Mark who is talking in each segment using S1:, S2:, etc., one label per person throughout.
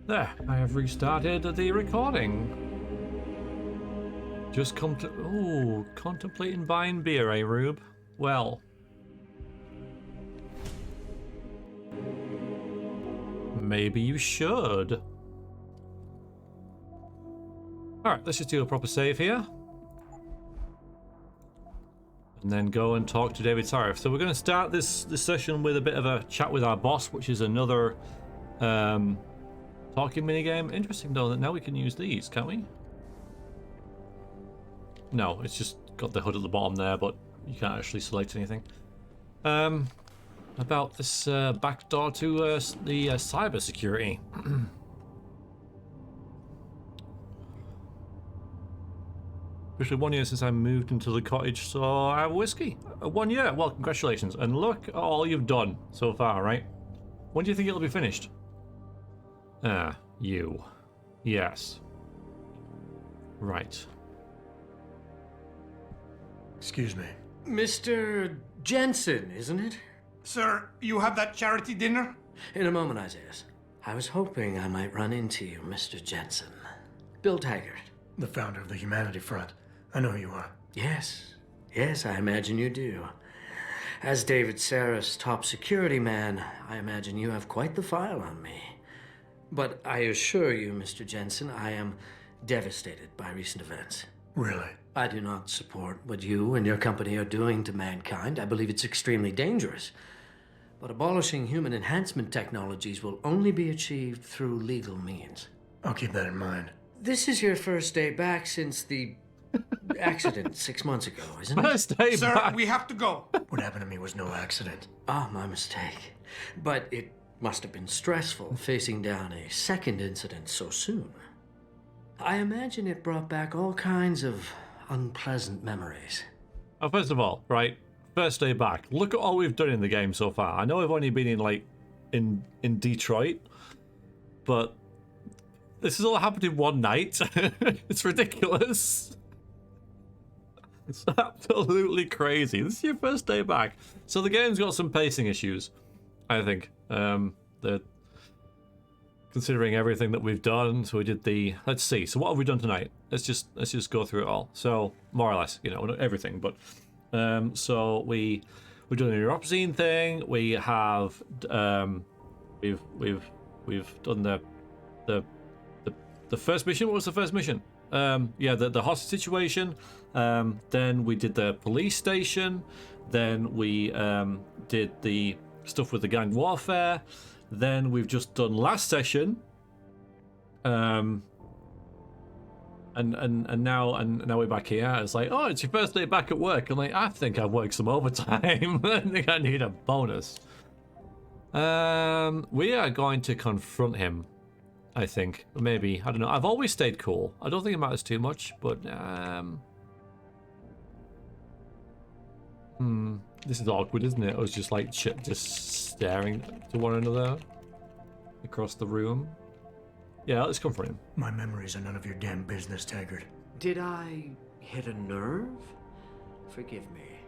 S1: There, I have restarted the recording. Just come to... Ooh, contemplating buying beer, eh, Rube? Well. Maybe you should. Alright, let's just do a proper save here. And then go and talk to David Sarif. So we're going to start this session with a bit of a chat with our boss, which is another talking minigame. Interesting though that now we can use these, can't we? No, it's just got the hood at the bottom there, but you can't actually select anything. About this backdoor to the cyber security. Officially 1 year since I moved into the cottage, so I have whiskey. 1 year, well, congratulations. And look at all you've done so far, right? When do you think it'll be finished? Ah, you. Yes. Right.
S2: Excuse me.
S3: Mr. Jensen, isn't it?
S2: Sir, you have that charity dinner?
S3: In a moment, Isaiah. I was hoping I might run into you, Mr. Jensen. Bill Taggart.
S2: The founder of the Humanity Front. I know who you are.
S3: Yes. Yes, I imagine you do. As David Sarris' top security man, I imagine you have quite the file on me. But I assure you, Mr. Jensen, I am devastated by recent events.
S2: Really?
S3: I do not support what you and your company are doing to mankind. I believe it's extremely dangerous. But abolishing human enhancement technologies will only be achieved through legal means.
S2: I'll keep that in mind.
S3: This is your first day back since the accident 6 months ago, isn't it?
S1: First day
S2: Sir,
S1: back.
S2: we have to go. What happened to me was no accident.
S3: Ah, my mistake. But it must have been stressful facing down a second incident so soon. I imagine it brought back all kinds of unpleasant memories.
S1: Oh, first of all, right, first day back. Look at all we've done in the game so far. I know I've only been in Detroit, but this has all happened in one night. It's ridiculous. It's absolutely crazy. This is your first day back. So the game's got some pacing issues, I think. Considering everything that we've done, so we did the... Let's see. So what have we done tonight? Let's just go through it all. So more or less, you know, not everything, but so we're doing the neuropsine thing. We have we've done the first mission. What was the first mission? Yeah, the hostage situation. Then we did the police station. Then we did the stuff with the gang warfare. Then we've just done last session. And now we're back here. It's like, oh, it's your first day back at work. I'm like, I think I've worked some overtime. I think I need a bonus. We are going to confront him. I think. Maybe. I don't know. I've always stayed cool. I don't think it matters too much, but this is awkward, isn't it? I was just like just staring to one another across the room. Yeah, let's confront him.
S2: My memories are none of your damn business, Taggart.
S3: Did I hit a nerve? Forgive me.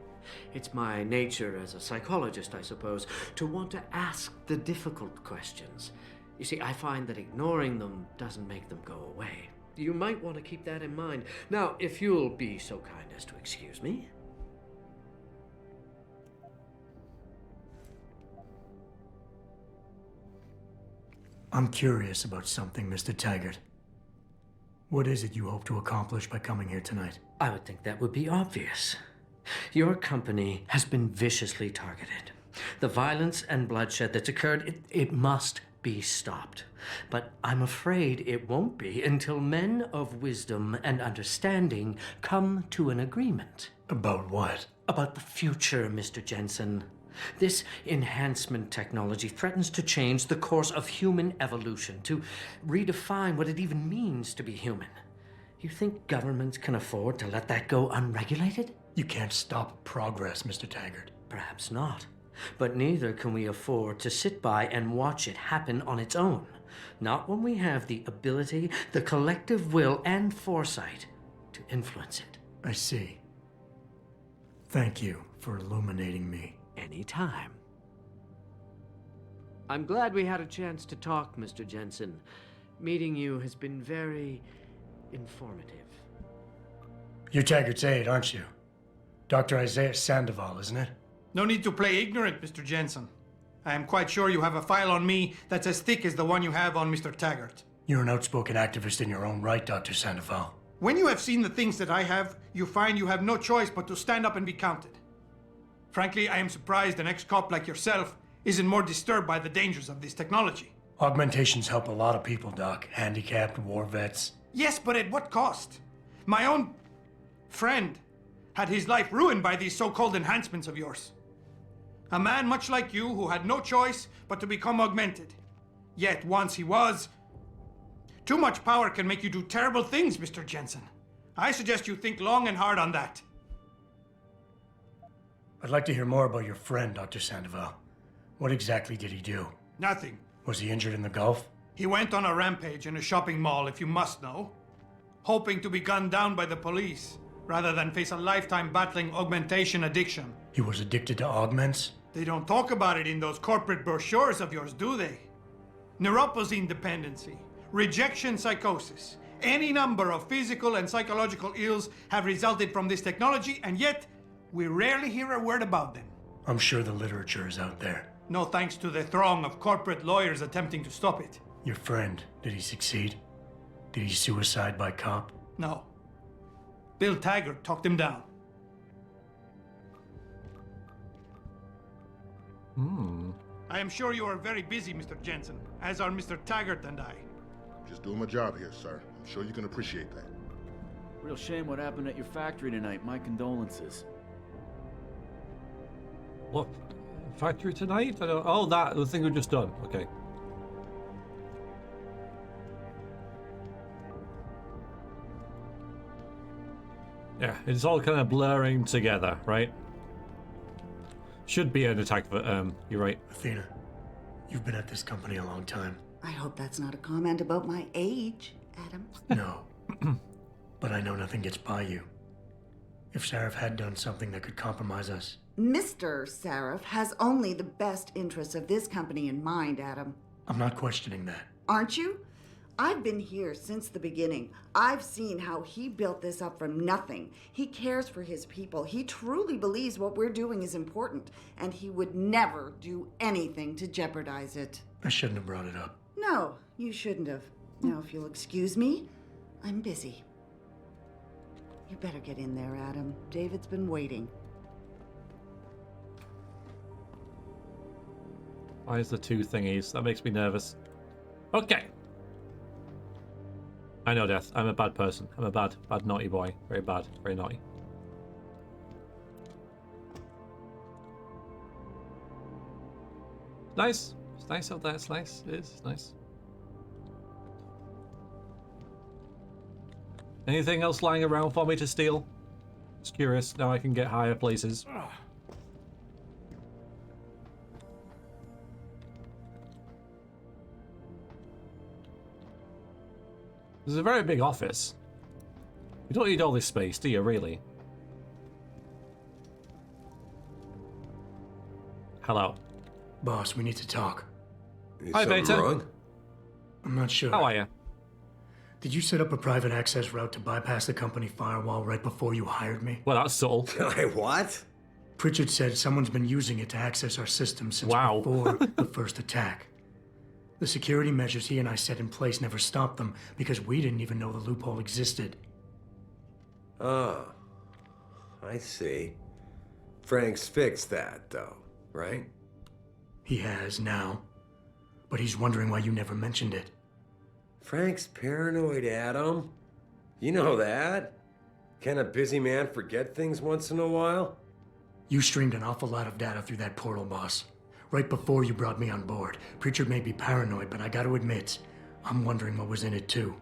S3: It's my nature as a psychologist, I suppose, to want to ask the difficult questions. You see, I find that ignoring them doesn't make them go away. You might want to keep that in mind. Now, if you'll be so kind as to excuse me.
S2: I'm curious about something, Mr. Taggart. What is it you hope to accomplish by coming here tonight?
S3: I would think that would be obvious. Your company has been viciously targeted. The violence and bloodshed that's occurred, it must be stopped. But I'm afraid it won't be until men of wisdom and understanding come to an agreement.
S2: About what?
S3: About the future, Mr. Jensen. This enhancement technology threatens to change the course of human evolution, to redefine what it even means to be human. You think governments can afford to let that go unregulated?
S2: You can't stop progress, Mr. Taggart.
S3: Perhaps not. But neither can we afford to sit by and watch it happen on its own. Not when we have the ability, the collective will, and foresight to influence it.
S2: I see. Thank you for illuminating me.
S3: Anytime. I'm glad we had a chance to talk, Mr. Jensen. Meeting you has been very informative.
S2: You're Taggart's aide, aren't you? Dr. Isaiah Sandoval, isn't it?
S4: No need to play ignorant, Mr. Jensen. I am quite sure you have a file on me that's as thick as the one you have on Mr. Taggart.
S2: You're an outspoken activist in your own right, Dr. Sandoval.
S4: When you have seen the things that I have, you find you have no choice but to stand up and be counted. Frankly, I am surprised an ex-cop like yourself isn't more disturbed by the dangers of this technology.
S2: Augmentations help a lot of people, Doc. Handicapped, war vets.
S4: Yes, but at what cost? My own friend had his life ruined by these so-called enhancements of yours. A man much like you who had no choice but to become augmented. Yet once he was... Too much power can make you do terrible things, Mr. Jensen. I suggest you think long and hard on that.
S2: I'd like to hear more about your friend, Dr. Sandoval. What exactly did he do?
S4: Nothing.
S2: Was he injured in the Gulf?
S4: He went on a rampage in a shopping mall, if you must know, hoping to be gunned down by the police, rather than face a lifetime battling augmentation addiction.
S2: He was addicted to augments?
S4: They don't talk about it in those corporate brochures of yours, do they? Neuroposine dependency, rejection psychosis, any number of physical and psychological ills have resulted from this technology, and yet we rarely hear a word about them.
S2: I'm sure the literature is out there.
S4: No thanks to the throng of corporate lawyers attempting to stop it.
S2: Your friend, did he succeed? Did he suicide by cop?
S4: No. Bill Taggart talked him down. I am sure you are very busy, Mr. Jensen, as are Mr. Taggart and I.
S5: Just doing my job here, sir. I'm sure you can appreciate that.
S6: Real shame what happened at your factory tonight. My condolences.
S1: What? Factory tonight? I don't... Oh, that, the thing we've just done. Okay. Yeah, it's all kind of blurring together, right? Should be an attack, but you're right.
S2: Athena, you've been at this company a long time.
S7: I hope that's not a comment about my age, Adam.
S2: No. But I know nothing gets by you. If Sarif had done something that could compromise us.
S7: Mr. Sarif has only the best interests of this company in mind, Adam.
S2: I'm not questioning that.
S7: Aren't you? I've been here since the beginning. I've seen how he built this up from nothing. He cares for his people. He truly believes what we're doing is important, and he would never do anything to jeopardize it.
S2: I shouldn't have brought it up.
S7: No, you shouldn't have. Now, if you'll excuse me, I'm busy. You better get in there, Adam. David's been waiting.
S1: Why is the two thingies? That makes me nervous. Okay. I know, Death. I'm a bad person. I'm a bad, naughty boy. Very bad. Very naughty. Nice. It's nice out there. It's nice. It is. It's nice. Anything else lying around for me to steal? Just curious. Now I can get higher places. This is a very big office. You don't need all this space, do you, really? Hello.
S2: Boss, we need to talk.
S1: Hi, Beta.
S8: Wrong?
S2: I'm not sure.
S1: How are you?
S2: Did you set up a private access route to bypass the company firewall right before you hired me?
S1: Well, that's subtle.
S8: What?
S2: Pritchard said someone's been using it to access our system since
S1: Wow.
S2: before the first attack. The security measures he and I set in place never stopped them because we didn't even know the loophole existed.
S8: Oh, I see. Frank's fixed that, though, right?
S2: He has now. But he's wondering why you never mentioned it.
S8: Frank's paranoid, Adam. You know that. Can a busy man forget things once in a while?
S2: You streamed an awful lot of data through that portal, boss. Right before you brought me on board. Pritchard may be paranoid, but I gotta admit, I'm wondering what was in it too.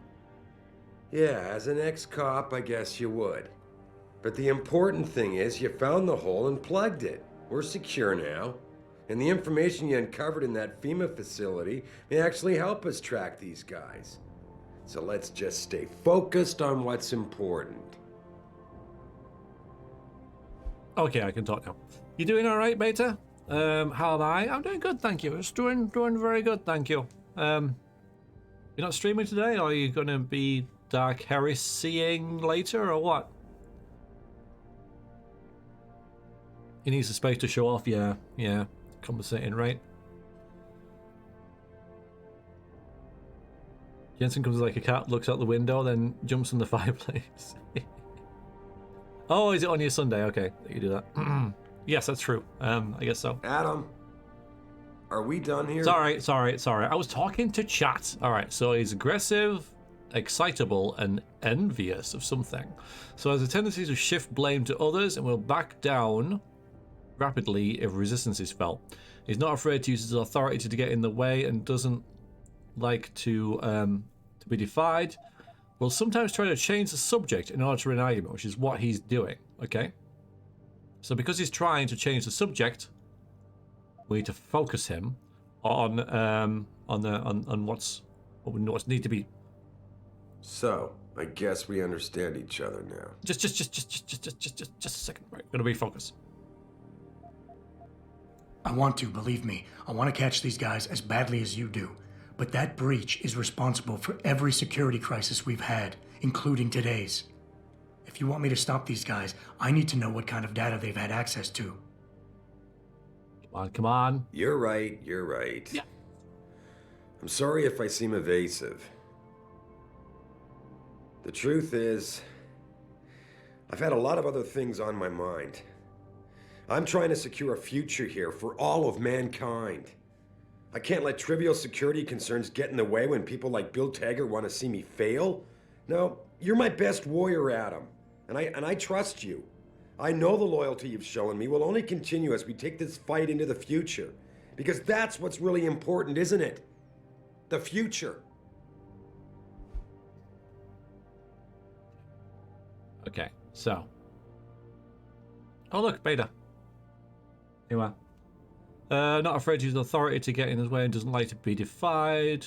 S8: Yeah, as an ex-cop, I guess you would. But the important thing is you found the hole and plugged it. We're secure now. And the information you uncovered in that FEMA facility may actually help us track these guys. So let's just stay focused on what's important.
S1: Okay, I can talk now. You doing all right, Beta? How am I? I'm doing good, thank you. It's doing very good, thank you. You're not streaming today, or are you going to be Dark Heresying later, or what? He needs the space to show off, yeah. Compensating, right? Jensen comes like a cat, looks out the window, then jumps in the fireplace. Oh, is it on your Sunday? Okay, you do that. Yes, that's true. I guess so.
S8: Adam, are we done here?
S1: Sorry. I was talking to chat. All right, so he's aggressive, excitable, and envious of something. So has a tendency to shift blame to others and will back down rapidly if resistance is felt. He's not afraid to use his authority to get in the way and doesn't like to be defied. Will sometimes try to change the subject in order to win an argument, which is what he's doing. Okay. So because he's trying to change the subject, we need to focus him on what's need to be.
S8: So I guess we understand each other now.
S1: Just a second. Right, gonna refocus.
S2: I want to, believe me. I want to catch these guys as badly as you do. But that breach is responsible for every security crisis we've had, including today's. If you want me to stop these guys, I need to know what kind of data they've had access to.
S1: Come on.
S8: You're right.
S1: Yeah.
S8: I'm sorry if I seem evasive. The truth is, I've had a lot of other things on my mind. I'm trying to secure a future here for all of mankind. I can't let trivial security concerns get in the way when people like Bill Taggart want to see me fail. No, you're my best warrior, Adam, and I trust you. I know the loyalty you've shown me will only continue as we take this fight into the future, because that's what's really important, isn't it? The future.
S1: Okay, so. Oh look, Beta. Here you are. Not afraid to use authority to get in his way and doesn't like to be defied.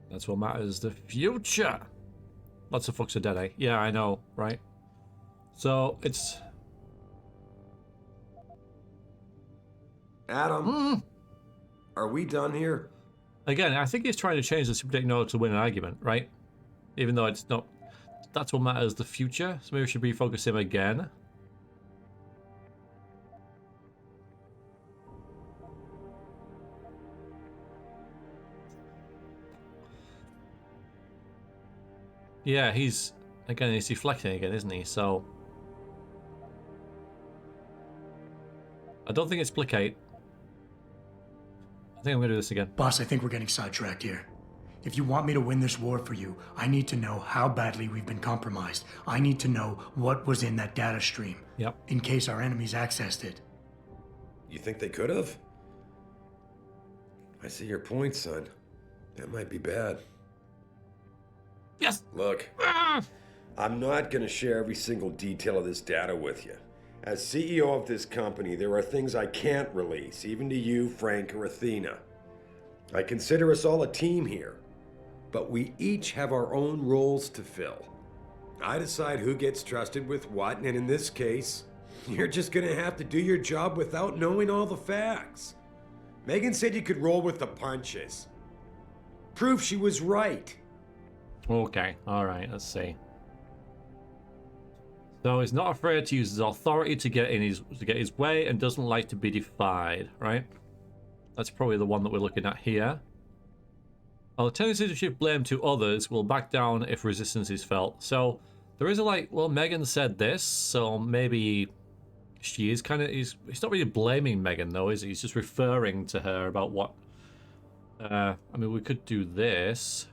S1: That's what matters, the future. Lots of fucks are dead, eh? Yeah, I know, right? So, it's...
S8: Adam, are we done here?
S1: Again, I think he's trying to change the subject in order to win an argument, right? Even though it's not... That's what matters, the future. So maybe we should refocus him again. Yeah, he's deflecting again, isn't he? So I don't think it's placate. I think I'm gonna do this again.
S2: Boss, I think we're getting sidetracked here. If you want me to win this war for you, I need to know how badly we've been compromised. I need to know what was in that data stream.
S1: Yep.
S2: In case our enemies accessed it.
S8: You think they could have? I see your point, son. That might be bad.
S1: Yes.
S8: Look, I'm not going to share every single detail of this data with you. As CEO of this company, there are things I can't release, even to you, Frank, or Athena. I consider us all a team here, but we each have our own roles to fill. I decide who gets trusted with what, and in this case, you're just going to have to do your job without knowing all the facts. Megan said you could roll with the punches. Proof she was right.
S1: Okay, alright, let's see. So he's not afraid to use his authority to get his way and doesn't like to be defied, right? That's probably the one that we're looking at here. Well, the tendency to shift blame to others will back down if resistance is felt. So there is a well, Megan said this, so maybe she is kind of, he's not really blaming Megan though, is he? He's just referring to her about what, I mean, we could do this.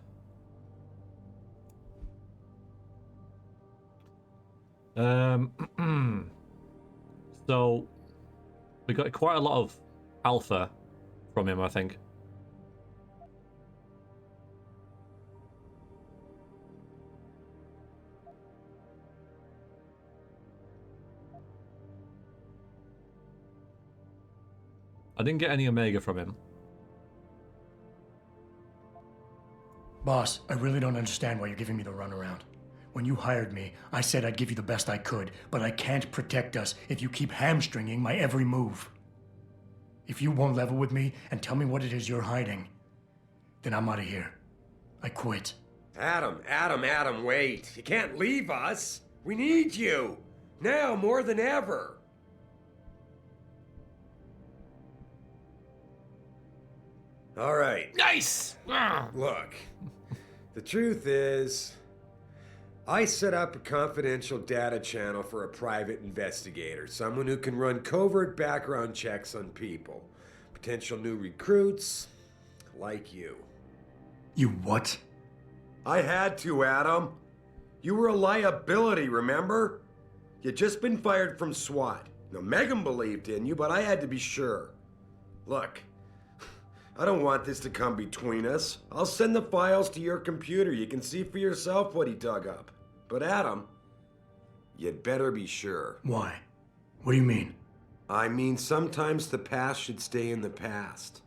S1: So we got quite a lot of alpha from him, I think. I didn't get any Omega from him.
S2: Boss, I really don't understand why you're giving me the runaround. When you hired me, I said I'd give you the best I could, but I can't protect us if you keep hamstringing my every move. If you won't level with me and tell me what it is you're hiding, then I'm out of here. I quit.
S8: Adam, wait. You can't leave us. We need you. Now more than ever. All right.
S1: Nice!
S8: Look, the truth is, I set up a confidential data channel for a private investigator, someone who can run covert background checks on people, potential new recruits, like you.
S2: You what?
S8: I had to, Adam. You were a liability, remember? You'd just been fired from SWAT. Now, Megan believed in you, but I had to be sure. Look, I don't want this to come between us. I'll send the files to your computer. You can see for yourself what he dug up. But Adam, you'd better be sure.
S2: Why? What do you mean?
S8: I mean, sometimes the past should stay in the past.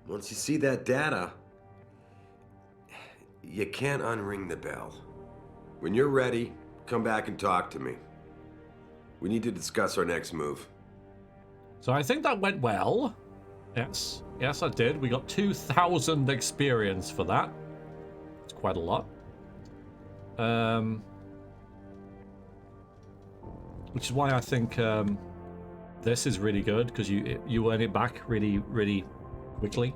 S8: Once you see that data, you can't unring the bell. When you're ready, come back and talk to me. We need to discuss our next move.
S1: So I think that went well. Yes, I did. We got 2,000 experience for that. It's quite a lot. Which is why I think this is really good, because you earn it back really, really quickly.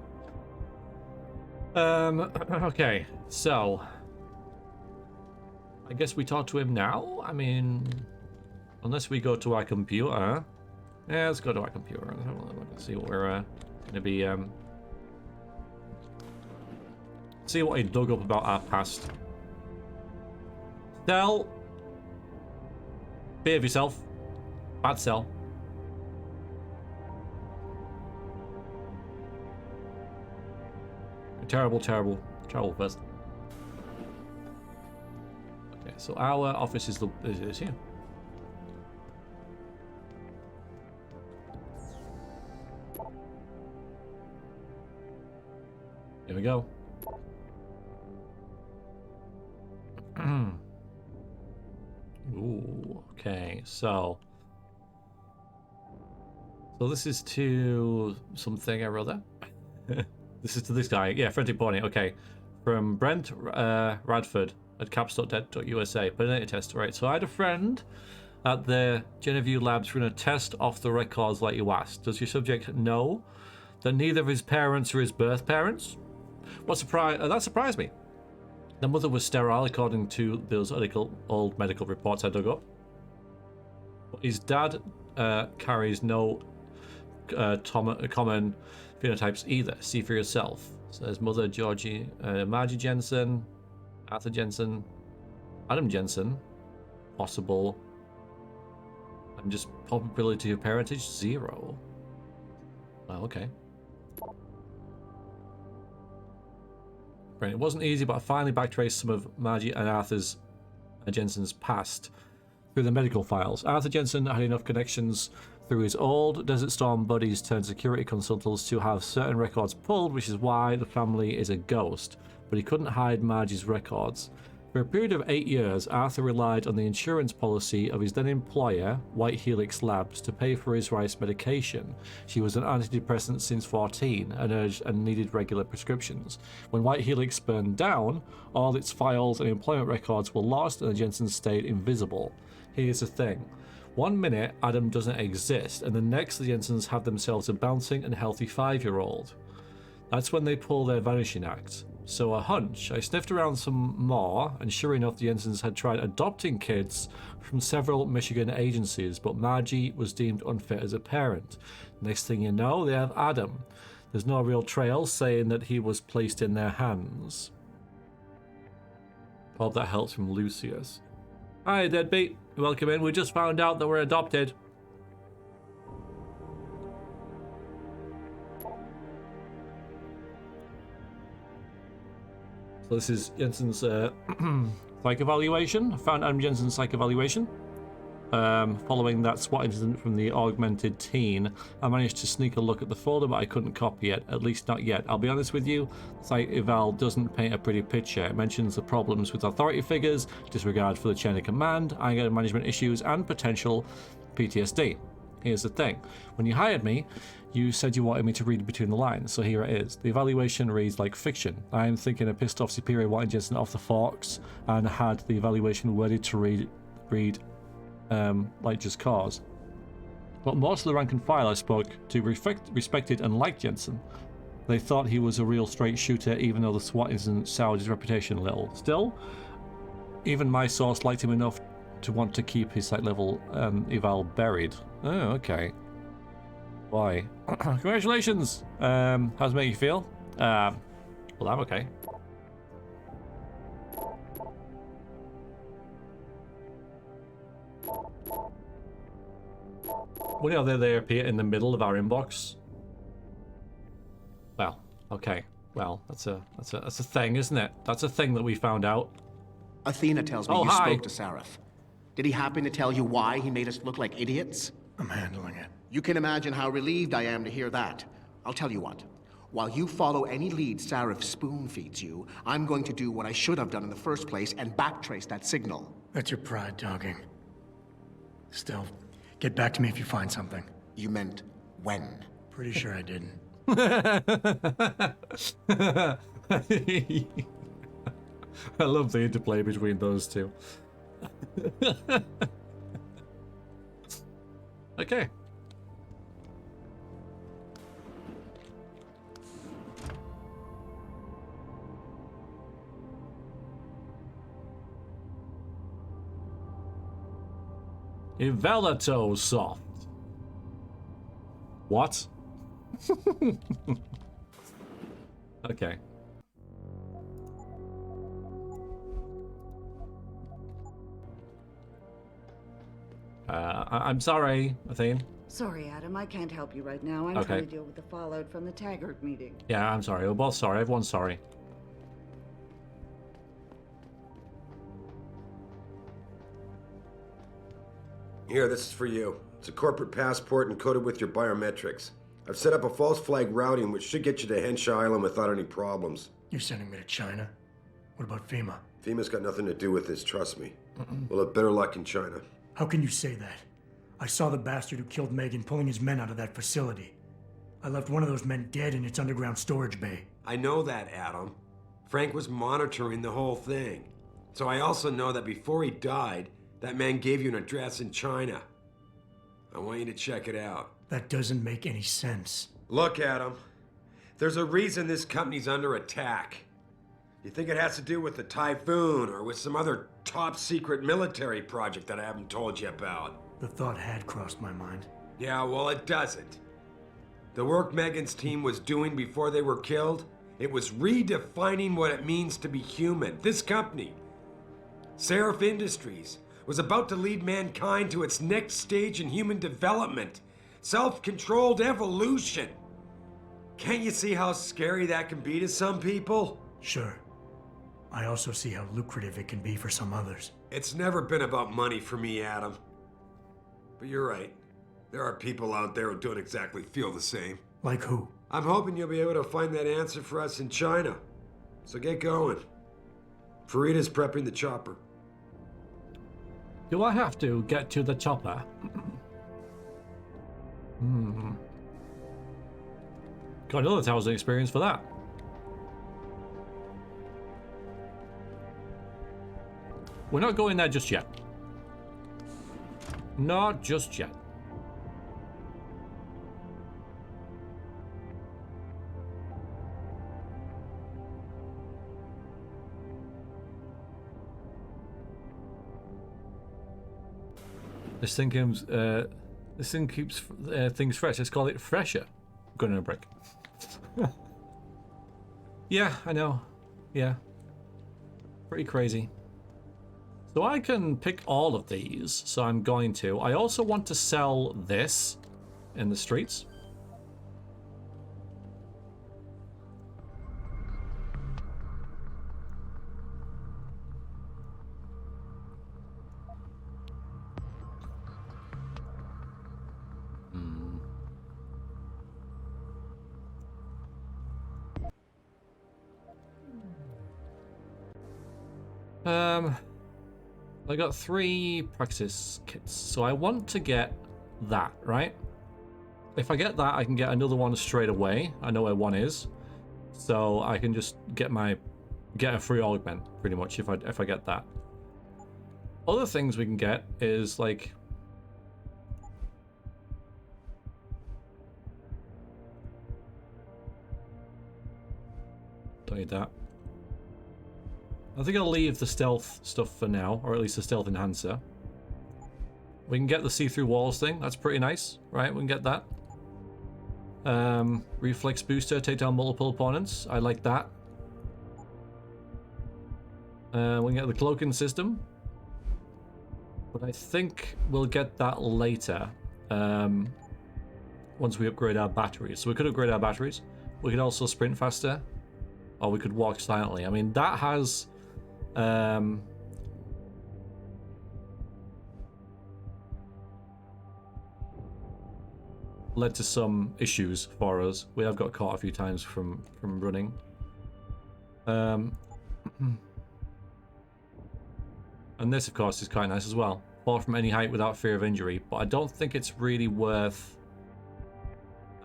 S1: Okay, so I guess we talk to him now. I mean, unless we go to our computer. Yeah, let's go to our computer. Let's see what we're gonna be. See what he dug up about our past. Cell. Behave yourself. Bad cell. Terrible first. Okay, so our office is here. Here we go. Ooh, okay, so this is to something or other. This is to this guy. Yeah, Frantic Pony. Okay. From Brent Radford at caps.dead.usa. Identity test. Right. So I had a friend at the Genevieve Labs running a test off the records like you asked. Does your subject know that neither of his parents are his birth parents? What surprise? That surprised me. The mother was sterile according to those old medical reports I dug up. His dad carries no common phenotypes either. See for yourself. So there's mother Margie Jensen, Arthur Jensen, Adam Jensen, possible, and just probability of parentage 0. Oh, okay. Right, it wasn't easy, but I finally backtraced some of Margie and Arthur's Jensen's past through the medical files. Arthur Jensen had enough connections through his old Desert Storm buddies turned security consultants to have certain records pulled, which is why the family is a ghost. But he couldn't hide Margie's records. For a period of 8 years, Arthur relied on the insurance policy of his then employer, White Helix Labs, to pay for his wife's medication. She was an antidepressant since 14 and needed regular prescriptions. When White Helix burned down, all its files and employment records were lost and the Jensens stayed invisible. Here's the thing. 1 minute, Adam doesn't exist, and the next, the Jensens have themselves a bouncing and healthy 5-year-old. That's when they pull their vanishing act. So a hunch. I sniffed around some more, and sure enough, the Jensens had tried adopting kids from several Michigan agencies, but Margie was deemed unfit as a parent. Next thing you know, they have Adam. There's no real trail saying that he was placed in their hands. Hope that helps from Lucius. Hi, Deadbeat. Welcome in. We just found out that we're adopted. So this is Jensen's psych evaluation. I found Adam Jensen's psych evaluation. Following that SWAT incident from the augmented teen, I managed to sneak a look at the folder, but I couldn't copy it, at least not yet. I'll be honest with you, site eval doesn't paint a pretty picture. It mentions the problems with authority figures, disregard for the chain of command, anger management issues, and potential PTSD. Here's the thing. When you hired me, you said you wanted me to read between the lines, so here it is. The evaluation reads like fiction. I am thinking a pissed off superior wanted Jensen off the forks and had the evaluation worded to read like just cause. But most of the rank and file I spoke to respected and liked Jensen. They thought he was a real straight shooter, even though the SWAT incident soured his reputation a little. Still, even my source liked him enough to want to keep his site level eval buried. Oh, okay. Why? Congratulations! How's it make you feel? Well, I'm okay. What are they appear in the middle of our inbox? Well, okay. Well, that's a thing, isn't it? That's a thing that we found out.
S9: Athena tells me you spoke to Sarif. Did he happen to tell you why he made us look like idiots?
S2: I'm handling it.
S9: You can imagine how relieved I am to hear that. I'll tell you what. While you follow any lead Sarif spoon feeds you, I'm going to do what I should have done in the first place and backtrace that signal.
S2: That's your pride talking. Still, get back to me if you find something.
S9: You meant when?
S2: Pretty sure I didn't.
S1: I love the interplay between those two. Okay. Evelato soft. What? Okay. I'm sorry, Athene.
S7: Sorry, Adam. I can't help you right now. I'm trying to deal with the fallout from the Taggart meeting.
S1: Yeah, I'm sorry. We're both sorry. Everyone's sorry.
S8: Here, this is for you. It's a corporate passport encoded with your biometrics. I've set up a false flag routing which should get you to Hengsha Island without any problems.
S2: You're sending me to China? What about FEMA?
S8: FEMA's got nothing to do with this, trust me. We'll have better luck in China.
S2: How can you say that? I saw the bastard who killed Megan pulling his men out of that facility. I left one of those men dead in its underground storage bay.
S8: I know that, Adam. Frank was monitoring the whole thing. So I also know that before he died, that man gave you an address in China. I want you to check it out.
S2: That doesn't make any sense.
S8: Look, Adam. There's a reason this company's under attack. You think it has to do with the Typhoon or with some other top-secret military project that I haven't told you about?
S2: The thought had crossed my mind.
S8: Yeah, well, it doesn't. The work Megan's team was doing before they were killed, it was redefining what it means to be human. This company, Seraph Industries, was about to lead mankind to its next stage in human development. Self-controlled evolution. Can't you see how scary that can be to some people?
S2: Sure. I also see how lucrative it can be for some others.
S8: It's never been about money for me, Adam. But you're right. There are people out there who don't exactly feel the same.
S2: Like who?
S8: I'm hoping you'll be able to find that answer for us in China. So get going. Farida's prepping the chopper.
S1: Do I have to get to the chopper? Got another 1,000 experience for that. We're not going there just yet. Not just yet. This thing keeps things fresh. Let's call it fresher. Gun and a brick. Yeah, I know. Yeah. Pretty crazy. So I can pick all of these, so I'm going to. I also want to sell this in the streets. I got 3 practice kits, so I want to get that, right? If I get that, I can get another one straight away. I know where one is, so I can just get a free augment pretty much if I get that. Other things we can get is like don't need that. I think I'll leave the stealth stuff for now, or at least the stealth enhancer. We can get the see-through walls thing. That's pretty nice, right? We can get that. Reflex booster, take down multiple opponents. I like that. We can get the cloaking system, but I think we'll get that later. Once we upgrade our batteries. So we could upgrade our batteries. We could also sprint faster, or we could walk silently. I mean, that has led to some issues for us. We have got caught a few times from running. And this, of course, is quite nice as well. Fall from any height without fear of injury, but I don't think it's really worth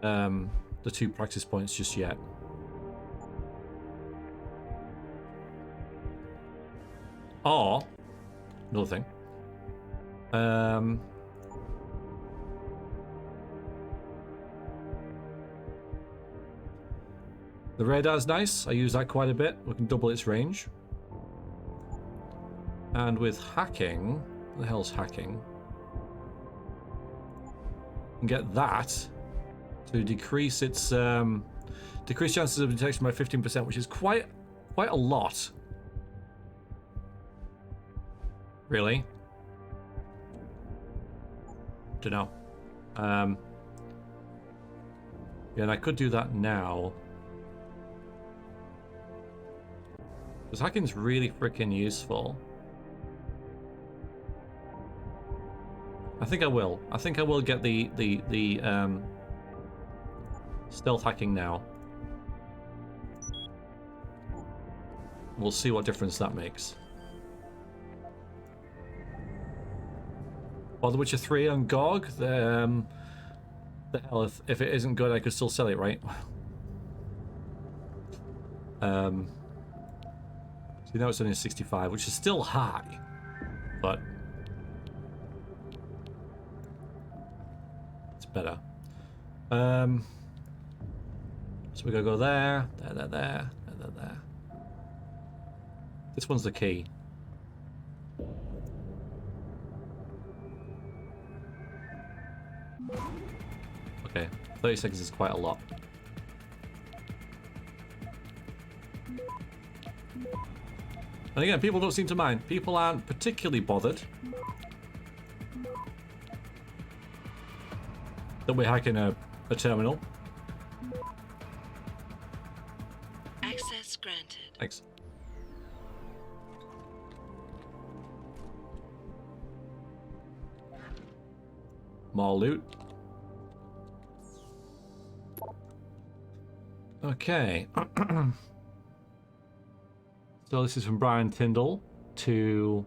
S1: the 2 practice points just yet. Or another thing. The radar's nice. I use that quite a bit. We can double its range. And with hacking, what the hell's hacking? You can get that to decrease its decrease chances of detection by 15%, which is quite a lot. Really? Don't know. Yeah, and I could do that now. Because hacking's really freaking useful. I think I will. I think I will get the stealth hacking now. We'll see what difference that makes. Or The Witcher 3 on GOG. The hell, if it isn't good, I could still sell it, right? See, now it's only 65, which is still high, but it's better. So we're gonna go there. This one's the key. Okay, 30 seconds is quite a lot. And again, people don't seem to mind. People aren't particularly bothered that we're hacking a terminal.
S10: Access granted.
S1: Thanks. More loot. Okay. So this is from Brian Tyndall to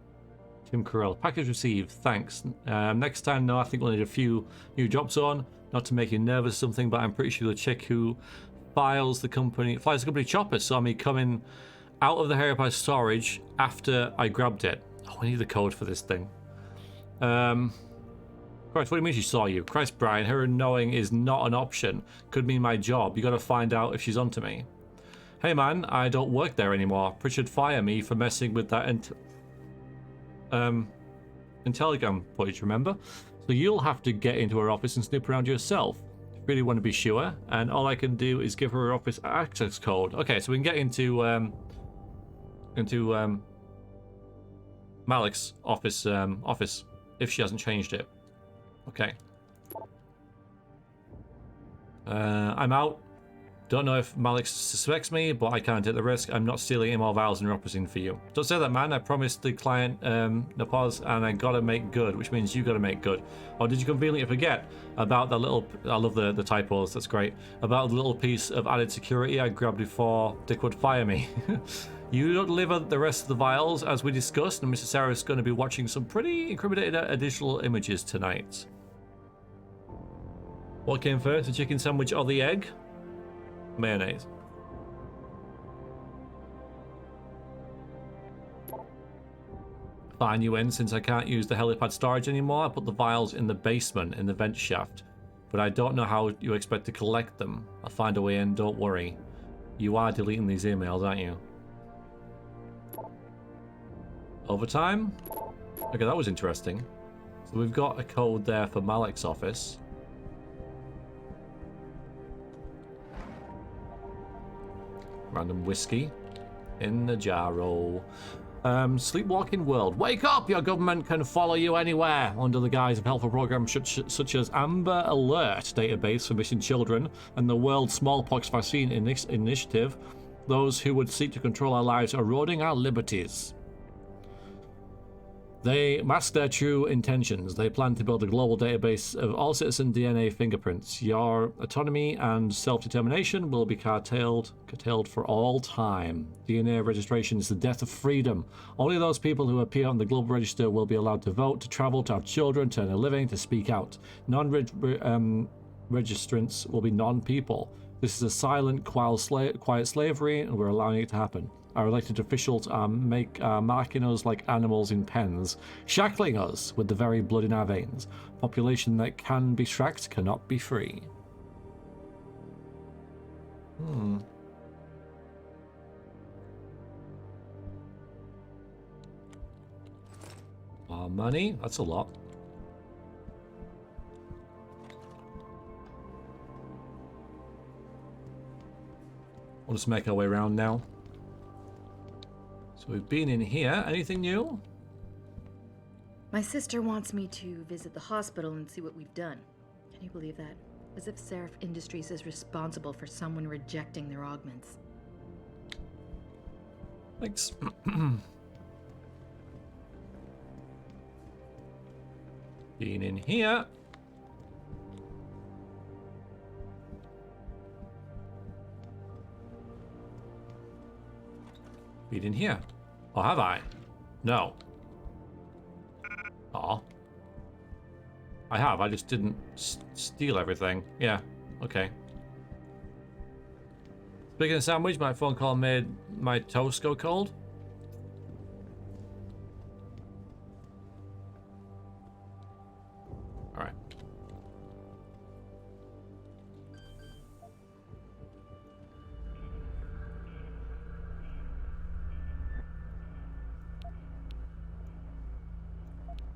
S1: Tim Carell. Package received. Thanks. Next time, no, I think we'll need a few new jobs on. Not to make you nervous or something, but I'm pretty sure the chick who flies the company chopper saw me coming out of the Harry storage after I grabbed it. Oh, we need the code for this thing. Christ, what do you mean she saw you? Christ, Brian, her knowing is not an option. Could mean my job. You gotta find out if she's onto me. Hey man, I don't work there anymore. Pritchard fired me for messing with that Intelligram footage, remember? So you'll have to get into her office and snoop around yourself. If you really want to be sure. And all I can do is give her office access code. Okay, so we can get into Malik's office if she hasn't changed it. Okay. I'm out. Don't know if Malik suspects me, but I can't take the risk. I'm not stealing any more vials and repressing for you. Don't say that, man. I promised the client Napaz, and I gotta make good, which means you gotta make good. Or did you conveniently forget about that little... I love the typos, that's great. About the little piece of added security I grabbed before Dick would fire me. You deliver the rest of the vials as we discussed, and Mr. Sarah is going to be watching some pretty incriminating additional images tonight. What came first, the chicken sandwich or the egg? Mayonnaise. Fine, you in. Since I can't use the helipad storage anymore, I put the vials in the basement in the vent shaft. But I don't know how you expect to collect them. I'll find a way in, don't worry. You are deleting these emails, aren't you? Overtime? Okay, that was interesting. So we've got a code there for Malik's office. Random whiskey in the jarro. Sleepwalking world. Wake up! Your government can follow you anywhere under the guise of helpful programs such as Amber Alert database for missing children and the World Smallpox Vaccine Initiative. Those who would seek to control our lives are eroding our liberties. They mask their true intentions. They plan to build a global database of all citizen DNA fingerprints. Your autonomy and self-determination will be curtailed for all time. DNA registration is the death of freedom. Only those people who appear on the global register will be allowed to vote, to travel, to have children, to earn a living, to speak out. Non-registrants will be non-people. This is a silent, quiet slavery, and we're allowing it to happen. Our elected officials are marking us like animals in pens, shackling us with the very blood in our veins. Population that can be tracked cannot be free. Money? That's a lot. We'll just make our way around now. So we've been in here. Anything new?
S11: My sister wants me to visit the hospital and see what we've done. Can you believe that? As if Seraph Industries is responsible for someone rejecting their augments.
S1: Thanks. Been in here. Been in here. Or have I? No. Oh. I have. I just didn't steal everything. Yeah. Okay. Speaking of sandwich, my phone call made my toast go cold. All right.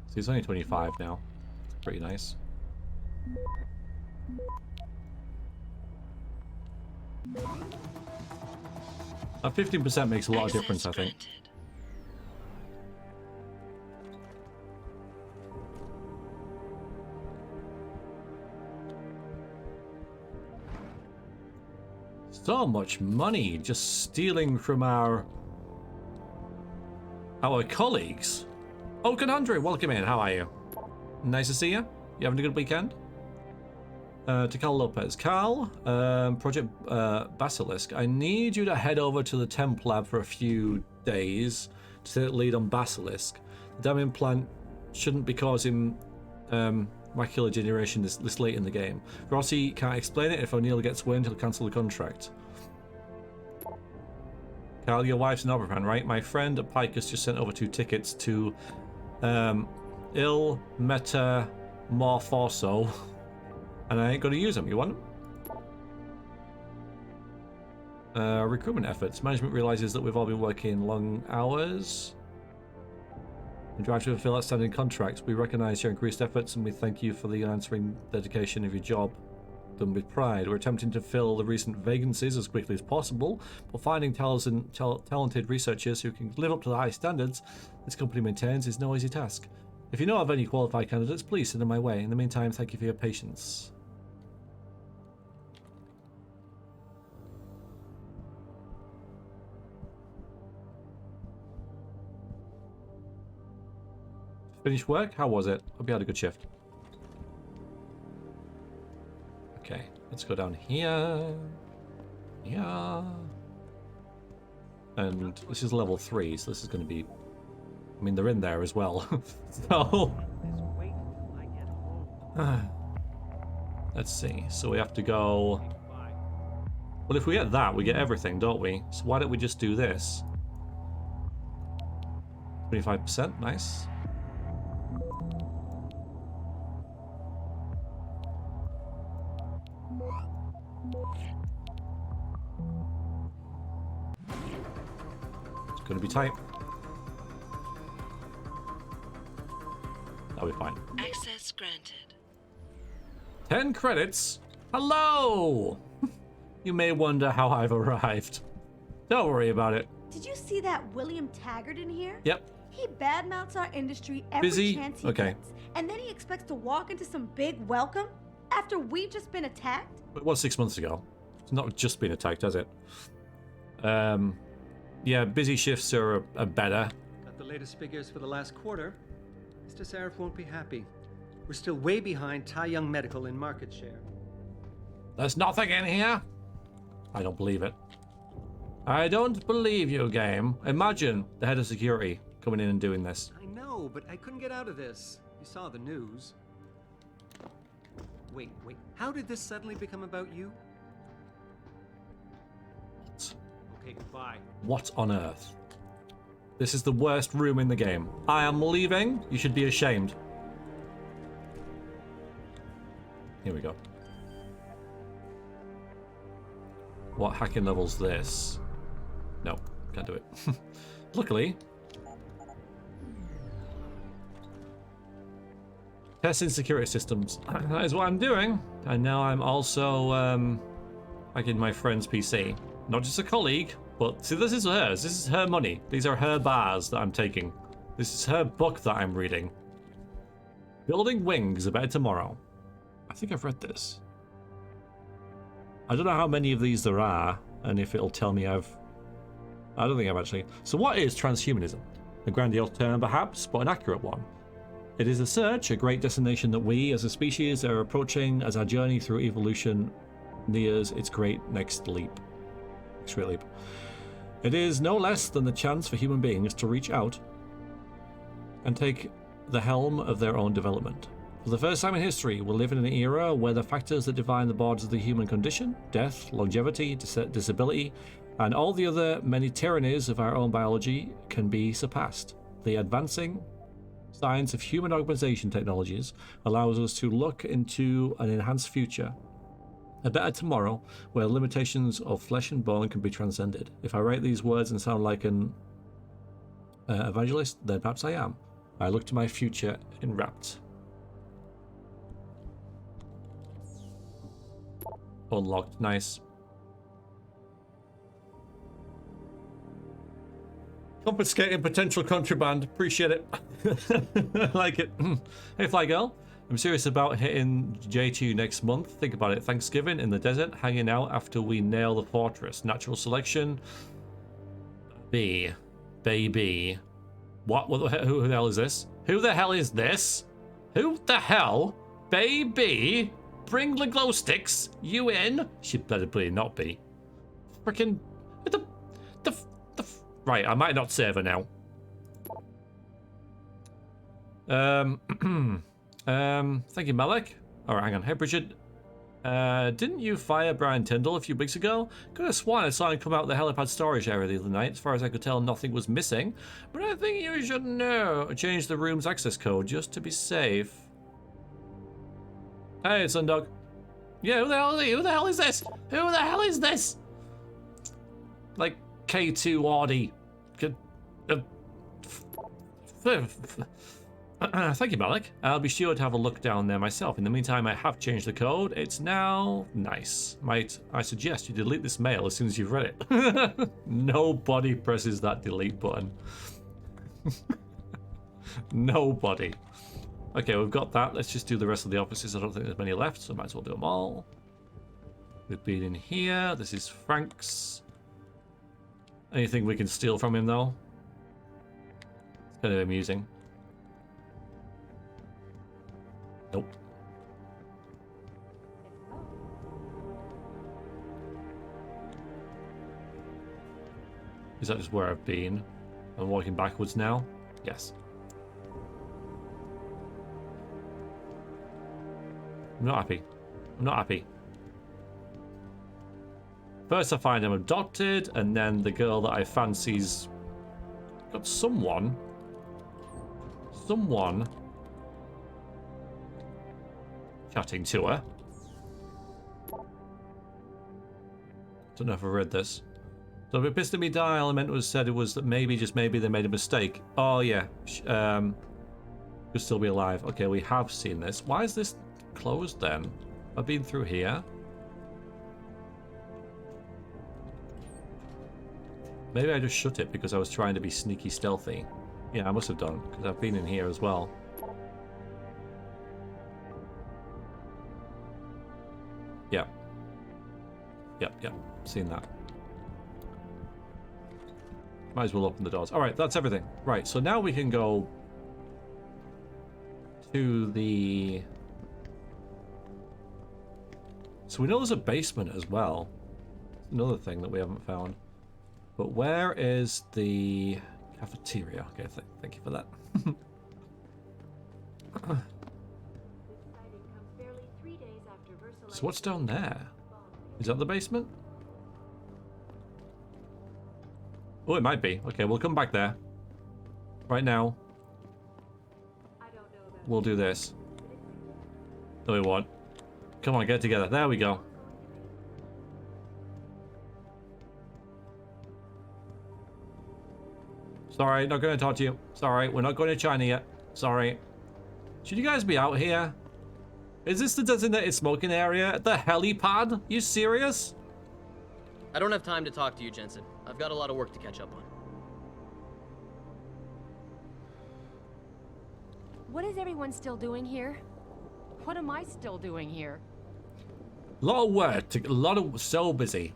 S1: So he's only 25 now. Pretty nice. A 15% makes a lot of difference, I think. So much money just stealing from our colleagues. Oh, Conundrum, welcome in. How are you? Nice to see you. You having a good weekend? To Carl Lopez. Carl, Project Basilisk. I need you to head over to the temp lab for a few days to take the lead on Basilisk. The damn implant shouldn't be causing macular degeneration this late in the game. Rossi can't explain it. If O'Neill gets wind, he'll cancel the contract. Carl, your wife's an opera fan, right? My friend at Picus just sent over 2 tickets to Il Metamorphoso, and I ain't going to use them. You want them? Recruitment efforts. Management realizes that we've all been working long hours and drive to fulfill outstanding contracts. We recognize your increased efforts and we thank you for the unanswering dedication of your job done with pride. We're attempting to fill the recent vacancies as quickly as possible, but finding talented researchers who can live up to the high standards this company maintains is no easy task. If you know of any qualified candidates, please send them my way. In the meantime, thank you for your patience. Finished work? How was it? Hope you had a good shift. Okay, let's go down here. Yeah. And this is level 3, so this is going to be... I mean, they're in there as well. So... let's see. So we have to go... Well, if we get that, we get everything, don't we? So why don't we just do this? 25%, nice. It's gonna be tight. That'll be fine.
S10: Access granted.
S1: 10 credits? Hello! You may wonder how I've arrived. Don't worry about it.
S12: Did you see that William Taggart in here?
S1: Yep.
S12: He badmouths our industry every
S1: Busy?
S12: chance he
S1: Okay.
S12: gets. And then he expects to walk into some big welcome after we've just been attacked?
S1: It was 6 months ago. It's not just been attacked, has it? Yeah, busy shifts are better.
S13: Got the latest figures for the last quarter. Mr. Sarif won't be happy. We're still way behind Tai Young Medical in market share.
S1: There's nothing in here? I don't believe it. I don't believe you, game. Imagine the head of security coming in and doing this.
S13: I know, but I couldn't get out of this. You saw the news. Wait. How did this suddenly become about you?
S1: What?
S13: Okay, goodbye.
S1: What on earth? This is the worst room in the game. I am leaving. You should be ashamed. Here we go. What hacking level's this? No, can't do it. Luckily. Testing security systems. That is what I'm doing. And now I'm also hacking my friend's PC. Not just a colleague, but see, this is hers. This is her money. These are her bars that I'm taking. This is her book that I'm reading. Building Wings, A Better Tomorrow. I think I've read this. I don't know how many of these there are, and if it'll tell me I don't think I've actually. So what is transhumanism? A grandiose term perhaps, but an accurate one. It is a search, a great destination that we as a species are approaching as our journey through evolution nears its great next leap. Next great leap. It is no less than the chance for human beings to reach out and take the helm of their own development. For the first time in history, we live in an era where the factors that define the borders of the human condition, death, longevity, disability, and all the other many tyrannies of our own biology can be surpassed. The advancing science of human augmentation technologies allows us to look into an enhanced future, a better tomorrow where limitations of flesh and bone can be transcended. If I write these words and sound like an evangelist, then perhaps I am. I look to my future enwrapped. Unlocked, nice. Confiscating potential contraband, appreciate it. I like it. Hey Fly Girl, I'm serious about hitting J2 next month. Think about it, Thanksgiving in the desert, hanging out after we nail the fortress. Natural selection. B. Baby. What who the hell is this? Who the hell is this? Who the hell? Baby? Bring the glow sticks. You in? She better pretty not be. Frickin' the right. I might not save her now. Thank you, Malik. All right, hang on. Hey, Bridget. Didn't you fire Brian Tyndall a few weeks ago? Could have sworn I saw him come out of the helipad storage area the other night. As far as I could tell, nothing was missing. But I think you should know. Change the room's access code just to be safe. Hey, Sundog. Yeah, who the hell is he? Who the hell is this? Who the hell is this? Like K2 Audi. Thank you, Malik. I'll be sure to have a look down there myself. In the meantime, I have changed the code. It's now nice. Might I suggest you delete this mail as soon as you've read it? Nobody presses that delete button. Nobody. Okay, we've got that. Let's just do the rest of the offices. I don't think there's many left, so I might as well do them all. We've been in here. This is Frank's. Anything we can steal from him, though? It's kind of amusing. Nope. Is that just where I've been? I'm walking backwards now? Yes. I'm not happy. I'm not happy. First I find I'm adopted, and then the girl that I fancy's got someone chatting to her. Don't know if I read this. So if it pissed at me die, all I meant was said it was that maybe, just maybe, they made a mistake. Oh yeah, could still be alive. Okay, we have seen this. Why is this closed then? I've been through here. Maybe I just shut it because I was trying to be sneaky stealthy. Yeah, I must have done, because I've been in here as well. Yeah. Yep. Seen that. Might as well open the doors. Alright, that's everything. Right, so now we can go to the... So we know there's a basement as well. Another thing that we haven't found. But where is the cafeteria? Okay, thank you for that. So what's down there? Is that the basement? Oh, it might be. Okay, we'll come back there. Right now, we'll do this. No, we won't. Come on, get it together. There we go. Sorry, not going to talk to you. Sorry, we're not going to China yet. Sorry. Should you guys be out here? Is this the designated smoking area? The helipad? You serious?
S14: I don't have time to talk to you, Jensen. I've got a lot of work to catch up on.
S15: What is everyone still doing here? What am I still doing here?
S1: A lot of work. So busy.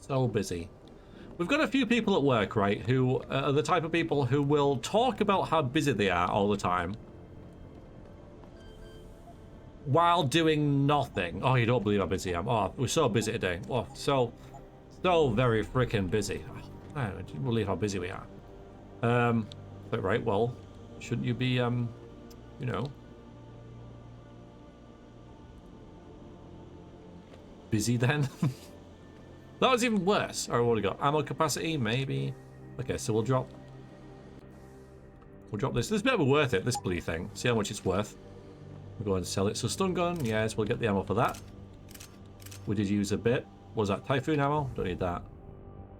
S1: So busy. We've got a few people at work, right, who are the type of people who will talk about how busy they are all the time while doing nothing. Oh, you don't believe how busy I am. Oh, we're so busy today. Oh, so very freaking busy. Oh, I don't believe how busy we are. But right, well, shouldn't you be, you know, busy then? That was even worse. Alright, what do we got? Ammo capacity, maybe. Okay, so we'll drop this. This is a bit of a worth it, this bloody thing. See how much it's worth. We'll go ahead and sell it. So stun gun, yes, we'll get the ammo for that. We did use a bit. What was that? Typhoon ammo? Don't need that.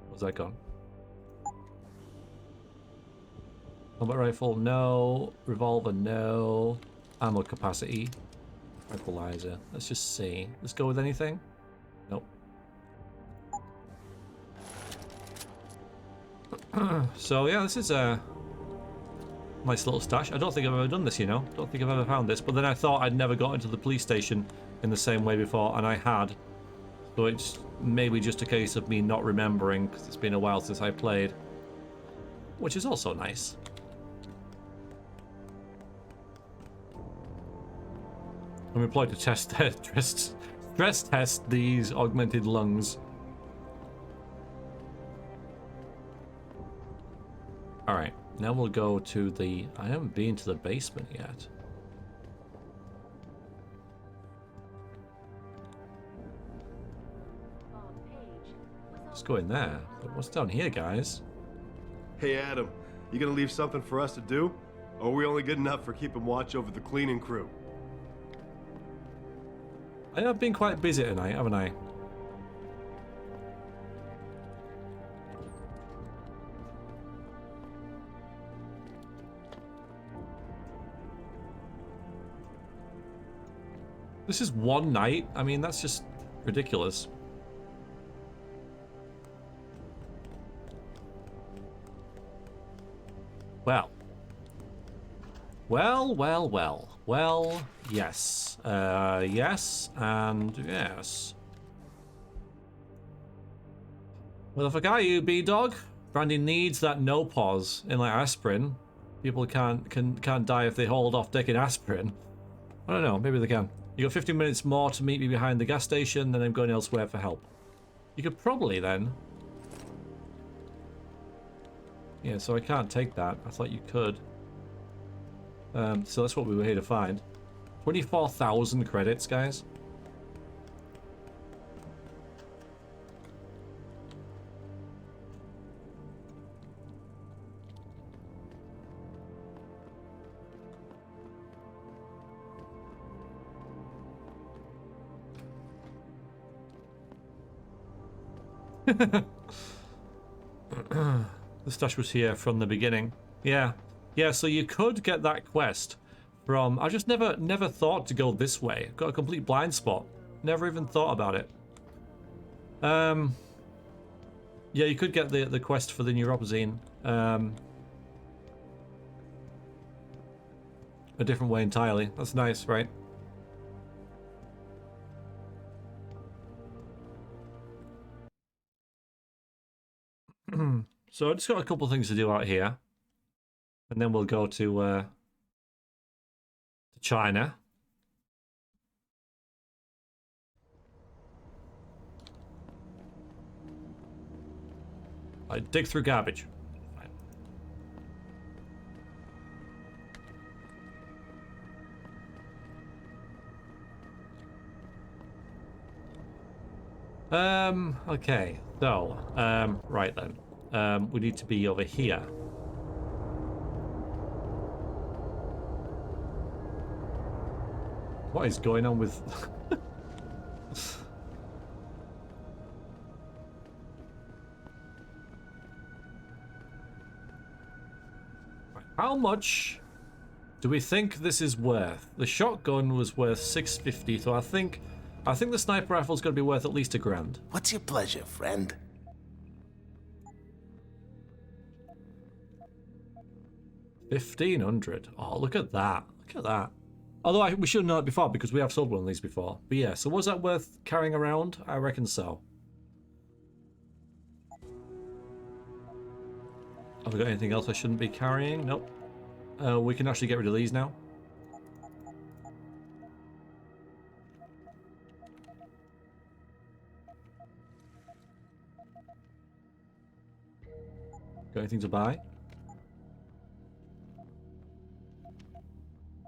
S1: What's that gone? Combat rifle, no. Revolver, no. Ammo capacity. Tranquilizer. Let's just see. Let's go with anything. Nope. So yeah, this is a nice little stash. I don't think I've ever done this, you know. Don't think I've ever found this. But then I thought I'd never got into the police station in the same way before, and I had. So it's maybe just a case of me not remembering, because it's been a while since I played. Which is also nice. I'm employed to stress test these augmented lungs. Alright, now we'll go to the... I haven't been to the basement yet. Let's go in there. But what's down here, guys?
S16: Hey, Adam. You gonna leave something for us to do? Or are we only good enough for keeping watch over the cleaning crew?
S1: I have been quite busy tonight, haven't I? This is one night? I mean, that's just ridiculous. Well. Well, yes. Yes, and yes. Well, if I got you, B-Dog, Brandy needs that no pause in like aspirin. People can't die if they hold off taking aspirin. I don't know, maybe they can. You got 15 minutes more to meet me behind the gas station, then I'm going elsewhere for help. You could probably then Yeah, so I can't take that. I thought you could. So that's what we were here to find. 24,000 credits, guys. The stash was here from the beginning. Yeah. Yeah, so you could get that quest from... I just never thought to go this way. Got a complete blind spot. Never even thought about it. Yeah, you could get the quest for the neuropazine. A different way entirely. That's nice, right? So I just got a couple things to do out here. And then we'll go to China. I dig through garbage. Okay. So, right then. We need to be over here. What is going on with... How much do we think this is worth? The shotgun was worth 650, so I think the sniper rifle's going to be worth at least $1,000.
S17: What's your pleasure, friend?
S1: $1,500. Oh, look at that. Look at that. Although we should have known it before because we have sold one of these before. But yeah, so was that worth carrying around? I reckon so. Have we got anything else I shouldn't be carrying? Nope. We can actually get rid of these now. Got anything to buy?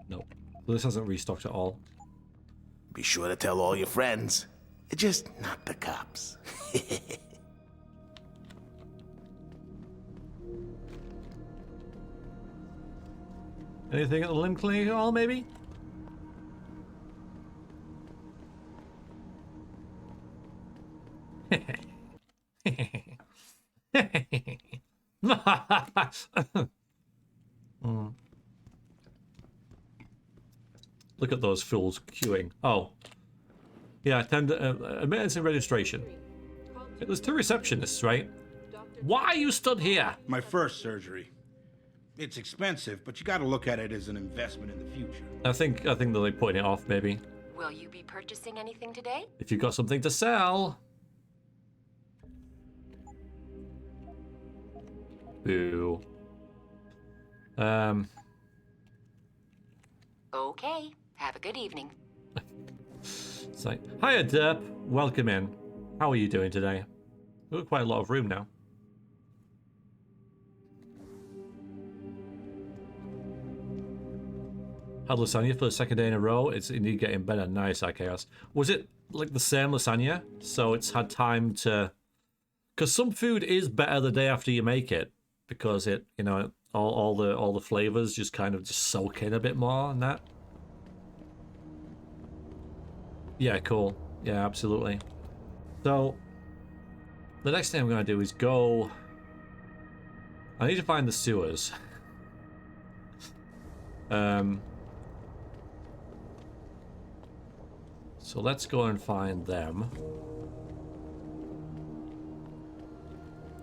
S1: Nope. So this hasn't restocked at all.
S17: Be sure to tell all your friends. Just not the cops.
S1: Anything at the limb clinic at all, maybe? Look at those fools queuing. Oh. Yeah, admittance and registration. There's 2 receptionists, right? Why are you stood here?
S18: My first surgery. It's expensive, but you gotta look at it as an investment in the future.
S1: I think they're like putting it off, maybe.
S10: Will you be purchasing anything today?
S1: If you've got something to sell. Boo.
S10: Okay. Have a good evening.
S1: It's like, hiya, Derp. Welcome in. How are you doing today? We've got quite a lot of room now. Had lasagna for the 2nd day in a row. It's indeed getting better. Nice, Chaos. Was it like the same lasagna? So it's had time to... Because some food is better the day after you make it. Because it, you know, all the flavors just kind of just soak in a bit more and that. Yeah, cool. Yeah, absolutely. So, the next thing I'm going to do is go... I need to find the sewers. So let's go and find them.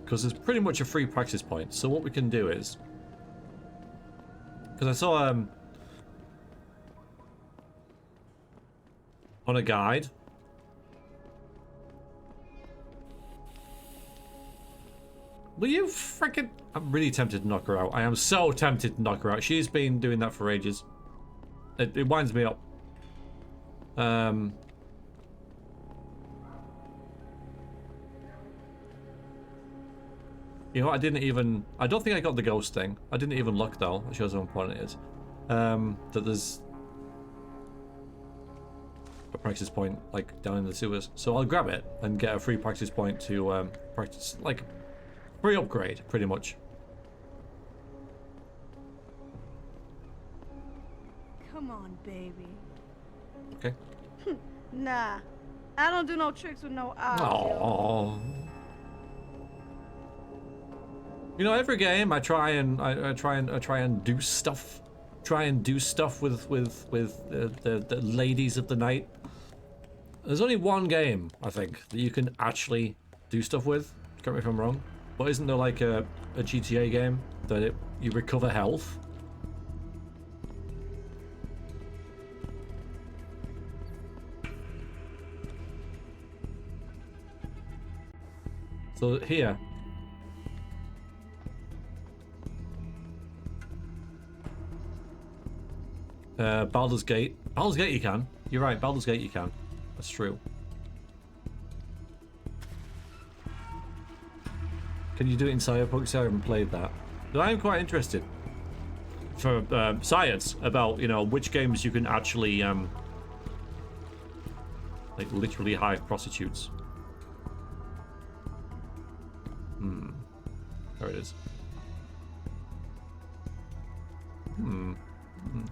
S1: Because it's pretty much a free practice point. So what we can do is... Because I saw on a guide. Will you frickin'... I'm really tempted to knock her out. I am so tempted to knock her out. She's been doing that for ages. It winds me up. You know what, I don't think I got the ghost thing. I didn't even look though. That shows how important it is. That there's a practice point like down in the sewers. So I'll grab it and get a free practice point to practice, like free upgrade pretty much.
S12: Come on, baby.
S1: Okay.
S12: Nah, I don't do no tricks with no eyes.
S1: Oh. You know, every game I try and do stuff. Try and do stuff with the ladies of the night. There's only one game, I think, that you can actually do stuff with. Correct me if I'm wrong. But isn't there like a GTA game that you recover health? So here. Baldur's Gate. Baldur's Gate you can. You're right, Baldur's Gate you can. That's true. Can you do it in Cyberpunk? I haven't played that. But I am quite interested for science about, you know, which games you can actually like literally hive prostitutes. There it is.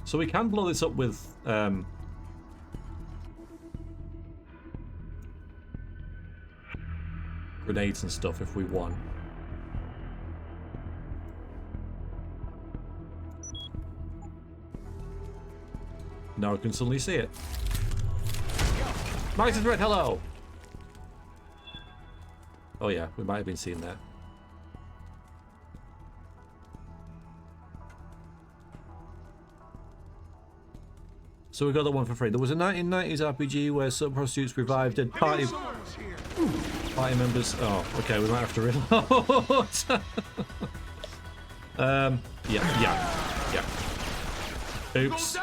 S1: So we can blow this up with grenades and stuff if we want. Now I can suddenly see it. Max is red, hello! Oh yeah, we might have been seeing that. So we got that one for free. There was a 1990s RPG where some prostitutes revived dead party members. Oh, okay, we might have to reload. Yeah. Oops.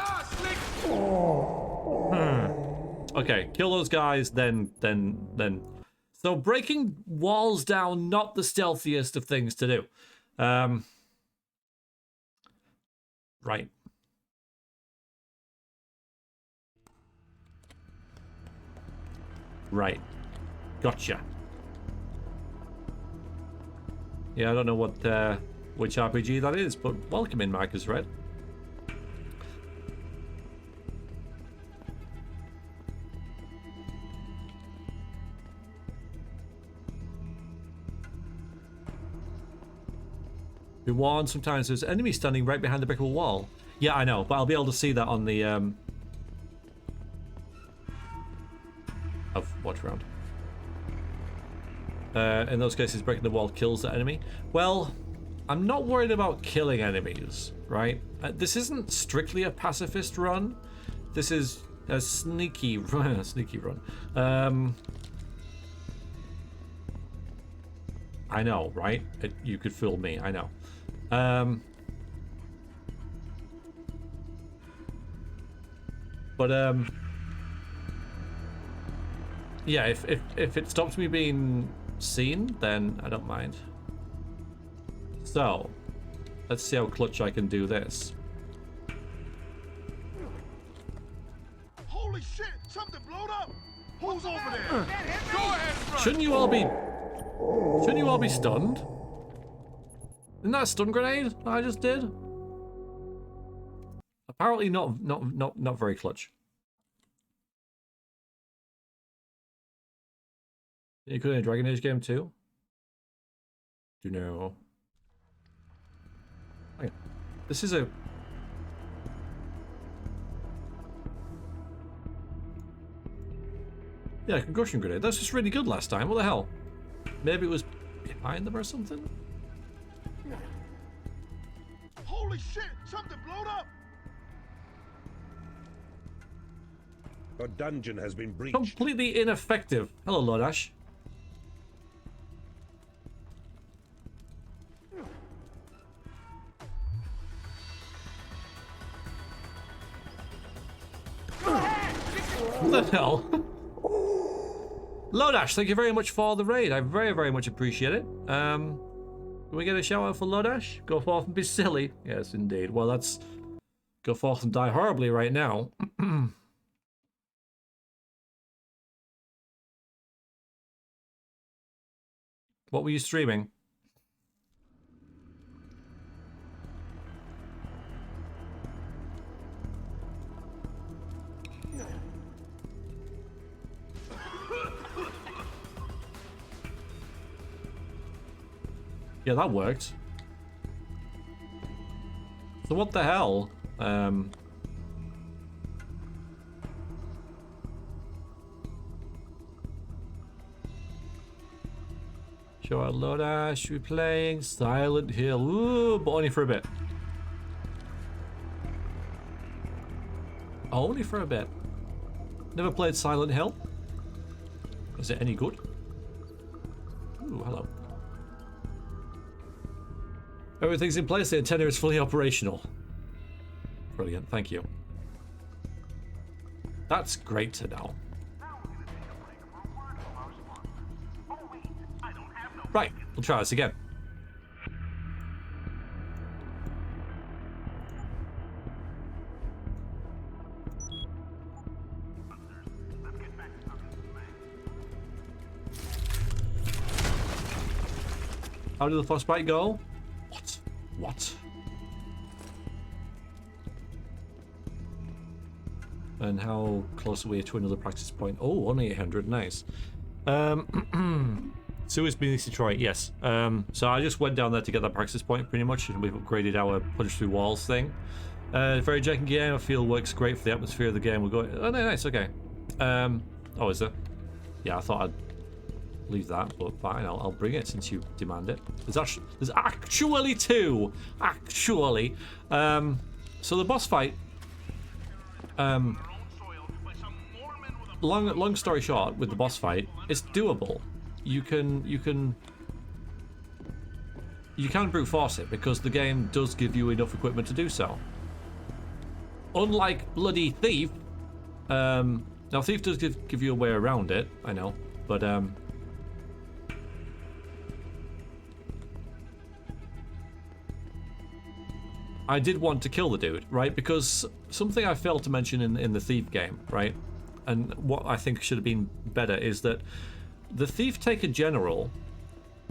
S1: Okay, kill those guys, then. So breaking walls down, not the stealthiest of things to do. Right. Right. Gotcha. Yeah, I don't know what which RPG that is, but welcome in, Marcus Red. Be warned, sometimes there's enemies standing right behind the brick wall. Yeah, I know, but I'll be able to see that on the watch round. In those cases, breaking the wall kills the enemy. Well, I'm not worried about killing enemies, right? This isn't strictly a pacifist run. This is a sneaky run. Sneaky run. I know, right? You could fool me. I know. Yeah, if it stops me being seen, then I don't mind. So, let's see how clutch I can do this.
S5: Holy shit! Something blowed up! Who's over there? Go ahead, run.
S1: Shouldn't you all be stunned? Isn't that a stun grenade I just did? Apparently not very clutch. You could in a Dragon Age game too? Do you know? Okay. This is a... Yeah, concussion grenade. That's just really good last time. What the hell? Maybe it was behind them or something?
S5: Holy shit! Something blowed up!
S19: A dungeon has been breached.
S1: Completely ineffective. Hello, Lord Ash. What the hell? Lodash, thank you very much for the raid. I very, very much appreciate it. Can we get a shout out for Lodash? Go forth and be silly. Yes, indeed. Well, that's... Go forth and die horribly right now. What were you streaming? Yeah, that worked. So what the hell? Show out Lodash, we're playing Silent Hill. Ooh, but only for a bit. Only for a bit. Never played Silent Hill. Is it any good? Ooh, hello. Everything's in place, the antenna is fully operational. Brilliant, thank you. That's great to know. Right, we'll try this again. How did the first bite go? What? And how close are we to another practice point? Oh, only 800, nice. So it's Beneath Detroit, yes. So I just went down there to get that practice point pretty much, and we've upgraded our punch through walls thing. Very janky game, I feel works great for the atmosphere of the game. We're going, oh no, nice, okay. Oh, is there? Yeah, I thought I'd leave that, but fine, I'll bring it since you demand it. There's actually two! Actually. So the boss fight, long story short, with the boss fight, it's doable. You can brute force it because the game does give you enough equipment to do so. Unlike bloody Thief, now Thief does give you a way around it, I know, but I did want to kill the dude, right? Because something I failed to mention in the Thief game, right? And what I think should have been better is that the Thief Taker General,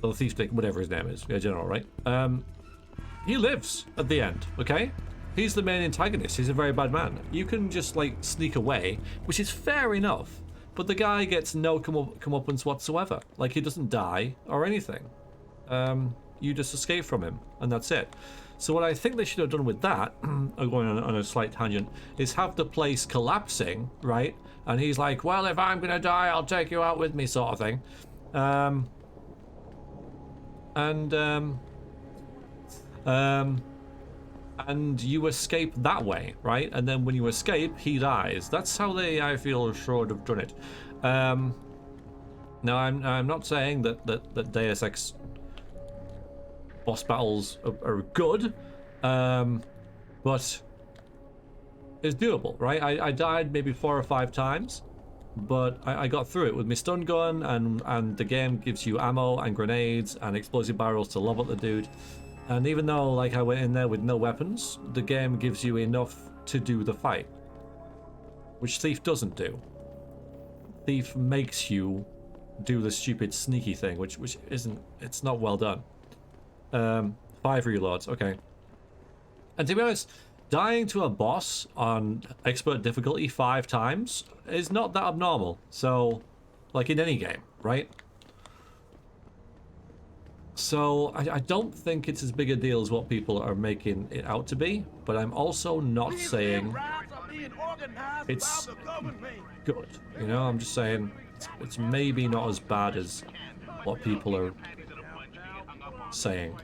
S1: or the Thief Taker, whatever his name is, yeah, General, right? He lives at the end, okay? He's the main antagonist. He's a very bad man. You can just, like, sneak away, which is fair enough, but the guy gets no comeuppance whatsoever. Like, he doesn't die or anything. You just escape from him, and that's it. So what I think they should have done with that, I'm going on a slight tangent, is have the place collapsing, right? And he's like, well, if I'm gonna die, I'll take you out with me, sort of thing. And you escape that way, right? And then when you escape, he dies. That's how they, I feel, should have done it. Now, I'm not saying that Deus Ex boss battles are good, but it's doable, right? I died maybe 4 or 5 times, but I got through it with my stun gun, and the game gives you ammo and grenades and explosive barrels to level up the dude. And even though, like, I went in there with no weapons, the game gives you enough to do the fight, which Thief doesn't do. Thief makes you do the stupid sneaky thing, which isn't, it's not well done. 5 reloads, okay. And to be honest, dying to a boss on expert difficulty 5 times is not that abnormal. So, like in any game, right? So, I don't think it's as big a deal as what people are making it out to be, but I'm also not saying it's good. You know, I'm just saying it's maybe not as bad as what people are saying.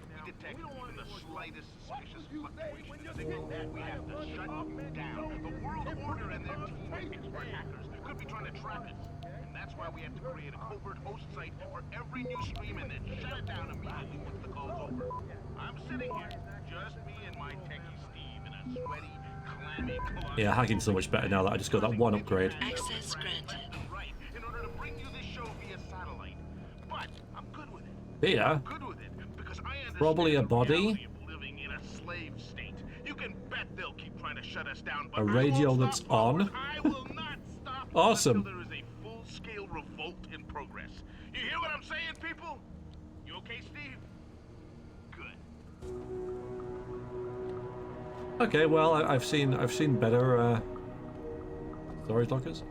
S5: That's why we have to create a covert host site for every new stream and then shut it down immediately once the call's over. I'm sitting here, just me and my techie Steve in a sweaty, clammy closet.
S1: Yeah, hacking's so much better now that I just got that one upgrade.
S5: Access granted. Right, in order to bring you this show via satellite. But I'm good with it.
S1: Yeah.
S5: I'm good with it because I
S1: Probably a body.
S5: Living in a slave state. You can bet they'll keep trying to shut us down, but
S1: A radio that's on.
S5: I will not stop
S1: Awesome.
S5: until there is a full-scale revolt in progress. You hear what I'm saying, people? You okay, Steve? Good.
S1: Okay, well, I've seen better storage lockers.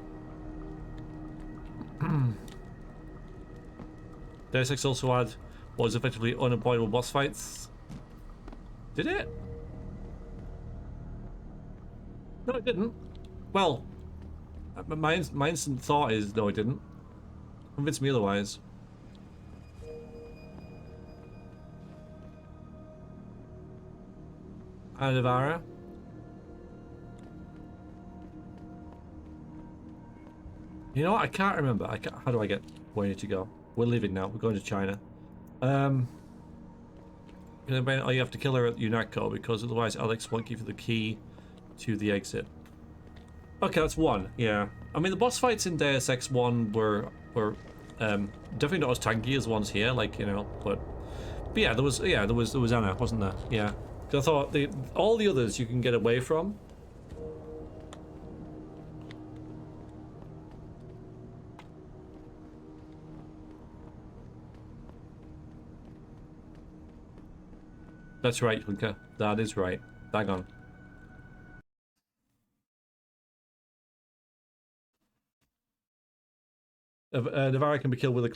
S1: Deus Ex also had what was effectively unavoidable boss fights. Did it? No, it didn't. Well, my instant thought is no, it didn't. Convince me otherwise. Anavara. You know what? I can't remember. How do I get where I need to go? We're leaving now. We're going to China. Oh, you have to kill her at UNATCO because otherwise Alex won't give you the key to the exit. Okay, that's one. Yeah. I mean, the boss fights in Deus Ex 1 were definitely not as tanky as ones here. Like, you know, but yeah, there was Anna, wasn't there? Yeah. I thought all the others you can get away from. That's right, Winker. That is right. Bang on. Navarra can be killed with a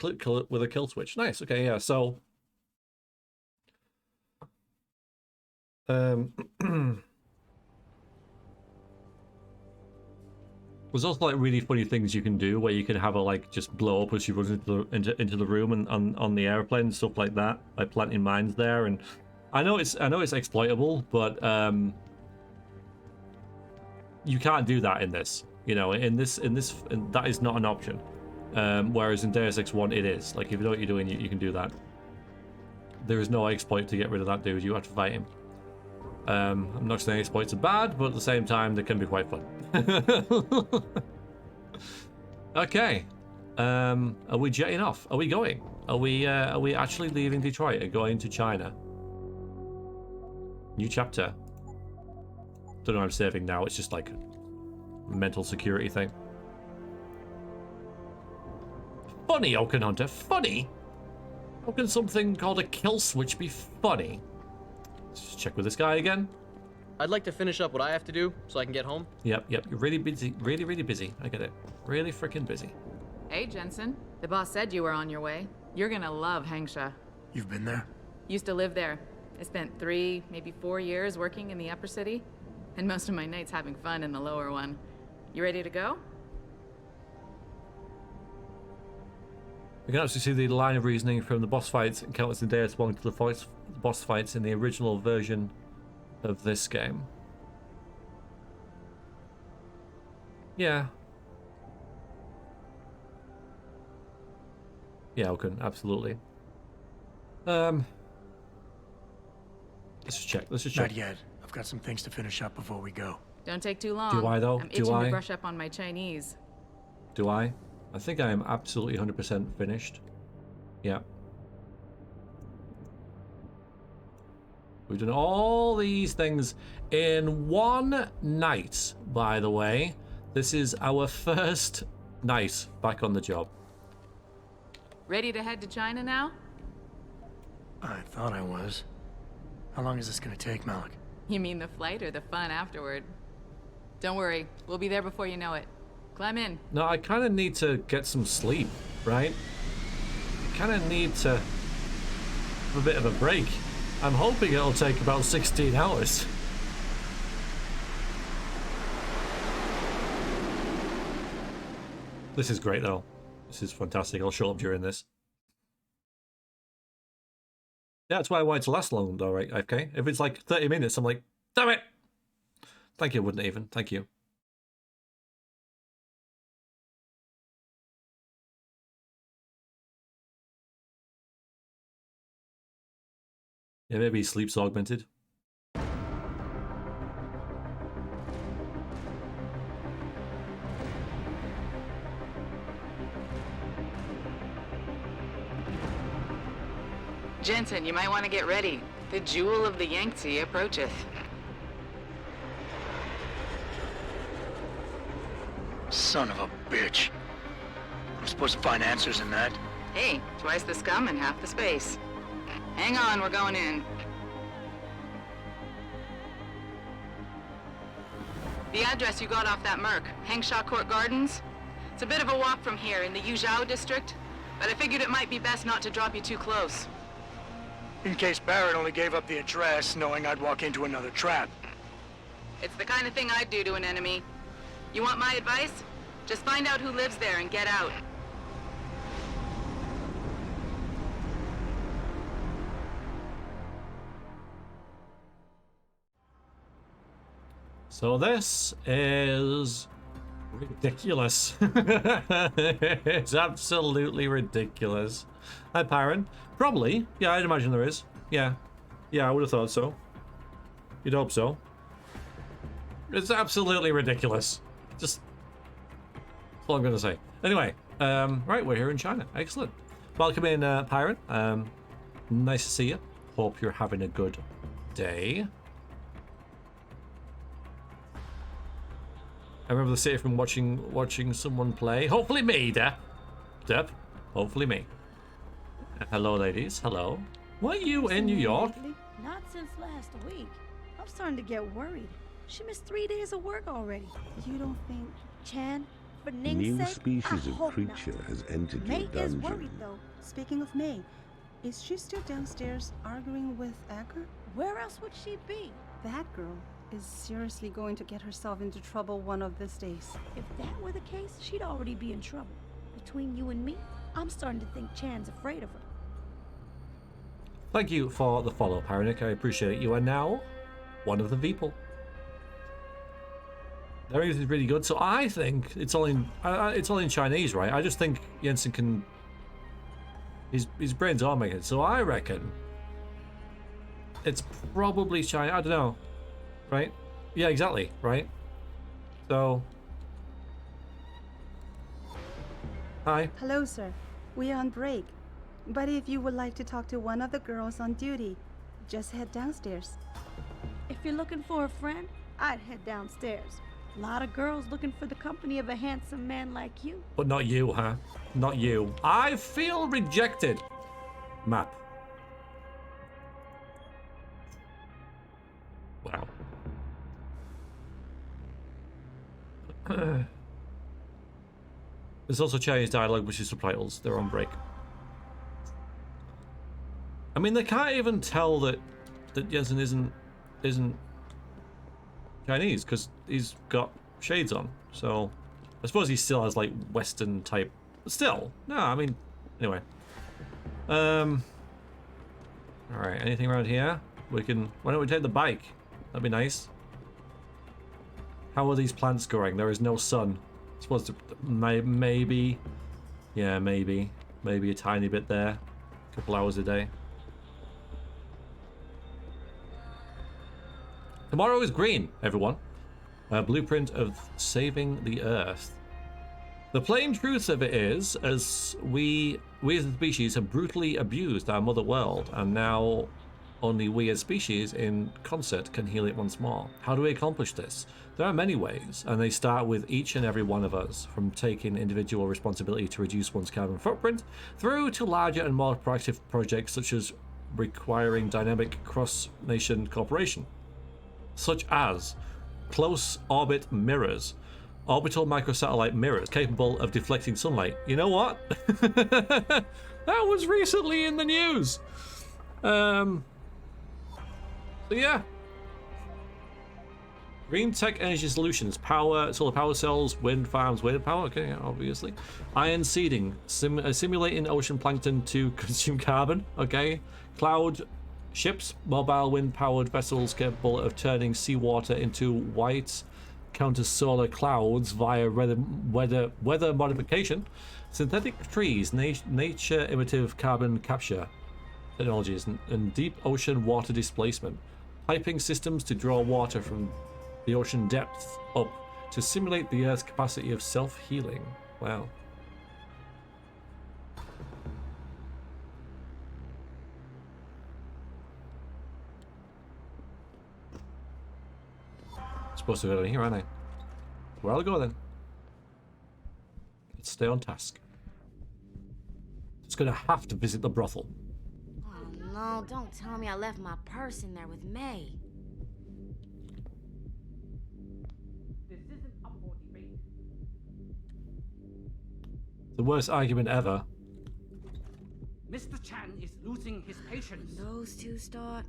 S1: kill switch. Nice. Okay, yeah. So there's also like really funny things you can do where you can have her like just blow up as she runs into the room and on the airplane and stuff like that, like planting mines there. And I know it's exploitable, but you can't do that in this. You know, in that is not an option. Whereas in Deus Ex 1 it is. Like, if you know what you're doing, you can do that. There is no exploit to get rid of that dude. You have to fight him. I'm not saying exploits are bad, but at the same time they can be quite fun. Okay. Are we jetting off? Are we going? Are we actually leaving Detroit and going to China? New chapter. Don't know what I'm saving now. It's just like a mental security thing. Funny, Oaken Hunter. Funny? How can something called a kill switch be funny? Let's just check with this guy again.
S14: I'd like to finish up what I have to do so I can get home.
S1: Yep. You're really busy. Really busy. I get it. Really freaking busy.
S20: Hey, Jensen. The boss said you were on your way. You're gonna love Hengsha.
S2: You've been there?
S20: Used to live there. I spent 3, maybe 4 years working in the upper city, and most of my nights having fun in the lower one. You ready to go?
S1: We can actually see the line of reasoning from the boss fights in Countless in Deus 1 to the boss fights in the original version of this game. Yeah. Yeah, okay, absolutely. Let's just check.
S2: Not yet. I've got some things to finish up before we go.
S20: Don't take too long.
S1: Do I, though?
S20: I'm itching to brush up on my Chinese.
S1: Do I? I think I am absolutely 100% finished. Yeah. We've done all these things in one night, by the way. This is our first night back on the job.
S20: Ready to head to China now?
S2: I thought I was. How long is this gonna take, Malik?
S20: You mean the flight or the fun afterward? Don't worry, we'll be there before you know it. Climb in.
S1: No, I kind of need to get some sleep, right? I kind of need to have a bit of a break. I'm hoping it'll take about 16 hours. This is great, though. This is fantastic. I'll show up during this. Yeah, that's why I wanted to last long, though, right? Okay. If it's like 30 minutes, I'm like, damn it! Thank you, wouldn't even. Thank you. Yeah, maybe sleep's augmented.
S20: Jensen, you might want to get ready. The jewel of the Yangtze approacheth.
S21: Son of a bitch. I'm supposed to find answers in that.
S20: Hey, twice the scum and half the space. Hang on, we're going in. The address you got off that Merc, Hengsha Court Gardens? It's a bit of a walk from here in the Yuzhou district, but I figured it might be best not to drop you too close.
S2: In case Barrett only gave up the address, knowing I'd walk into another trap.
S20: It's the kind of thing I'd do to an enemy. You want my advice? Just find out who lives there and get out.
S1: So this is ridiculous. It's absolutely ridiculous. Hi, Pyron. Probably. Yeah, I'd imagine there is. Yeah. Yeah, I would have thought so. You'd hope so. It's absolutely ridiculous. Just... that's all I'm going to say. Anyway, right, we're here in China. Excellent. Welcome in, Pyron. Nice to see you. Hope you're having a good day. I remember the city from watching someone play. Hopefully me, Depp. Hopefully me. Hello, ladies. Hello. Were you in New York?
S12: Not since last week. I'm starting to get worried. She missed 3 days of work already. You don't think Chan, for Ning's
S19: New
S12: sake?
S19: species
S12: I
S19: of
S12: hope
S19: creature
S12: not.
S19: has entered
S22: May
S19: your
S22: is
S19: dungeon.
S22: worried though. Speaking of May, is she still downstairs arguing with Acker?
S12: Where else would she be?
S22: That girl is seriously going to get herself into trouble one of these days.
S12: If that were the case, she'd already be in trouble. Between you and me, I'm starting to think Chan's afraid of her.
S1: Thank you for the follow, Paranic. I appreciate it. You are now one of the people. Everything is really good. So I think it's all in Chinese, right? I just think Jensen can. His brains are making it. So I reckon it's probably China. I don't know, right? Yeah, exactly, right? So, hi.
S22: Hello, sir. We are on break. But if you would like to talk to one of the girls on duty, just head downstairs.
S12: If you're looking for a friend, I'd head downstairs. A lot of girls looking for the company of a handsome man like you.
S1: But not you, huh? Not you. I feel rejected. Map. Wow. There's also Chinese dialogue, which is subtitles. They're on break. I mean, they can't even tell that Jensen isn't Chinese because he's got shades on. So I suppose he still has like Western type. But still, no. I mean, anyway. All right. Anything around here? We can. Why don't we take the bike? That'd be nice. How are these plants growing? There is no sun. I suppose maybe. Yeah, maybe a tiny bit there. A couple hours a day. Tomorrow is green, everyone. A blueprint of saving the Earth. The plain truth of it is, as we as a species have brutally abused our mother world, and now only we as species in concert can heal it once more. How do we accomplish this? There are many ways, and they start with each and every one of us, from taking individual responsibility to reduce one's carbon footprint, through to larger and more proactive projects such as requiring dynamic cross-nation cooperation. Such as close orbit mirrors, orbital microsatellite mirrors capable of deflecting sunlight. You know what? That was recently in the news. So yeah. Green tech energy solutions, power, solar power cells, wind farms, wind power, okay, yeah, obviously. Iron seeding, simulating ocean plankton to consume carbon, okay. Cloud ships, mobile wind-powered vessels capable of turning seawater into white counter-solar clouds via weather modification. Synthetic trees, nature-imitative carbon capture technologies, and deep ocean water displacement. Piping systems to draw water from the ocean depths up to simulate the Earth's capacity of self-healing. Wow. supposed to go down here, aren't I? Where I'll go then. Let's stay on task. Just gonna have to visit the brothel.
S3: Oh no, don't tell me I left my purse in there with May.
S4: This isn't up for debate.
S1: The worst argument ever.
S4: Mr. Chan is losing his patience.
S3: Those two start,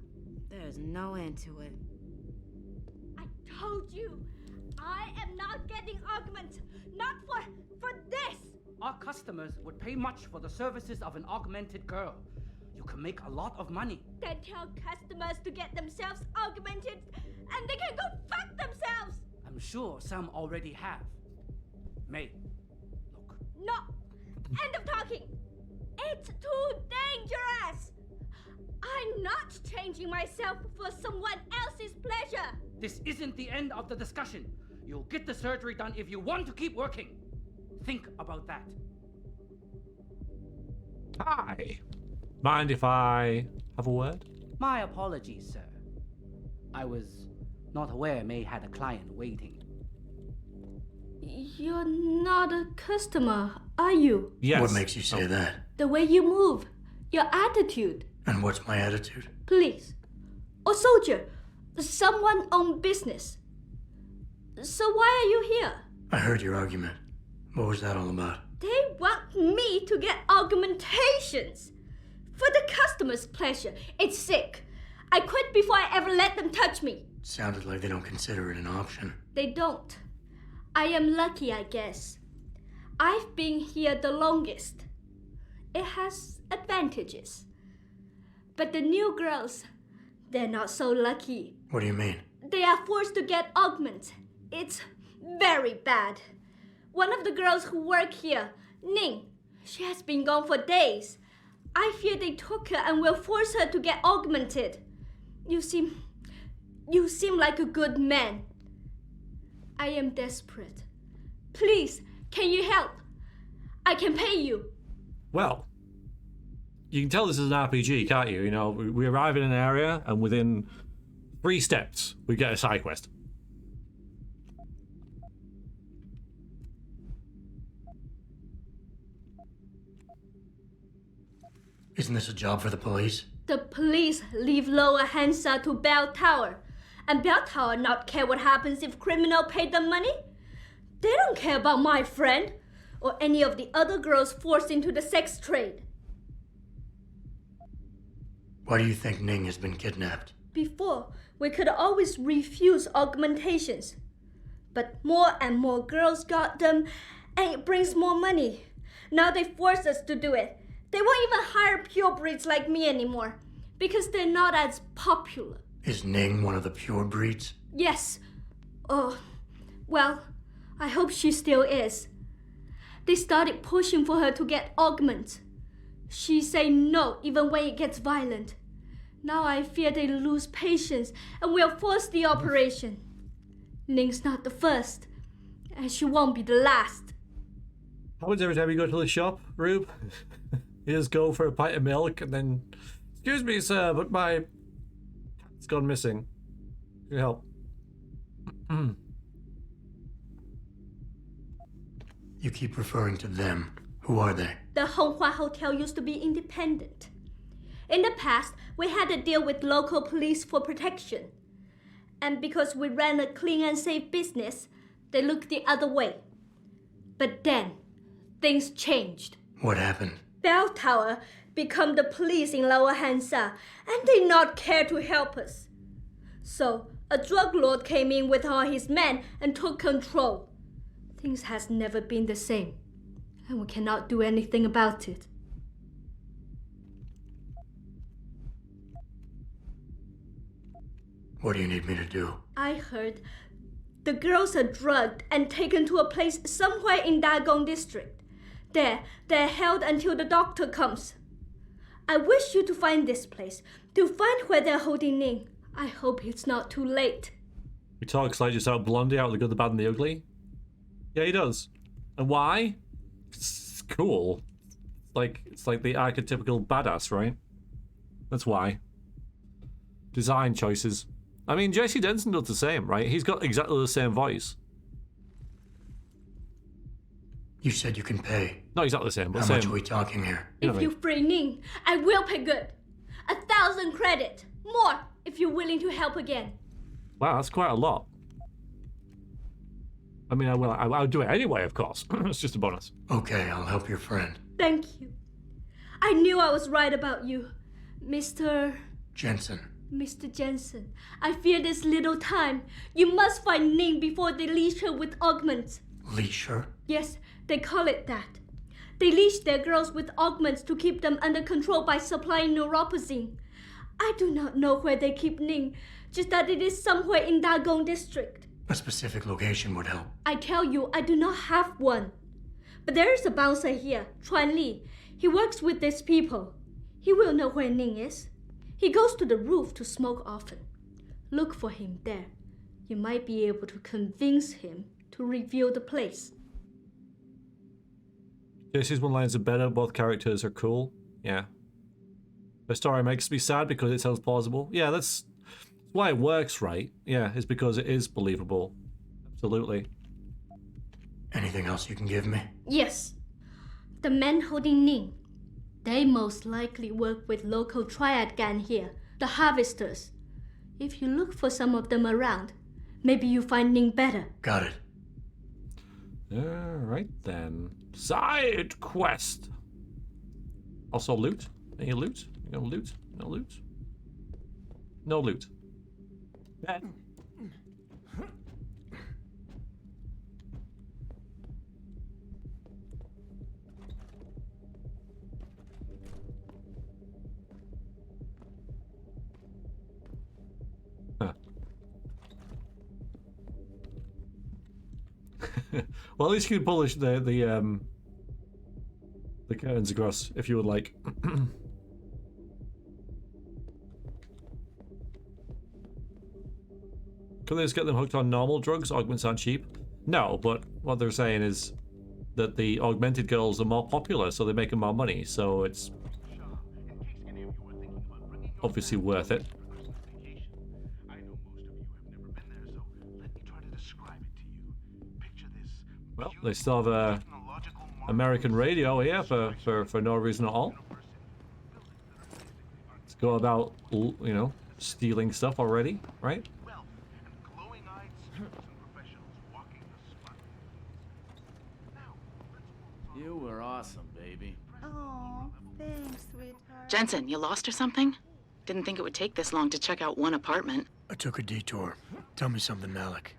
S3: there's no end to it.
S12: I told you, I am not getting arguments. Not for this.
S4: Our customers would pay much for the services of an augmented girl. You can make a lot of money.
S12: Then tell customers to get themselves augmented, and they can go fuck themselves.
S4: I'm sure some already have. May, look.
S12: No, end of talking. It's too dangerous. I'm not changing myself for someone else's pleasure.
S4: This isn't the end of the discussion. You'll get the surgery done if you want to keep working. Think about that.
S1: Hi. Mind if I have a word?
S4: My apologies, sir. I was not aware May had a client waiting.
S12: You're not a customer, are you?
S1: Yes.
S2: What makes you say that?
S12: The way you move, your attitude.
S2: And what's my attitude?
S12: Police. Or soldier. Someone on business. So why are you here?
S2: I heard your argument. What was that all about?
S12: They want me to get augmentations. For the customer's pleasure. It's sick. I quit before I ever let them touch me.
S2: Sounded like they don't consider it an option.
S12: They don't. I am lucky, I guess. I've been here the longest. It has advantages. But the new girls, they're not so lucky.
S2: What do you mean?
S12: They are forced to get augments. It's very bad. One of the girls who work here, Ning, she has been gone for days. I fear they took her and will force her to get augmented. You seem like a good man. I am desperate. Please, can you help? I can pay you.
S1: Well, you can tell this is an RPG, can't you? You know, we arrive in an area and within 3 steps, we get a side quest.
S2: Isn't this a job for the police?
S12: The police leave Lower Hengsha to Bell Tower. And Bell Tower not care what happens if criminal pay them money? They don't care about my friend or any of the other girls forced into the sex trade.
S2: Why do you think Ning has been kidnapped?
S12: Before, we could always refuse augmentations. But more and more girls got them, and it brings more money. Now they force us to do it. They won't even hire purebreds like me anymore, because they're not as popular.
S2: Is Ning one of the pure breeds?
S12: Yes. Oh, well, I hope she still is. They started pushing for her to get augments. She say no even when it gets violent. Now I fear they lose patience and will force the operation. Ning's not the first, and she won't be the last.
S1: Happens every time you go to the shop, Rube. You just go for a pint of milk and then, excuse me, sir, but my cat's gone missing. Can you help?
S2: You keep referring to them. Who are they?
S12: The Honghua Hotel used to be independent. In the past, we had to deal with local police for protection. And because we ran a clean and safe business, they looked the other way. But then, things changed.
S2: What happened?
S12: Bell Tower become the police in Lower Hengsha, and they not care to help us. So, a drug lord came in with all his men and took control. Things has never been the same, and we cannot do anything about it.
S2: What do you need me to do?
S12: I heard the girls are drugged and taken to a place somewhere in Dagong district. There, they're held until the doctor comes. I wish you to find this place, to find where they're holding Ning. I hope it's not too late.
S1: He talks like just out Blondie, out of the good, the bad, and the ugly. Yeah, he does. And why? It's cool. It's like the archetypical badass, right? That's why. Design choices. I mean, Jesse Denson does the same, right? He's got exactly the same voice.
S2: You said you can pay.
S1: Not exactly the same, but
S2: How
S1: same.
S2: much are we talking here?
S12: If you free Ning, I will pay good. 1,000 credit. More if you're willing to help again.
S1: Wow, that's quite a lot. I mean, I'll do it anyway, of course. It's just a bonus.
S2: Okay, I'll help your friend.
S12: Thank you. I knew I was right about you, Mr.
S2: Jensen.
S12: Mr. Jensen. I fear this little time. You must find Ning before they leash her with augments.
S2: Leash her?
S12: Yes, they call it that. They leash their girls with augments to keep them under control by supplying neuropozyne. I do not know where they keep Ning, just that it is somewhere in Dagong district.
S2: A specific location would help.
S12: I tell you, I do not have one. But there is a bouncer here, Chuan Li. He works with these people. He will know where Ning is. He goes to the roof to smoke often. Look for him there. You might be able to convince him to reveal the place.
S1: Jesse's one lines are better, both characters are cool. Yeah. The story makes me sad because it sounds plausible. Yeah, that's why it works, right? Yeah, it's because it is believable. Absolutely.
S2: Anything else you can give me?
S12: Yes. The men holding Ning. They most likely work with local triad gang here, the Harvesters. If you look for some of them around, maybe you find Ning better.
S2: Got it.
S1: Alright then. Side quest. Also loot. Any loot? No loot? No loot? No loot. Bad. Huh. Well, at least you can polish the curtains across if you would like. Could they just get them hooked on normal drugs? Augments aren't cheap. No, but what they're saying is that the augmented girls are more popular, so they're making more money. So it's obviously worth it. Well, they still have a American radio here for no reason at all. Let's go about, you know, stealing stuff already, right?
S21: You were awesome, baby.
S22: Oh, thanks, sweetheart.
S20: Jensen, you lost or something? Didn't think it would take this long to check out one apartment.
S2: I took a detour. Tell me something, Malik.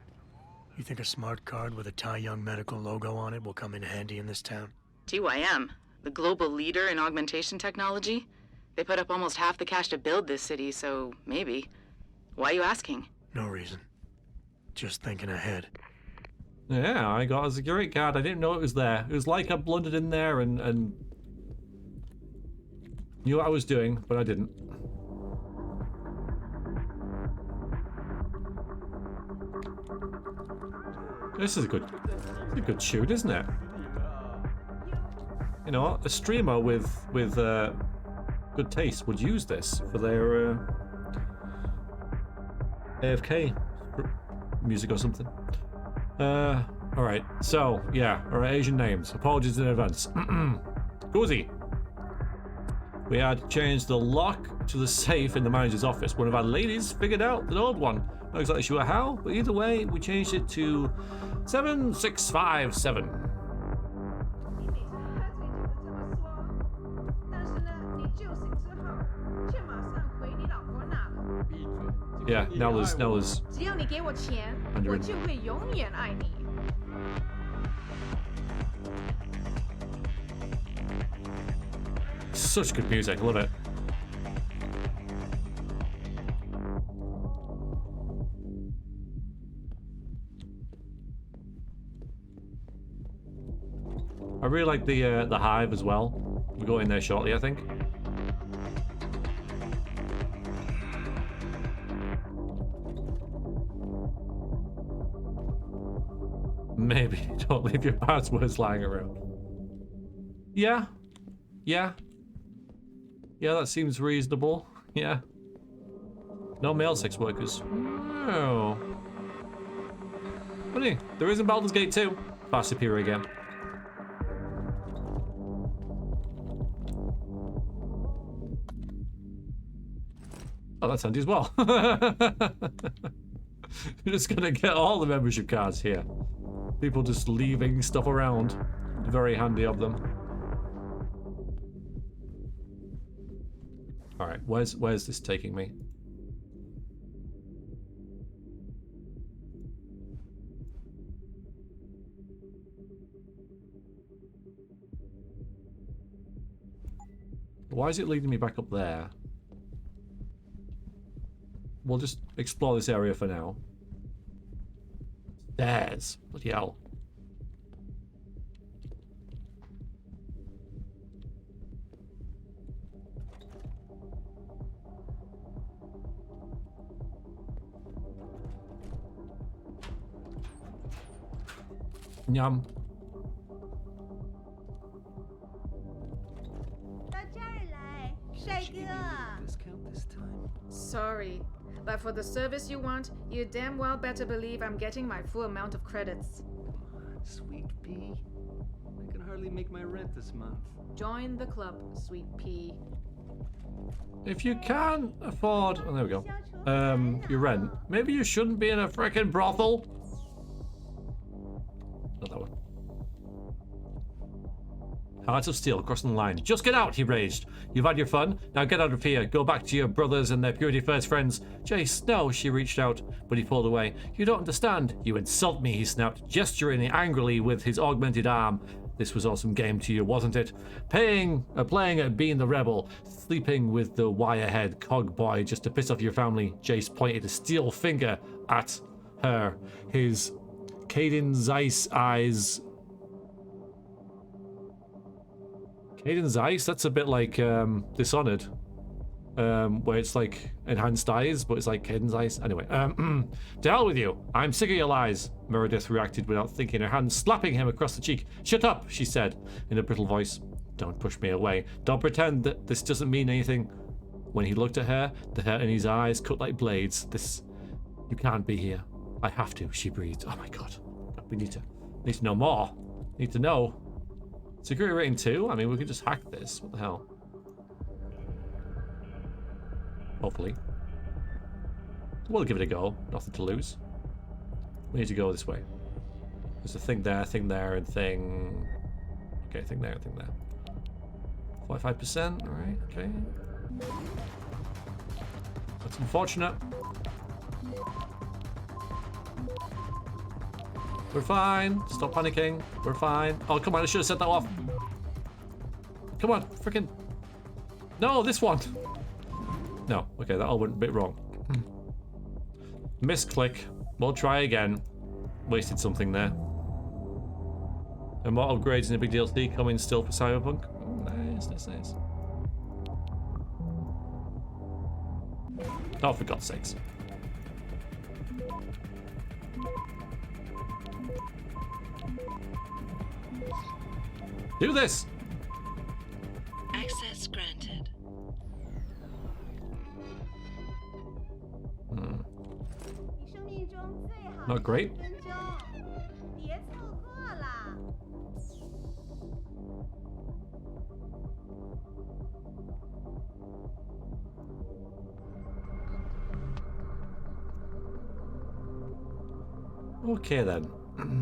S2: You think a smart card with a Tai Young Medical logo on it will come in handy in this town?
S20: TYM, the global leader in augmentation technology. They put up almost half the cash to build this city, so maybe. Why are you asking?
S2: No reason. Just thinking ahead.
S1: Yeah, I got a security card. I didn't know it was there. It was like I blundered in there and knew what I was doing, but I didn't. This is a good shoot, isn't it? You know, a streamer with good taste would use this for their AFK music or something. Alright, so, yeah, our Asian names. Apologies in advance. Gozy. We had to change the lock to the safe in the manager's office. One of our ladies figured out the old one. Not exactly sure how, but either way, we changed it to 7657. Yeah, now there's such good music, I love it. I really like the hive as well. We'll go in there shortly, I think. Maybe don't leave your passwords lying around. Yeah. Yeah. Yeah, that seems reasonable. Yeah. No male sex workers. Oh. Funny, there is in Baldur's Gate 2. Far superior again. Oh, that's handy as well. You're just gonna get all the membership cards here. People just leaving stuff around. Very handy of them. Alright, where's this taking me? Why is it leading me back up there? We'll just explore this area for now. Stairs. Bloody hell. Yum.
S13: Discount this time.
S11: Sorry, but for the service you want, you damn well better believe I'm getting my full amount of credits.
S13: Come on, sweet pea. I can hardly make my rent this month.
S11: Join the club, sweet pea.
S1: If you can't afford... Oh, there we go. Your rent. Maybe you shouldn't be in a frickin' brothel. Not that one. Hearts of Steel crossing the line. Just get out, he raged. You've had your fun. Now get out of here. Go back to your brothers and their Purity First friends. Jace, no, she reached out, but he pulled away. You don't understand. You insult me, he snapped, gesturing angrily with his augmented arm. This was awesome game to you, wasn't it? Playing at being the rebel, sleeping with the wire-head cog boy just to piss off your family. Jace pointed a steel finger at her. His Caden Zeiss eyes... Caden Zeiss? That's a bit like Dishonored. Where it's like enhanced eyes, but it's like Caden's eyes. Anyway, to hell with you. I'm sick of your lies. Meredith reacted without thinking, her hand slapping him across the cheek. Shut up, she said in a brittle voice. Don't push me away. Don't pretend that this doesn't mean anything. When he looked at her, the hurt in his eyes cut like blades. You can't be here. I have to, she breathed. Oh my god. We need to know more. Need to know. Security rating 2? I mean, we could just hack this. What the hell? Hopefully. We'll give it a go. Nothing to lose. We need to go this way. There's a thing there, and thing... Okay, thing there, thing there. 45%, alright, okay. That's unfortunate. We're fine. Stop panicking. We're fine. Oh, come on, I should have set that off. Come on, freaking... No, this one! No, okay, that all went a bit wrong. Misclick. We'll try again. Wasted something there. And more upgrades in the big DLC coming still for Cyberpunk. Oh, nice, nice, nice. Oh, for God's sakes. Do this!
S6: Access granted.
S1: Not great. Okay then.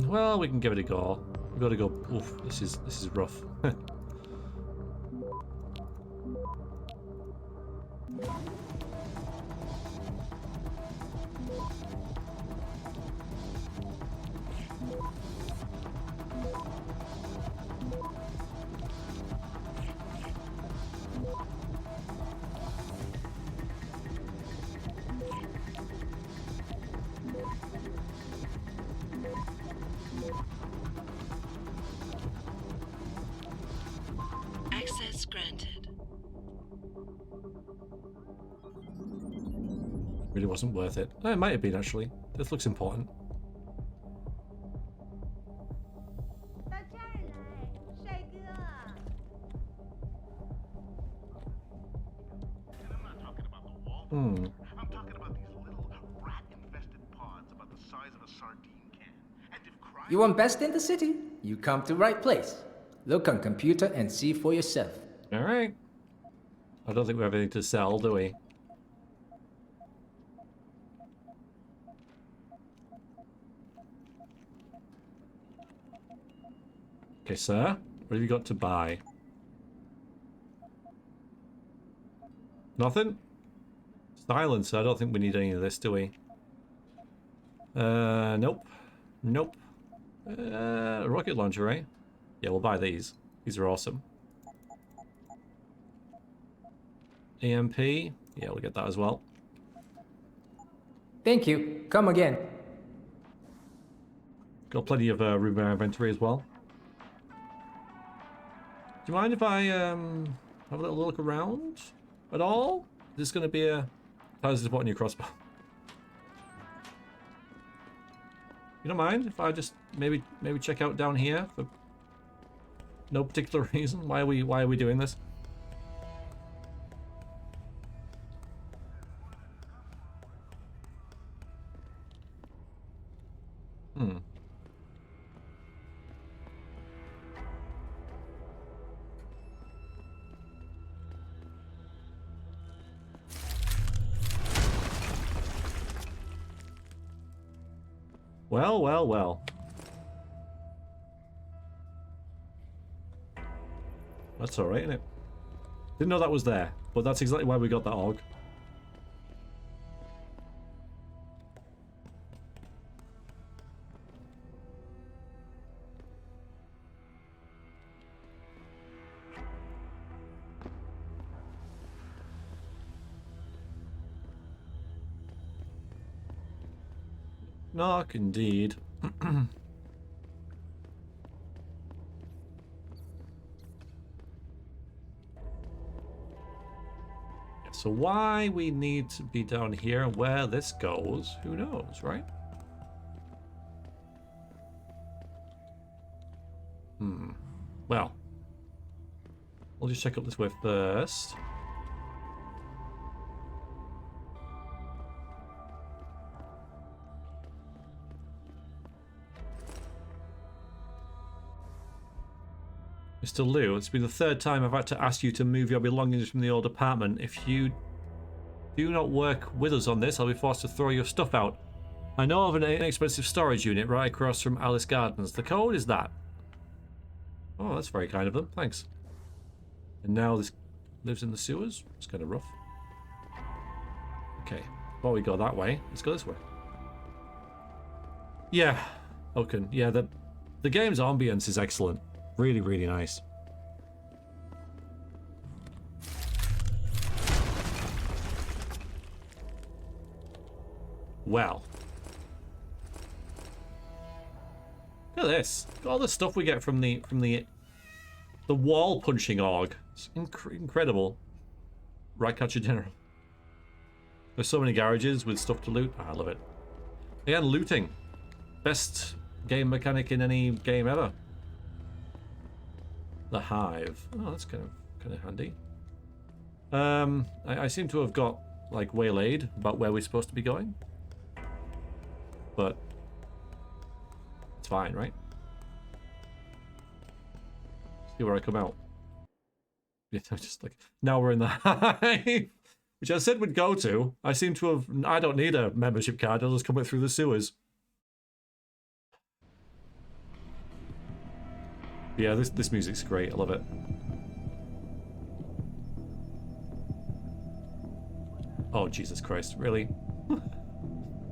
S1: Well, we can give it a go. We've got to go. Oof, this is rough.
S6: Access granted.
S1: Really wasn't worth it. Oh, it might have been actually. This looks important.
S5: size of a sardine can. And if crime...
S7: You want best in the city? You come to right place. Look on computer and see for yourself.
S1: Alright. I don't think we have anything to sell, do we? Okay, sir. What have you got to buy? Nothing? Silence. I don't think we need any of this, do we? Nope. Nope. Rocket launcher, eh? Yeah, we'll buy these. These are awesome. EMP. Yeah, we'll get that as well.
S7: Thank you. Come again.
S1: Got plenty of room in our inventory as well. Do you mind if I have a little look around at all? Is this going to be a... How's this button your crossbow? You don't mind if I just maybe check out down here for no particular reason? Why are we doing this? Well, well, well. That's alright, isn't it? Didn't know that was there, but that's exactly why we got that AUG. Knock, indeed. So why we need to be down here and where this goes, who knows, right? Well, we'll just check up this way first. Mr. Liu, it's been the third time I've had to ask you to move your belongings from the old apartment. If you do not work with us on this, I'll be forced to throw your stuff out. I know of an inexpensive storage unit right across from Alice Gardens. The code is that. Oh, that's very kind of them. Thanks. And now this lives in the sewers? It's kind of rough. Okay, before we go that way, let's go this way. Yeah, okay. Yeah, the game's ambience is excellent. Really, really nice. Well. Look at this. All the stuff we get from the wall punching AUG. It's incredible. Ratcatcher General. There's so many garages with stuff to loot. I love it. Again, looting. Best game mechanic in any game ever. The Hive. Oh, that's kind of handy. I seem to have got like waylaid about where we're supposed to be going, but it's fine, right? See where I come out. Yeah, just like now we're in the Hive, which I said we'd go to. I seem to have. I don't need a membership card. I'll just come through the sewers. Yeah, this music's great. I love it. Oh, Jesus Christ. Really?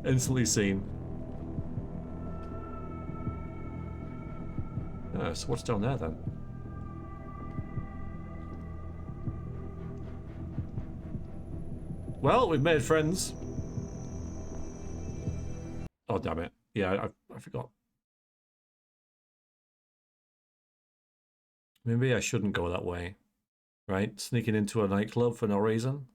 S1: Instantly seen. So what's down there, then? Well, we've made friends. Oh, damn it. Yeah, I forgot. Maybe I shouldn't go that way, right? Sneaking into a nightclub for no reason.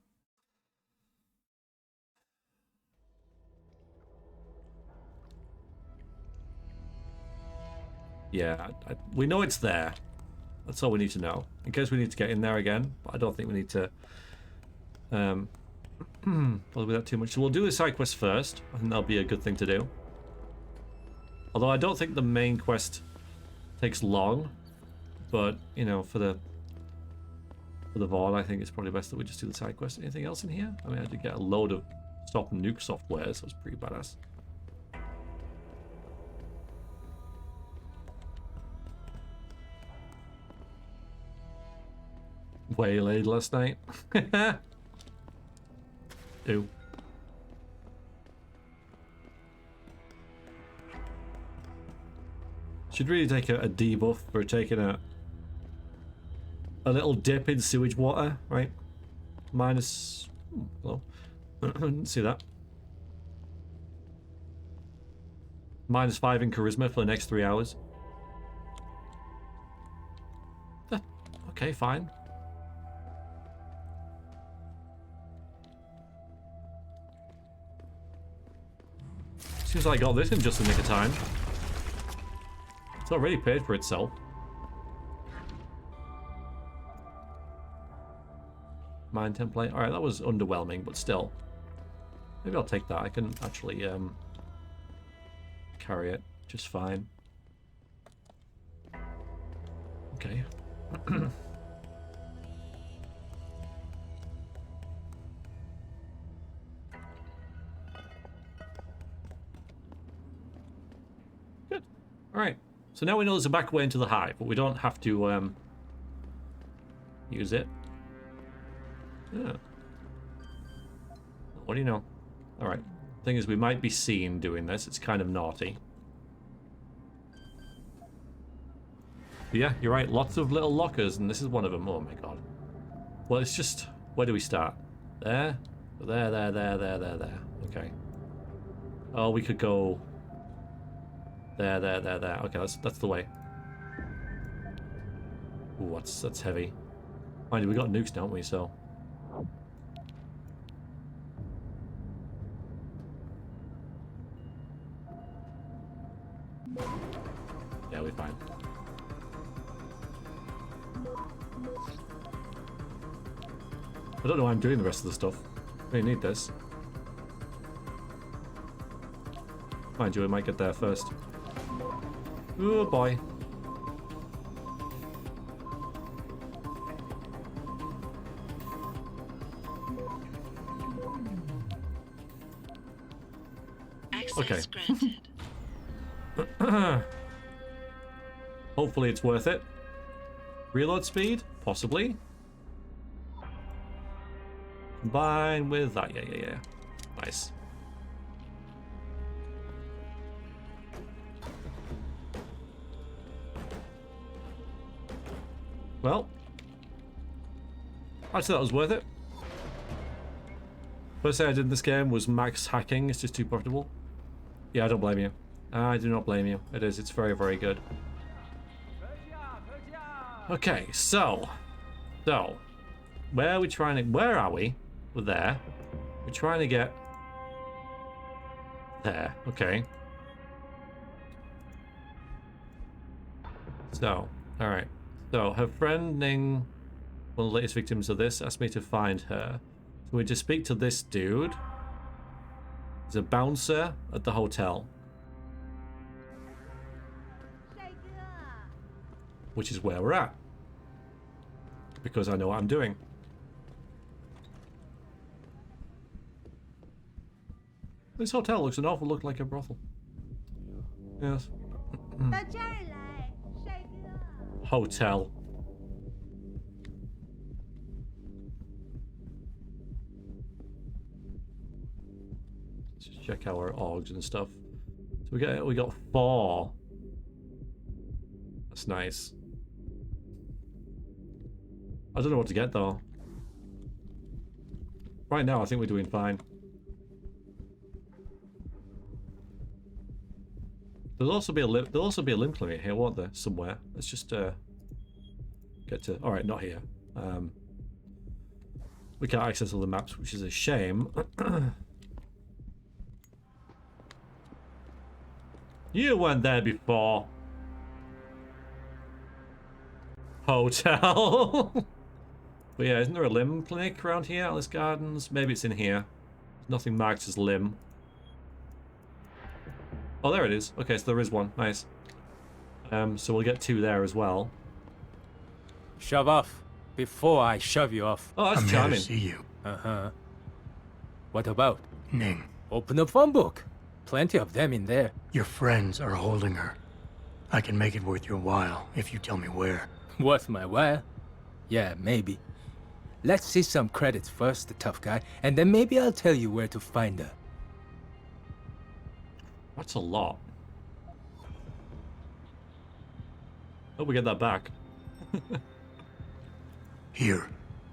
S1: Yeah, we know it's there. That's all we need to know. In case we need to get in there again, but I don't think we need to bother with that too much. So we'll do the side quest first. I think that'll be a good thing to do. Although I don't think the main quest takes long, but you know, for the Vaughn, I think it's probably best that we just do the side quest. Anything else in here? I mean, I did get a load of stop and nuke software, so it's pretty badass. Waylaid last night. Ew. Should really take a debuff for taking a little dip in sewage water, right? Minus... Hello. Didn't see that. -5 in charisma for the next 3 hours. Okay, fine. Seems like I got this in just the nick of time. It's already paid for itself. Mine template. Alright, that was underwhelming, but still. Maybe I'll take that. I can actually carry it just fine. Okay. Good. Alright. So now we know there's a back way into the hive, but we don't have to use it. Yeah. What do you know? Alright. Thing is, we might be seen doing this. It's kind of naughty. But yeah, you're right. Lots of little lockers, and this is one of them. Oh my god. Well, it's just... Where do we start? There? There. Okay. Oh, we could go... There. Okay, that's the way. Ooh, that's heavy. Mind you, we got nukes, don't we? So... Yeah, we're fine. I don't know why I'm doing the rest of the stuff. We need this. Mind you, we might get there first. Oh boy.
S6: Access granted.
S1: Hopefully it's worth it. Reload speed? Possibly. Combine with that. Yeah. Nice. Well, I'd say that was worth it. First thing I did in this game was max hacking. It's just too profitable. Yeah, I don't blame you. I do not blame you. It is. It's very, very good. Okay, so where are we trying to... Where are we? We're there. We're trying to get... There. Okay. So, alright. So, her friend Ning, one of the latest victims of this, asked me to find her. So we just speak to this dude. He's a bouncer at the hotel. Which is where we're at. Because I know what I'm doing. This hotel looks an awful lot like a brothel. Yes. Hotel. Let's just check our orgs and stuff. So we got 4. That's nice. I don't know what to get though. Right now I think we're doing fine. There'll also be a limb clinic here, won't there? Somewhere. Let's just get to... Alright, not here. We can't access all the maps, which is a shame. You weren't there before. Hotel. But yeah, isn't there a limb clinic around here? Alice Gardens? Maybe it's in here. There's nothing marked as limb. Oh, there it is. Okay, so there is one. Nice. So we'll get 2 there as well.
S8: Shove off before I shove you off.
S1: Oh, that's
S2: I'm
S1: charming.
S2: here to see you.
S8: Uh-huh. What about?
S2: Ning.
S8: Open the phone book. Plenty of them in there.
S2: Your friends are holding her. I can make it worth your while if you tell me where.
S8: Worth my while? Yeah, maybe. Let's see some credits first, the tough guy, and then maybe I'll tell you where to find her.
S1: That's a lot. Hope we get that back.
S2: Here.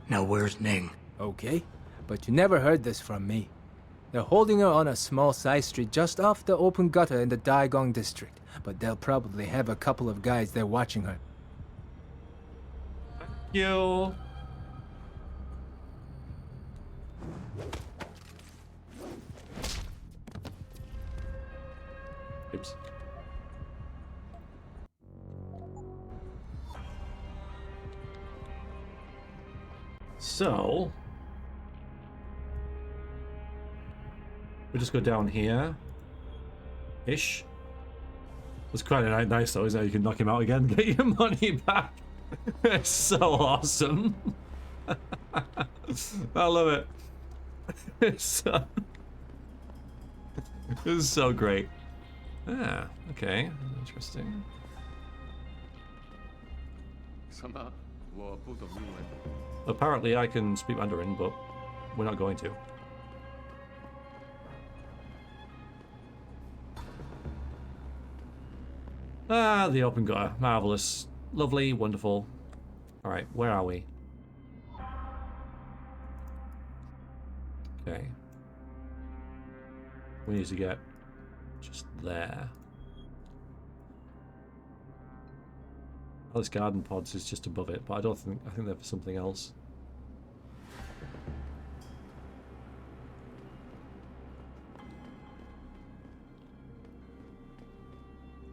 S2: Now where's Ning?
S8: Okay, but you never heard this from me. They're holding her on a small side street just off the open gutter in the Daigong district, but they'll probably have a couple of guys there watching her.
S1: You. Oops. So we just go down here ish. It's quite nice though, isn't it? You can knock him out again and get your money back. It's so awesome. I love it. It's so great. Ah, okay. Interesting. Apparently I can speak Mandarin, but we're not going to. Ah, the open gutter. Marvelous. Lovely, wonderful. Alright, where are we? Okay. We need to get just there. Oh, this garden pods is just above it, but I think they're for something else.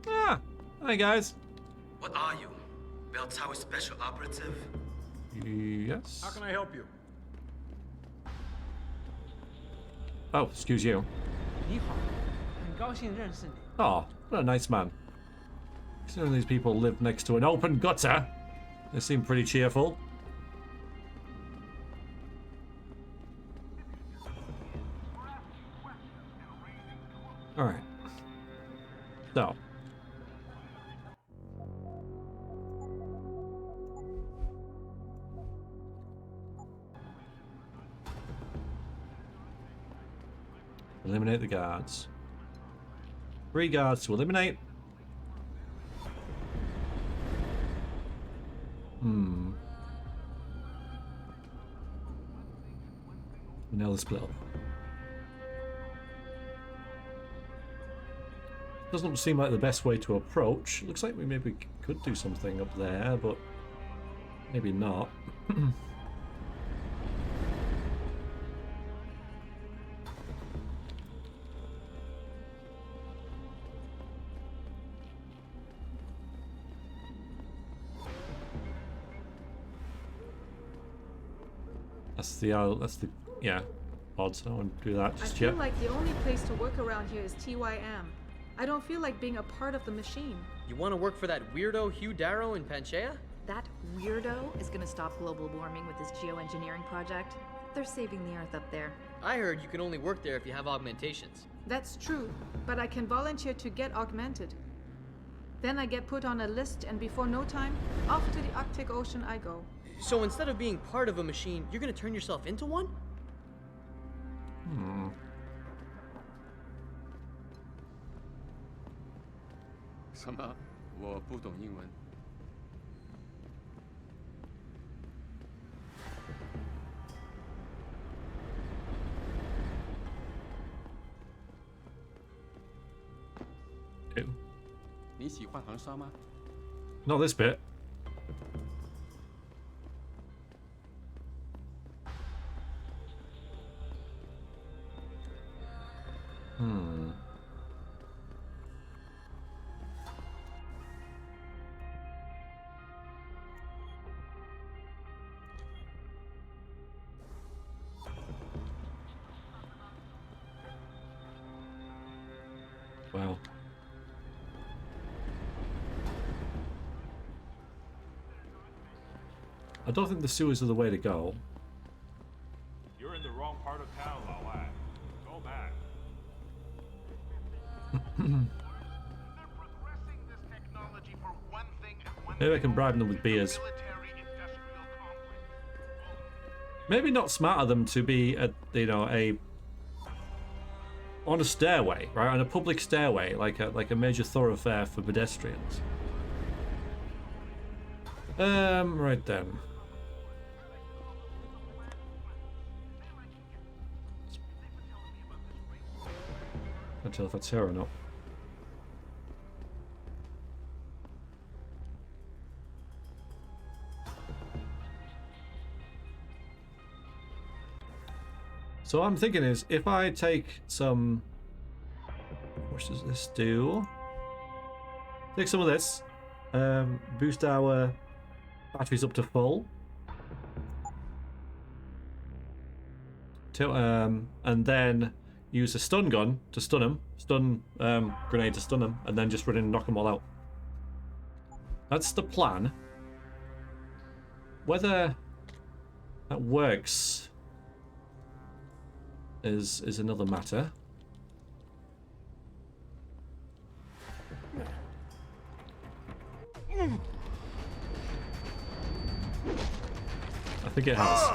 S1: Ah! Hi guys.
S9: What are you? Bell Tower Special Operative?
S1: Yes.
S9: How can I help you?
S1: Oh, excuse you.
S4: 你好，很高兴认识你。
S1: Oh, what a nice man. Some of these people live next to an open gutter. They seem pretty cheerful. Alright. So. Eliminate the guards. 3 guards to eliminate. Now the split up. Doesn't seem like the best way to approach. Looks like we maybe could do something up there, but maybe not. That's the yeah, odds. I won't do that just
S23: I feel
S1: yet.
S23: like the only place to work around here is TYM. I don't feel like being a part of the machine.
S14: You want to work for that weirdo Hugh Darrow in Panchea?
S11: That weirdo is gonna stop global warming with his geoengineering project. They're saving the Earth up there.
S14: I heard you can only work there if you have augmentations.
S23: That's true, but I can volunteer to get augmented. Then I get put on a list, and before no time, off to the Arctic Ocean I go.
S14: So instead of being part of a machine, you're gonna turn yourself into one?
S1: Hmm.
S24: 什么？我不懂英文。你喜欢航沙吗？
S1: Not this bit. Hmm. Wow. I don't think the sewers are the way to go.
S15: You're in the wrong part of town, Lao Ai. Go back.
S1: Maybe I can bribe them with beers. Maybe not smart of them to be at, you know, on a stairway, right? On a public stairway, like a major thoroughfare for pedestrians. Right then. Can't tell if that's her or not. So I'm thinking is, if I take some... What does this do? Take some of this. Boost our batteries up to full. And then use a stun gun to stun them. Stun grenade to stun them. And then just run in and knock them all out. That's the plan. Whether that works... is another matter. I think it has.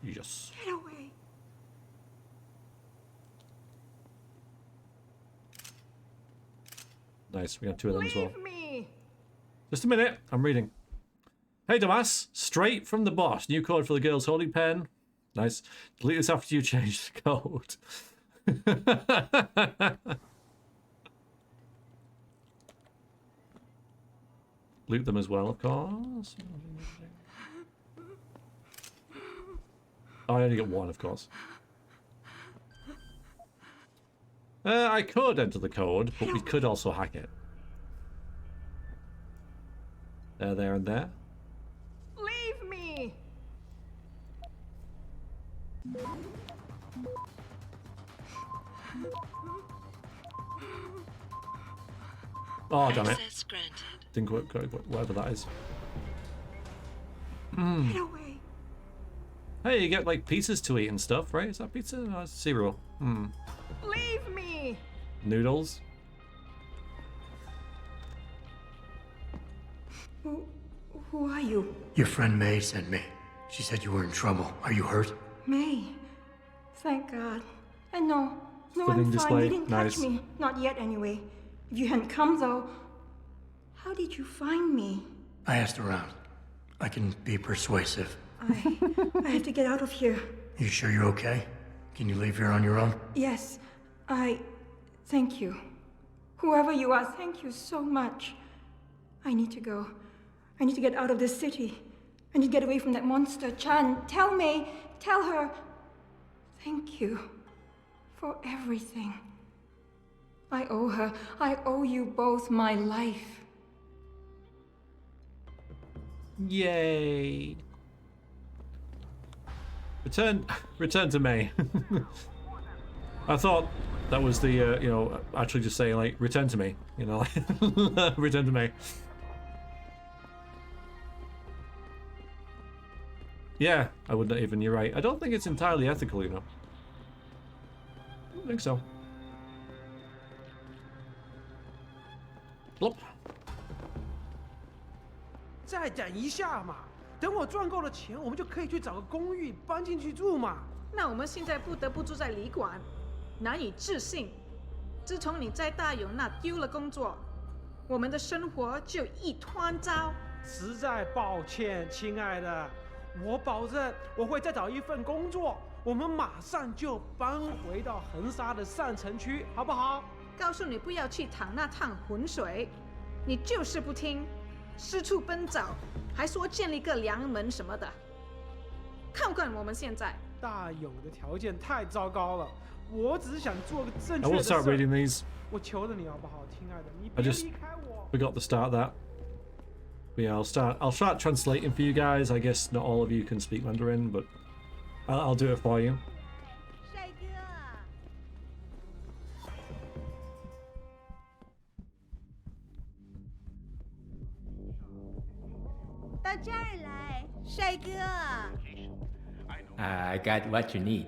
S1: Yes.
S22: Get away.
S1: Nice, we got two of them as well.
S22: Leave me.
S1: Just a minute, I'm reading. Hey Damas, straight from the boss. New code for the girl's holding pen. Nice. Delete this after you change the code. Loot them as well, of course. Oh, I only get one, of course. I could enter the code, but we could also hack it. There, and there.
S22: Leave me.
S1: Oh, damn it.
S6: Access granted.
S1: Didn't work, whatever that is.
S22: Get away.
S1: Hey, you get like pizzas to eat and stuff, right? Is that pizza? No, it's cereal.
S22: Leave me.
S1: Noodles.
S22: Who are you?
S2: Your friend May sent me. She said you were in trouble. Are you hurt?
S22: May. Thank God. And no,
S1: Stunning
S22: I'm fine.
S1: display.
S22: You didn't
S1: Nice.
S22: touch me. Not yet, anyway. If you hadn't come, though, how did you find me?
S2: I asked around. I can be persuasive.
S22: I have to get out of here.
S2: You sure you're okay? Can you leave here on your own?
S22: Yes, thank you. Whoever you are, thank you so much. I need to go. I need to get out of this city. I need to get away from that monster, Chan. Tell May, tell her, thank you for everything. I owe her, I owe you both my life.
S1: Yay. Return to May. I thought that was the, you know, actually just saying, like, return to me, you know, like, return to May. Yeah, I wouldn't even, you're right. I don't think it's entirely ethical, you know. I don't think so. Blop.
S16: 再等一下嘛，等我赚够了钱，我们就可以去找个公寓搬进去住嘛。
S23: 那我们现在不得不住在旅馆，难以置信。自从你在大勇那丢了工作，我们的生活就一团糟。
S16: 实在抱歉，亲爱的，我保证我会再找一份工作，我们马上就搬回到横沙的上城区，好不好？
S23: 告诉你不要去淌那趟浑水，你就是不听。 四处奔走，还说建立个良门什么的，看看我们现在。
S16: 大勇的条件太糟糕了，我只是想做个正
S1: I
S16: 确
S1: will
S16: 的事。
S1: start reading these.
S16: 我求着你好不好，亲爱的，你
S1: I
S16: 别
S1: just
S16: 离开我。
S1: forgot to start that. But yeah, I'll start translating for you guys. I guess not all of you can speak Mandarin, but I'll do it for you.
S10: 到这儿来，帅哥。
S7: I got what you need.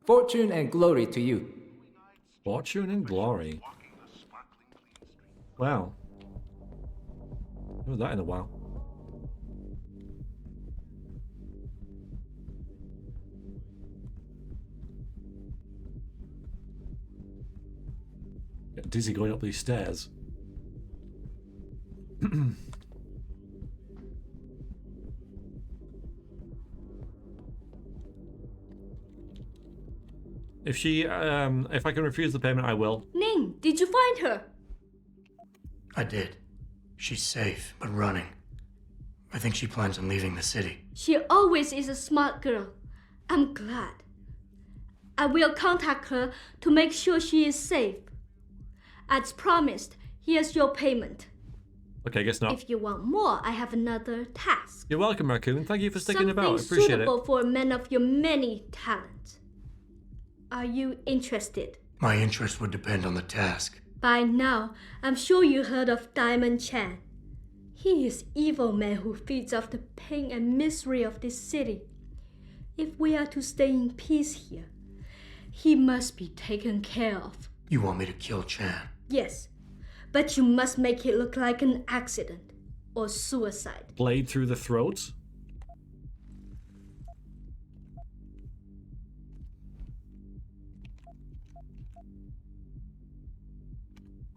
S7: Fortune and glory to you.
S1: Fortune and glory. Wow. Haven't that in a while. Get dizzy going up these stairs. If I can refuse the payment, I will.
S12: Ning, did you find her?
S2: I did. She's safe, but running. I think she plans on leaving the city.
S12: She always is a smart girl. I'm glad. I will contact her to make sure she is safe. As promised, here's your payment.
S1: Okay, I guess not.
S12: If you want more, I have another task.
S1: You're welcome, Raccoon. Thank you for sticking about. I
S12: Something
S1: appreciate
S12: suitable
S1: it.
S12: for a man of your many talents. Are you interested?
S2: My interest would depend on the task.
S12: By now, I'm sure you heard of Diamond Chan. He is evil man who feeds off the pain and misery of this city. If we are to stay in peace here, he must be taken care of.
S2: You want me to kill Chan?
S12: Yes, but you must make it look like an accident or suicide.
S1: Blade through the throat?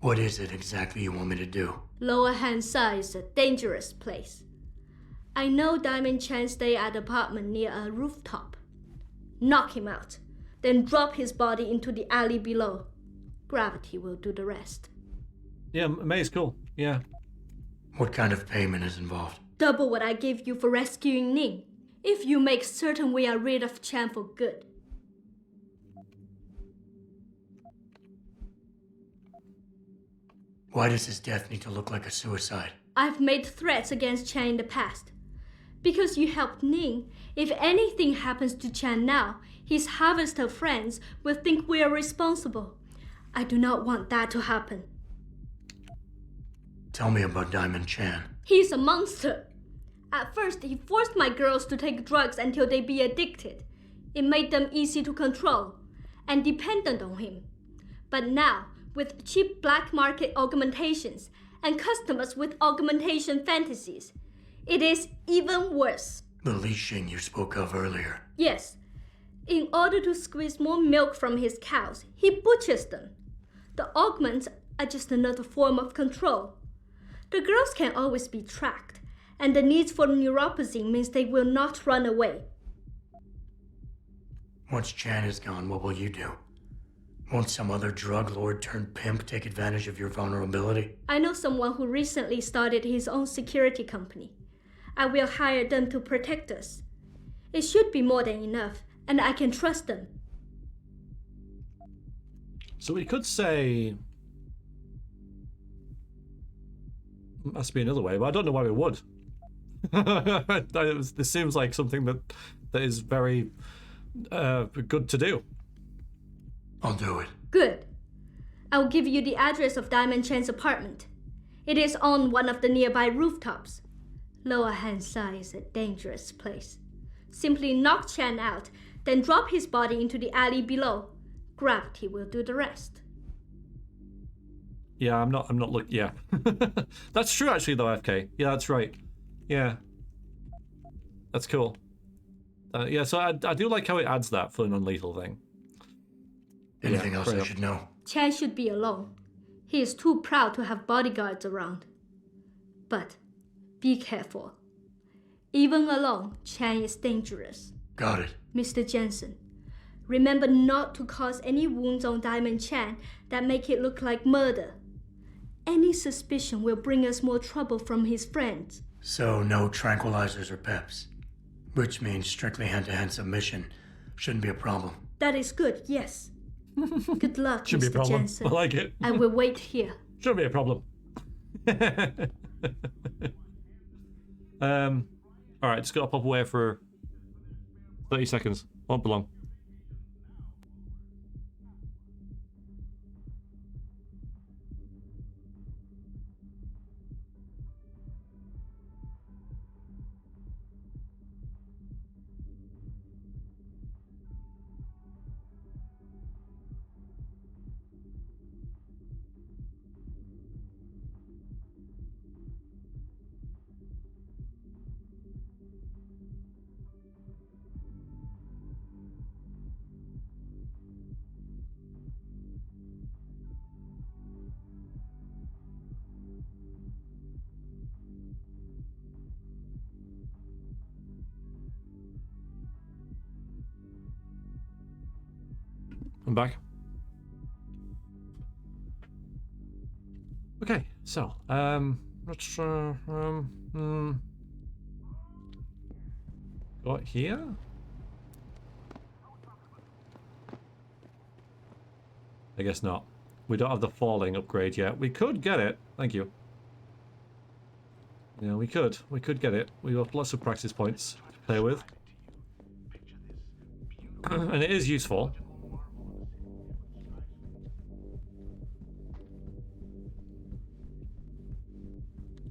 S2: What is it exactly you want me to do?
S12: Lower Hengsha is a dangerous place. I know Diamond Chan stay at an apartment near a rooftop. Knock him out, then drop his body into the alley below. Gravity will do the rest.
S1: Yeah, May's cool. Yeah.
S2: What kind of payment is involved?
S12: Double what I gave you for rescuing Ning, if you make certain we are rid of Chan for good.
S2: Why does his death need to look like a suicide?
S12: I've made threats against Chan in the past. Because you helped Ning, if anything happens to Chan now, his harvester friends will think we are responsible. I do not want that to happen.
S2: Tell me about Diamond Chan.
S12: He's a monster. At first, he forced my girls to take drugs until they be addicted. It made them easy to control and dependent on him. But now, with cheap black market augmentations and customers with augmentation fantasies, it is even worse.
S2: The Li Xing you spoke of earlier.
S12: Yes. In order to squeeze more milk from his cows, he butchers them. The augments are just another form of control. The girls can always be tracked, and the need for neuropathy means they will not run away.
S2: Once Chan is gone, what will you do? Won't some other drug lord turned pimp take advantage of your vulnerability?
S12: I know someone who recently started his own security company. I will hire them to protect us. It should be more than enough, and I can trust them.
S1: So we could say... Must be another way, but I don't know why we would. This seems like something that is very good to do.
S2: I'll do it.
S12: Good. I'll give you the address of Diamond Chan's apartment. It is on one of the nearby rooftops. Lower Hengsha is a dangerous place. Simply knock Chan out, then drop his body into the alley below. Gravity will do the rest.
S1: Yeah, I'm not looking. Yeah. That's true actually though, FK. Yeah, that's right. Yeah. That's cool. Yeah, so I do like how it adds that for an non-lethal thing.
S2: Anything else I should know?
S12: Chan should be alone. He is too proud to have bodyguards around. But be careful. Even alone, Chan is dangerous.
S2: Got it.
S12: Mr. Jensen, remember not to cause any wounds on Diamond Chan that make it look like murder. Any suspicion will bring us more trouble from his friends.
S2: So no tranquilizers or peps? which means strictly hand-to-hand submission. Shouldn't be a problem.
S12: That is good, yes. Good luck,
S1: Should be a
S12: Mr.
S1: problem.
S12: Jensen.
S1: I like it.
S12: I will wait here.
S1: Should be a problem. Alright, just gotta pop away for 30 seconds. Won't be long. I'm back. Okay, so let's go here. I guess not. We don't have the falling upgrade yet. We could get it. Thank you. Yeah, we could. We could get it. We got lots of practice points to play with. And it is useful.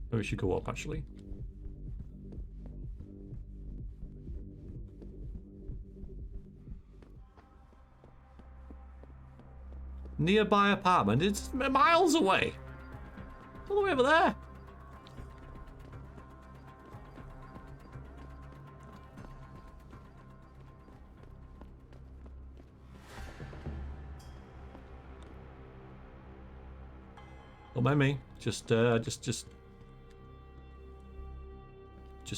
S1: Maybe we should go up, actually. Nearby apartment. It's miles away. All the way over there. Don't mind me. Just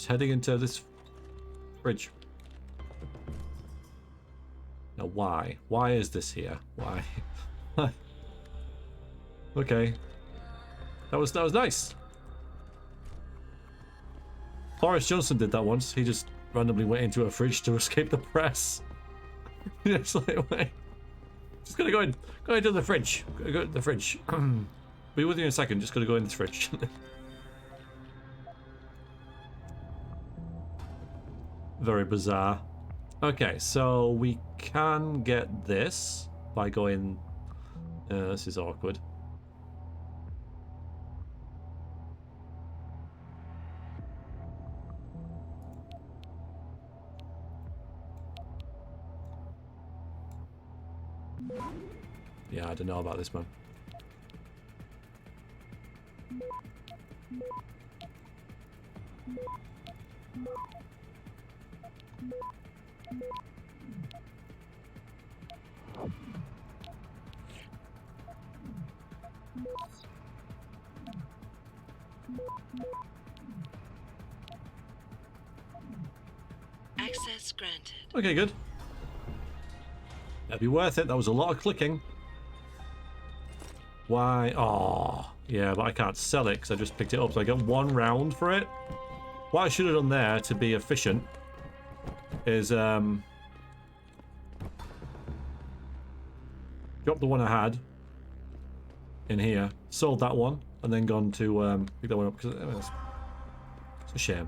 S1: heading into this fridge. Now, why? Why is this here? Why? Okay. That was nice. Boris Johnson did that once. He just randomly went into a fridge to escape the press. It's like, wait. Just gonna go into the fridge. Go to the fridge. Be with you in a second. Just gonna go in the fridge. Very bizarre. Okay, so we can get this by going... this is awkward. Yeah, I don't know about this, man.
S6: Access granted.
S1: Okay, good. That'd be worth it. That was a lot of clicking. Why? Oh, yeah, but I can't sell it because I just picked it up. So I get 1 round for it. What I should have done there to be efficient is drop the one I had in here, sold that one, and then gone to pick that one up because it's a shame.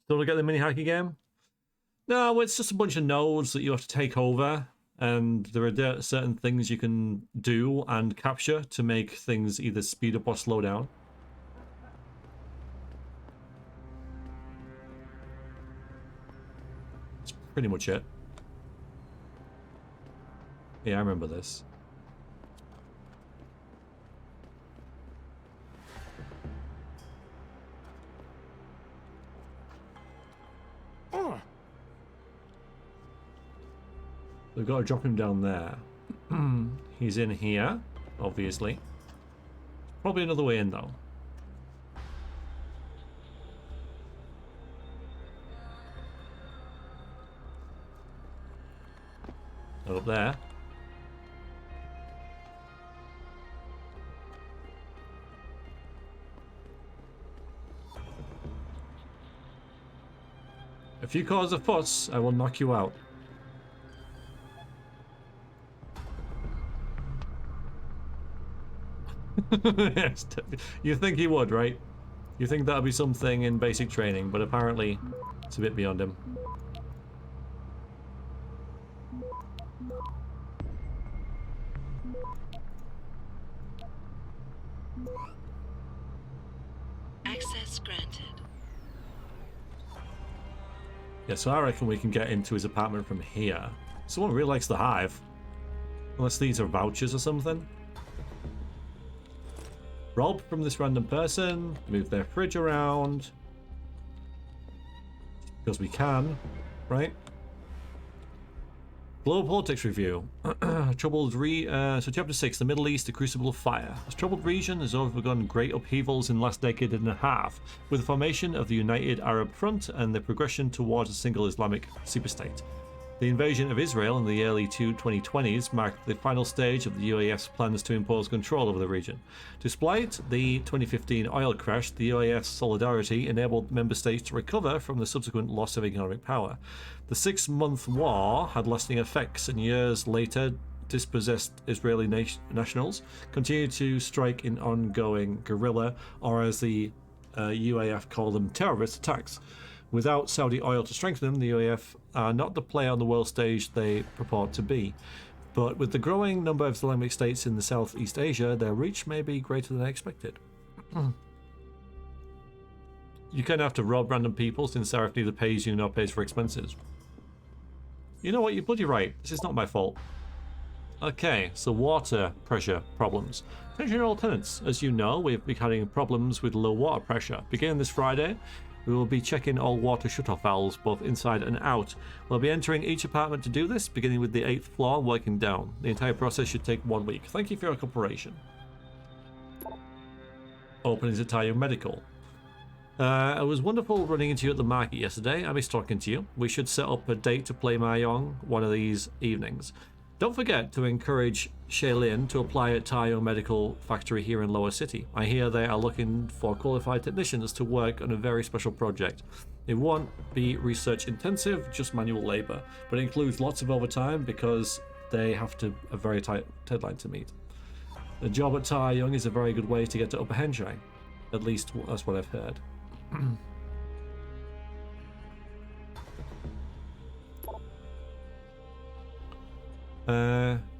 S1: Still to get the mini hacky game? No, it's just a bunch of nodes that you have to take over, and there are certain things you can do and capture to make things either speed up or slow down. That's pretty much it. Yeah, I remember this. We've got to drop him down there. He's in here, obviously. Probably another way in, though. Not up there. you cause a fuss, I will knock you out. Yes, you think he would, right? You think that'll be something in basic training, but apparently it's a bit beyond him.
S6: Access granted.
S1: Yeah, so I reckon we can get into his apartment from here. Someone really likes the hive. Unless these are vouchers or something. Rob from this random person. Move their fridge around. Because we can, right? Global politics review. So chapter 6, the Middle East, the Crucible of Fire. This troubled region has undergone great upheavals in the last decade and a half, with the formation of the United Arab Front and the progression towards a single Islamic superstate. The invasion of Israel in the early 2020s marked the final stage of the UAF's plans to impose control over the region. Despite the 2015 oil crash, the UAF's solidarity enabled member states to recover from the subsequent loss of economic power. The 6-month war had lasting effects, and years later, dispossessed Israeli nationals continued to strike in ongoing guerrilla, or as the UAF called them, terrorist attacks. Without Saudi oil to strengthen them, the UAF are not the player on the world stage they purport to be. But with the growing number of Islamic states in the Southeast Asia, their reach may be greater than expected. You kind of have to rob random people since Seraph neither pays you nor pays for expenses. You know what, you're bloody right. This is not my fault. Okay, so water pressure problems. Attention all tenants. As you know, we've been having problems with low water pressure. Beginning this Friday, we will be checking all water shutoff valves, both inside and out. We'll be entering each apartment to do this, beginning with the 8th floor and working down. The entire process should take 1 week. Thank you for your cooperation. Openings at Tayo Medical. It was wonderful running into you at the market yesterday. I missed talking to you. We should set up a date to play Mahjong one of these evenings. Don't forget to encourage Shailin to apply at Tayo Medical Factory here in Lower City. I hear they are looking for qualified technicians to work on a very special project. It won't be research intensive, just manual labor, but it includes lots of overtime because they have a very tight deadline to meet. The job at Taeyong is a very good way to get to Upper Hengsha. At least that's what I've heard.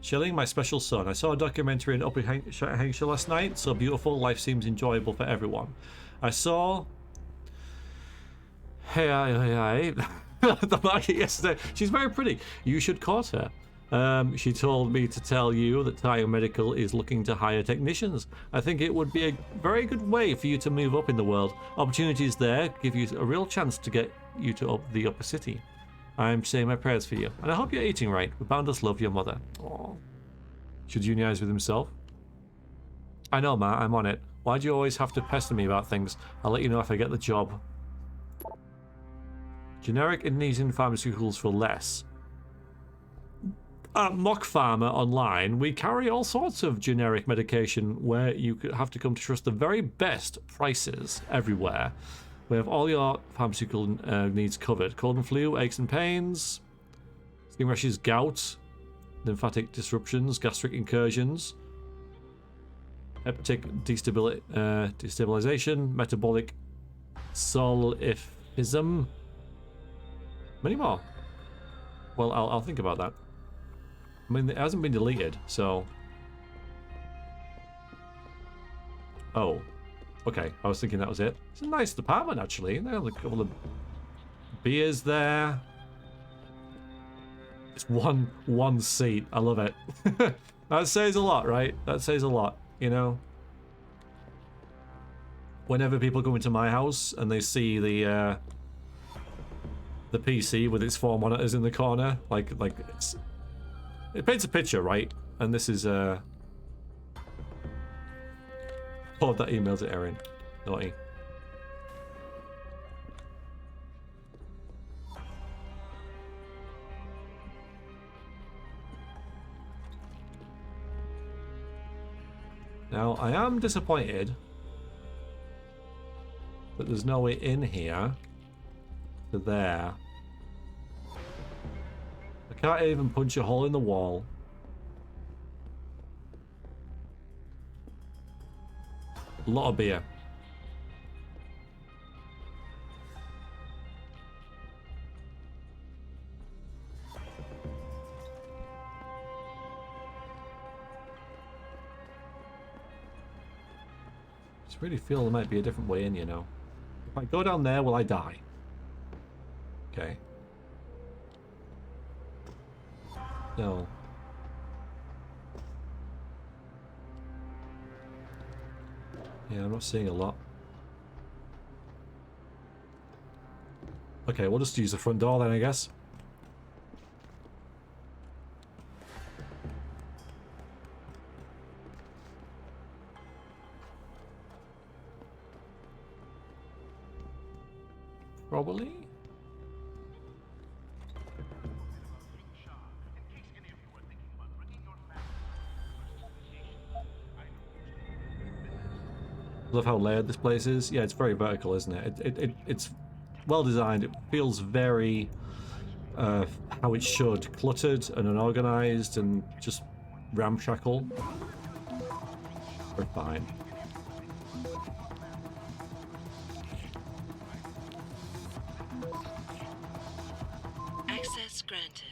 S1: Shilling, my special son. I saw a documentary in Upper Hengsha last night. So beautiful, life seems enjoyable for everyone. I saw the market yesterday. She's very pretty. You should court her. She told me to tell you that Tayo Medical is looking to hire technicians. I think it would be a very good way for you to move up in the world. Opportunities there give you a real chance to get you to the upper city. I'm saying my prayers for you, and I hope you're eating right. We boundless love, your mother. Aww. Should unionize with himself? I know, Ma, I'm on it. Why do you always have to pester me about things? I'll let you know if I get the job. Generic Indonesian pharmaceuticals for less. At Mock Pharma Online, we carry all sorts of generic medication where you have to come to trust the very best prices everywhere. We have all your pharmaceutical needs covered. Cold and flu, aches and pains, skin rashes, gout, lymphatic disruptions, gastric incursions, hepatic destabilization, metabolic solipsism. Many more. Well, I'll think about that. I mean, it hasn't been deleted, so... Oh. Okay, I was thinking that was it. It's a nice department, actually. They have a couple of beers there. It's one seat. I love it. That says a lot, right? That says a lot, you know? Whenever people come into my house and they see the PC with its 4 monitors in the corner, like it paints a picture, right? And this is oh, that email's at Erin. Naughty. Now, I am disappointed that there's no way in here to there. I can't even punch a hole in the wall. A lot of beer. Just really feel there might be a different way in, you know. If I go down there, will I die? Okay. No. Yeah, I'm not seeing a lot. Okay, we'll just use the front door then, I guess. Probably. Love how layered this place is. Yeah, it's very vertical, isn't it? It's well designed. It feels very how it should. Cluttered and unorganized and just ramshackle. We're fine.
S6: Access granted.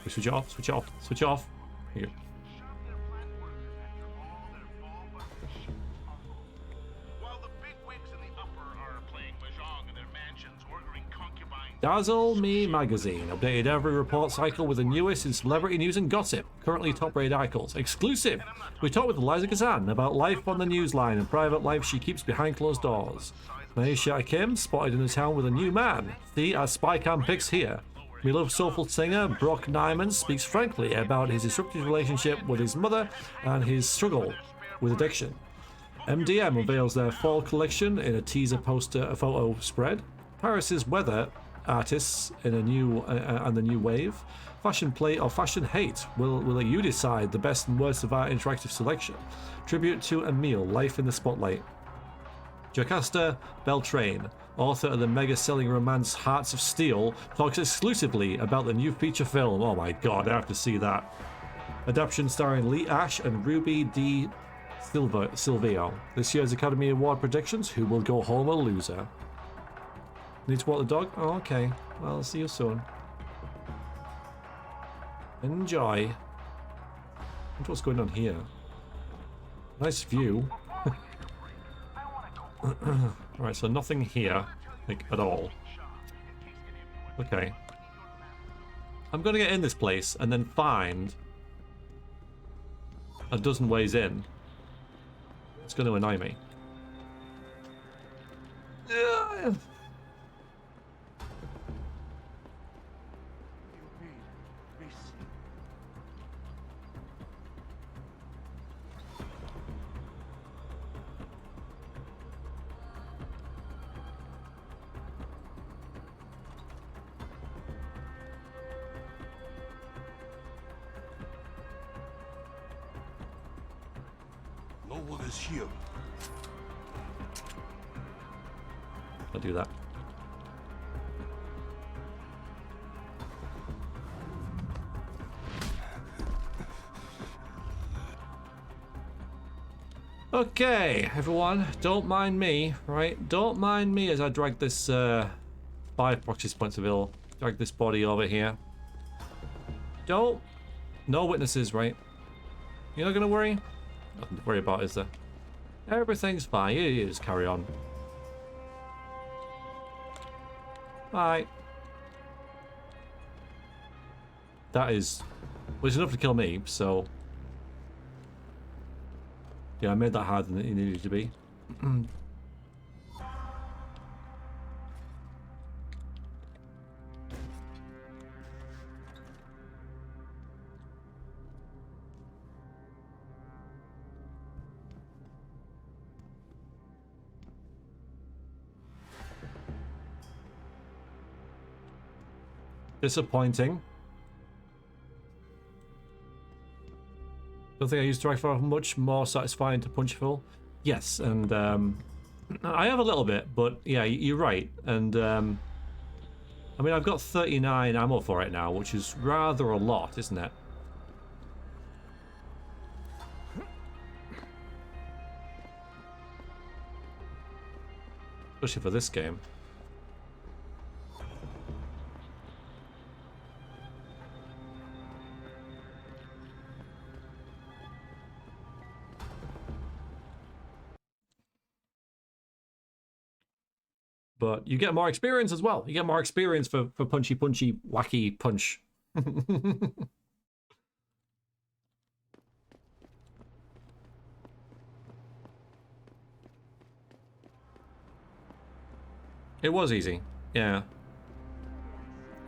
S1: Switch it off, switch it off, switch it off. Here. Dazzle Me magazine, updated every report cycle with the newest in celebrity news and gossip. Currently top-rated articles. Exclusive! We talked with Eliza Kazan about life on the newsline and private life she keeps behind closed doors. Maisha Kim spotted in the town with a new man. See our spy cam pics here. We love soulful singer Brock Nyman speaks frankly about his disruptive relationship with his mother and his struggle with addiction. MDM unveils their fall collection in a teaser poster photo spread. Paris's weather artists in a new and the new wave. Fashion play or fashion hate. Will let you decide the best and worst of our interactive selection. Tribute to Emile, Life in the Spotlight. Jocasta Beltrain, author of the mega-selling romance Hearts of Steel, talks exclusively about the new feature film. Oh my god, I have to see that. Adaptation starring Lee Ash and Ruby D. Silvio. This year's Academy Award predictions, who will go home a loser? Need to walk the dog? Oh, okay. Well, I'll see you soon. Enjoy. What's going on here? Nice view. Alright, so nothing here, like, at all. Okay. I'm gonna get in this place and then find a dozen ways in. It's gonna annoy me.
S5: No one is here.
S1: I'll do that. Okay, everyone, don't mind me, right? Don't mind me as I drag this 5 practice points of ill. Drag this body over here. Don't. No witnesses, right? You're not gonna worry? Nothing to worry about, is there? Everything's fine. You just carry on. Bye. That is... well, it's enough to kill me, so... yeah, I made that harder than it needed to be. Disappointing. Don't think I used Direct Fire much more satisfying to punch full. Yes, and I have a little bit, but yeah, you're right. And I mean, I've got 39 ammo for it now, which is rather a lot, isn't it? Especially for this game. But you get more experience as well. You get more experience for punchy, wacky punch. It was easy, yeah.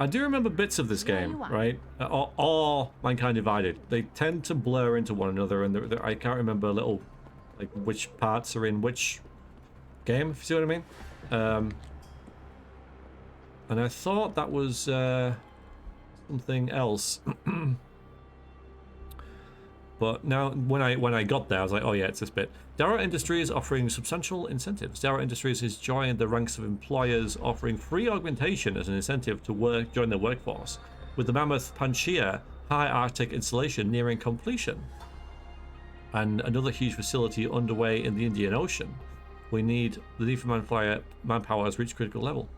S1: I do remember bits of this game, right? Or Mankind Divided. They tend to blur into one another, and I can't remember like which parts are in which game, if you see what I mean. And I thought that was something else. But now, when I got there, I was like, oh yeah, it's this bit. Darrow Industries offering substantial incentives. Darrow Industries has joined the ranks of employers offering free augmentation as an incentive to join their workforce, with the mammoth Pangaea High Arctic installation nearing completion, and another huge facility underway in the Indian Ocean. The need for manpower has reached critical level.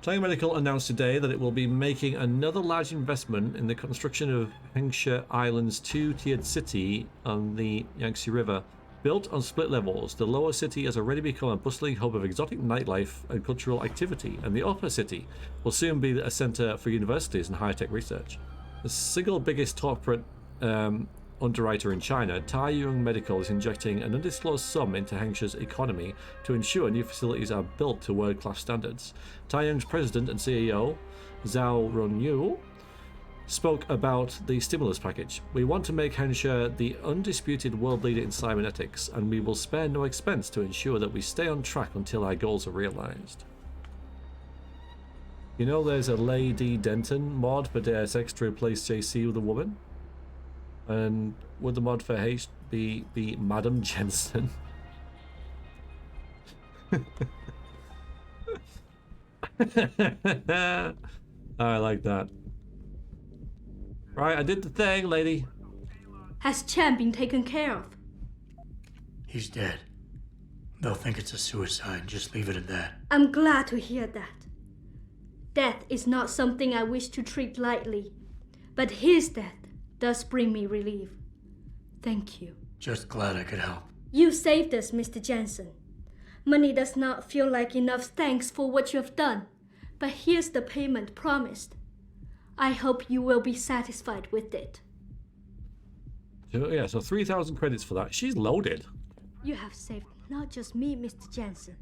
S1: Taiyang Medical announced today that it will be making another large investment in the construction of Hengsha Island's two-tiered city on the Yangtze River. Built on split levels, the lower city has already become a bustling hub of exotic nightlife and cultural activity, and the upper city will soon be a center for universities and high-tech research. The single biggest corporate underwriter in China, Taiyang Medical is injecting an undisclosed sum into Hengsha's economy to ensure new facilities are built to world-class standards. Taiyang's president and CEO, Zhao Runyu, spoke about the stimulus package. We want to make Hengsha the undisputed world leader in cybernetics, and we will spare no expense to ensure that we stay on track until our goals are realized. You know, there's a Lady Denton mod for Deus Ex to replace JC with a woman? And would the mod for H be Madam Jensen? I like that. Right, I did the thing, lady.
S12: Has Chan been taken care of?
S2: He's dead. They'll think it's a suicide. Just leave it at that.
S12: I'm glad to hear that. Death is not something I wish to treat lightly, but his death does bring me relief. Thank you.
S2: Just glad I could help.
S12: You saved us, Mr. Jensen. Money does not feel like enough thanks for what you have done, but here's the payment promised. I hope you will be satisfied with it.
S1: Yeah, so 3,000 credits for that. She's loaded.
S12: You have saved not just me, Mr. Jensen,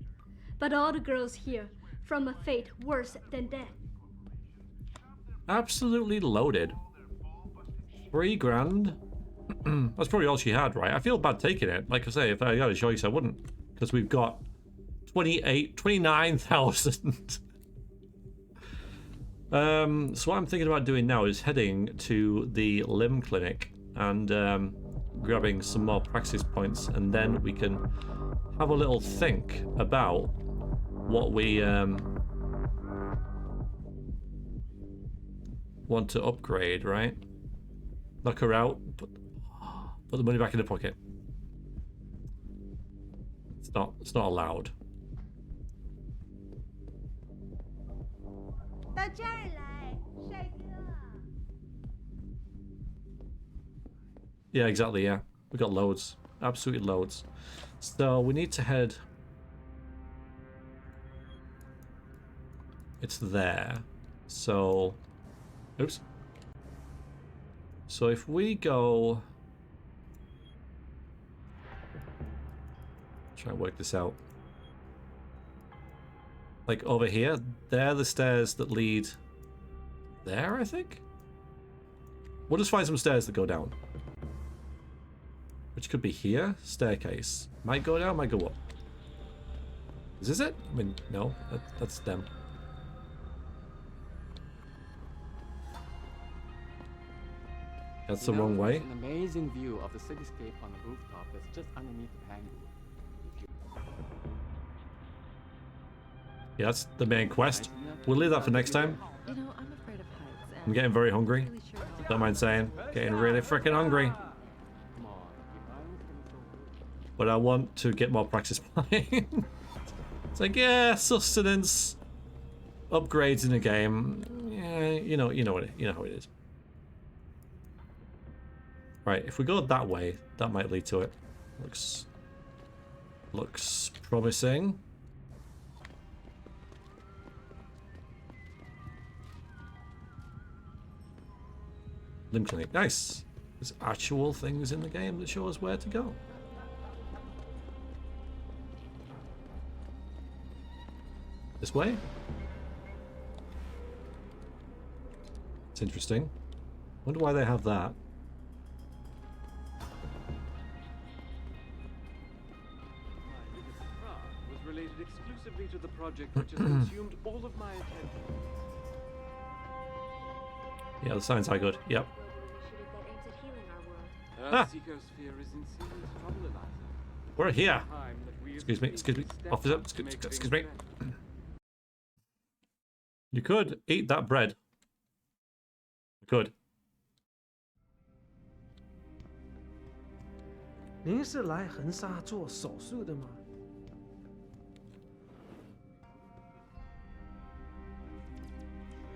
S12: but all the girls here from a fate worse than death.
S1: Absolutely loaded. 3 grand. That's probably all she had, right? I feel bad taking it. Like I say, if I got a choice, I wouldn't. Because we've got 29,000. So what I'm thinking about doing now is heading to the limb clinic and grabbing some more praxis points, and then we can have a little think about what we want to upgrade, right? Knock her out, put the money back in the pocket. It's not allowed. Yeah, exactly, yeah. We got loads. Absolutely loads. So we need to head... It's there. So... Oops. So if we go... Try and work this out. Like over here, they're the stairs that lead there, I think? We'll just find some stairs that go down. Which could be here. Staircase. Might go down, might go up. Is this it? I mean, no. That's them. That's the wrong way.
S24: An amazing view of the cityscape on the rooftop that's just underneath the hangar.
S1: Yeah, that's the main quest. We'll leave that for next time.
S11: You know, I'm afraid of heights.
S1: I'm getting very hungry. Don't mind saying. Getting really freaking hungry. But I want to get more practice playing. It's like, yeah, sustenance, upgrades in the game. Yeah, you know how it is. Right, if we go that way, that might lead to it. Looks promising. Limb clinic, nice. There's actual things in the game that show us where to go. This way? It's interesting. Wonder why they have that.
S3: Was related exclusively to the project which has consumed all of my attention.
S1: Yeah, the signs are good. Yep.
S3: Earth-Seeker sphere is in serious trouble, Eliza.
S1: We're here. Excuse me, officer, excuse me. You could eat that bread. You could.
S16: 您是来横沙做手术的吗？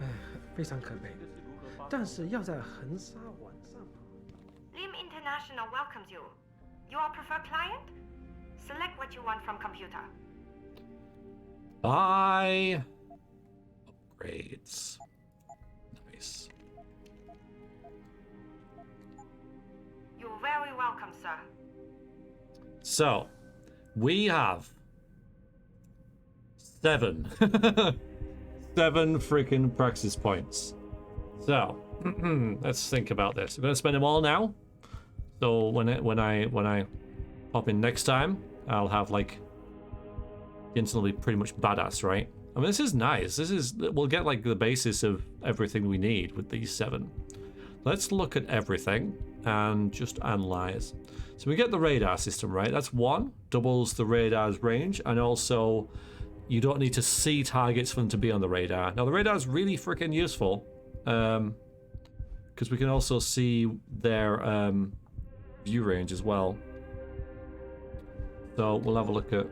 S16: 哎，非常可悲，但是要在横沙晚上跑。
S10: Lim International welcomes you. You are preferred client? Select what you want from computer.
S1: Buy upgrades. Nice.
S10: You're very welcome, sir.
S1: So, we have 7. 7 freaking praxis points. So, let's think about this. We're gonna spend them all now. So when I pop in next time, I'll have like instantly pretty much badass, right? I mean, this is nice. We'll get like the basis of everything we need with these 7. Let's look at everything and just analyze. So we get the radar system, right? That's 1, doubles the radar's range, and also you don't need to see targets for them to be on the radar. Now the radar is really freaking useful because we can also see their view range as well. So we'll have a look at.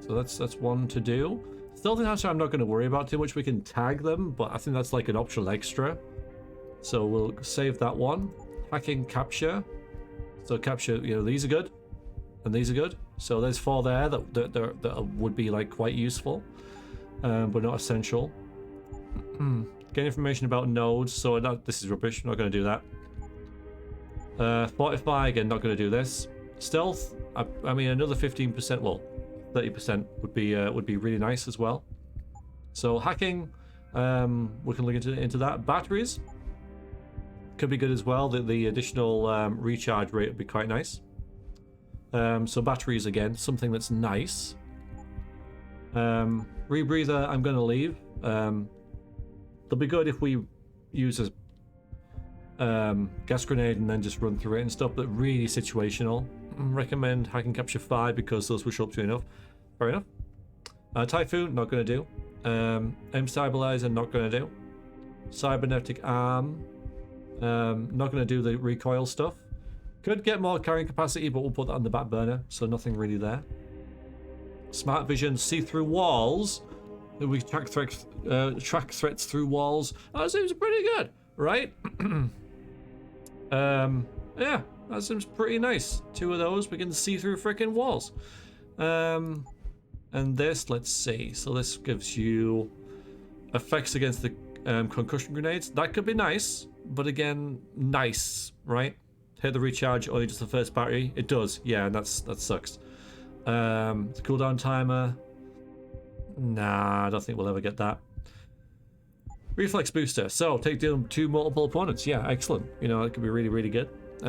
S1: So that's 1 to do. Stealthy Hengsha I'm not going to worry about too much. We can tag them, but I think that's like an optional extra. So we'll save that one. Hacking capture. So capture, these are good, and these are good. So there's 4 there that would be like quite useful, but not essential. Get information about nodes. So this is rubbish. I'm not going to do that. Fortify again. Not going to do this. Stealth. I mean, another 15%. Well, 30% would be really nice as well. So hacking. We can look into that. Batteries could be good as well. The additional recharge rate would be quite nice. So batteries again, something that's nice. Rebreather, I'm going to leave. They'll be good if we use a gas grenade and then just run through it and stuff, but really situational. Recommend hacking capture 5 because those will show up to enough. Fair enough. Typhoon, not going to do. Aim stabilizer, not going to do. Cybernetic arm, not going to do the recoil stuff. Could get more carrying capacity, but we'll put that on the back burner, so nothing really there. Smart vision, see through walls. We track threats through walls. That seems pretty good, right? Yeah, that seems pretty nice. 2 of those, we can see through freaking walls. And this, let's see. So this gives you effects against the concussion grenades. That could be nice, but again, nice, right? Hit the recharge only just the first battery. It does, yeah, and that sucks. The cooldown timer. Nah, I don't think we'll ever get that. Reflex booster. So take down 2 multiple opponents. Yeah, excellent. It could be really, really good. 2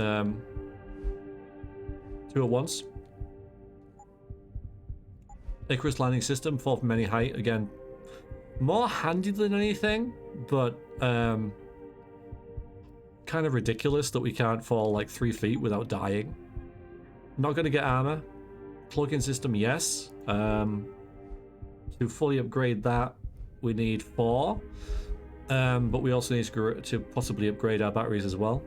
S1: at once. Icarus landing system, 4 from any height. Again, more handy than anything, but kind kind of ridiculous that we can't fall like 3 feet without dying. Not going to get armor. Cloaking system, yes. To fully upgrade that, we need 4. But we also need to possibly upgrade our batteries as well.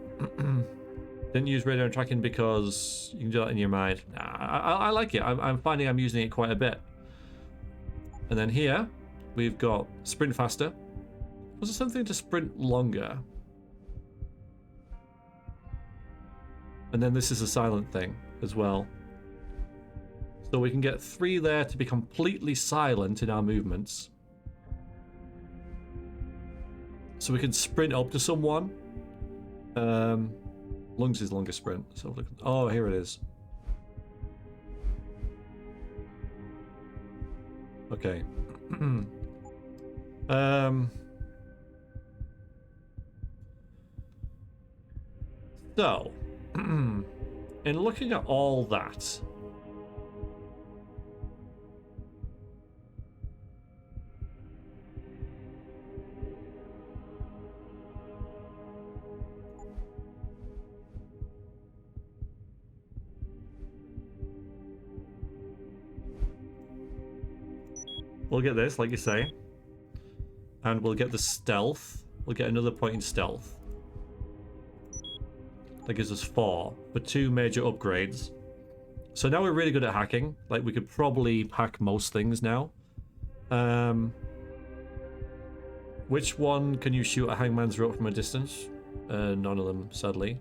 S1: Didn't use radar tracking because you can do that in your mind. I like it. I'm finding I'm using it quite a bit. And then here, we've got sprint faster. Was there something to sprint longer? And then this is a silent thing as well. So we can get 3 there to be completely silent in our movements. So we can sprint up to someone. Lungs is longest sprint. So look. Oh, here it is. Okay. So, in looking at all that, we'll get this, like you say, and we'll get the stealth. We'll get another point in stealth. That gives us 4 for 2 major upgrades. So now we're really good at hacking. Like, we could probably hack most things now. Which one can you shoot a hangman's rope from a distance? None of them, sadly.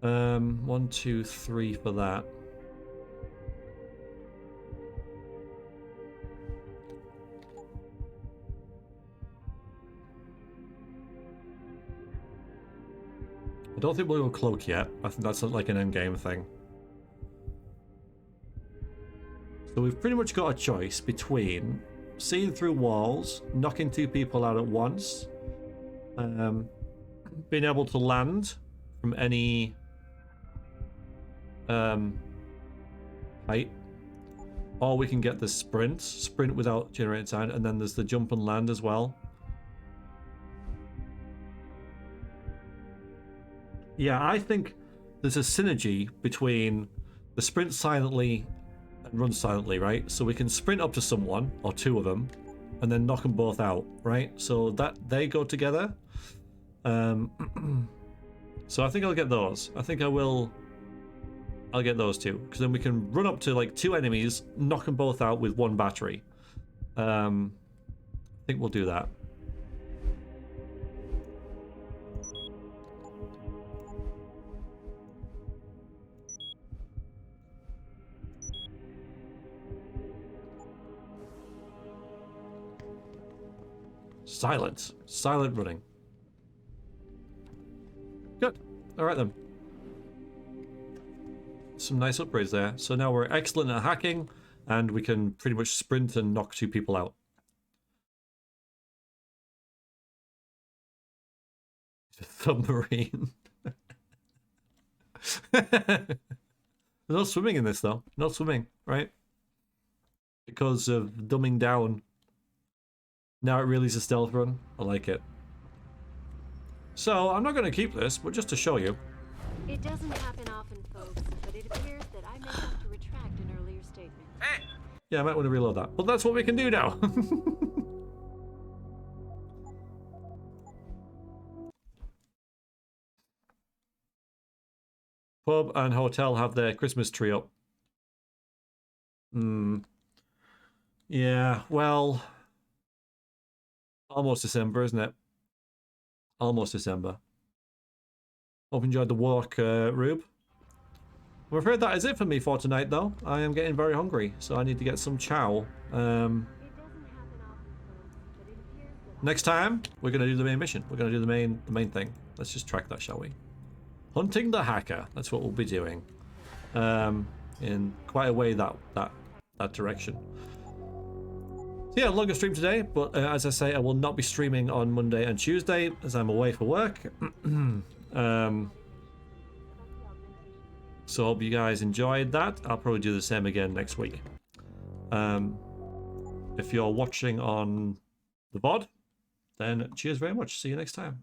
S1: 1, 2, 3 for that. I don't think we'll go cloak yet. I think that's like an endgame thing. So we've pretty much got a choice between seeing through walls, knocking 2 people out at once, being able to land from any height, or we can get the sprint without generating time, and then there's the jump and land as well. Yeah, I think there's a synergy between the sprint silently and run silently, right? So we can sprint up to someone, or 2 of them, and then knock them both out, right? So that they go together. So I think I'll get those. I think I'll get those 2, because then we can run up to like 2 enemies, knock them both out with 1 battery. I think we'll do that. Silent running. Good. All right then. Some nice upgrades there. So now we're excellent at hacking, and we can pretty much sprint and knock 2 people out. Submarine. There's no swimming in this though. No swimming, right? Because of dumbing down. Now it really is a stealth run. I like it. So, I'm not going to keep this, but just to show you.
S6: It doesn't happen often, folks, but it appears that I may have to retract an earlier statement.
S14: Hey!
S1: Yeah, I might want to reload that. But that's what we can do now. Pub and hotel have their Christmas tree up. Yeah, well... Almost December, isn't it? Almost December. Hope you enjoyed the walk, Rube. I'm afraid that is it for me for tonight, though. I am getting very hungry, so I need to get some chow. Next time, we're going to do the main mission. We're going to do the main thing. Let's just track that, shall we? Hunting the hacker. That's what we'll be doing. In quite a way that direction. So yeah, longer stream today, but as I say, I will not be streaming on Monday and Tuesday as I'm away for work. So hope you guys enjoyed that. I'll probably do the same again next week. If you're watching on the VOD, then cheers very much. See you next time.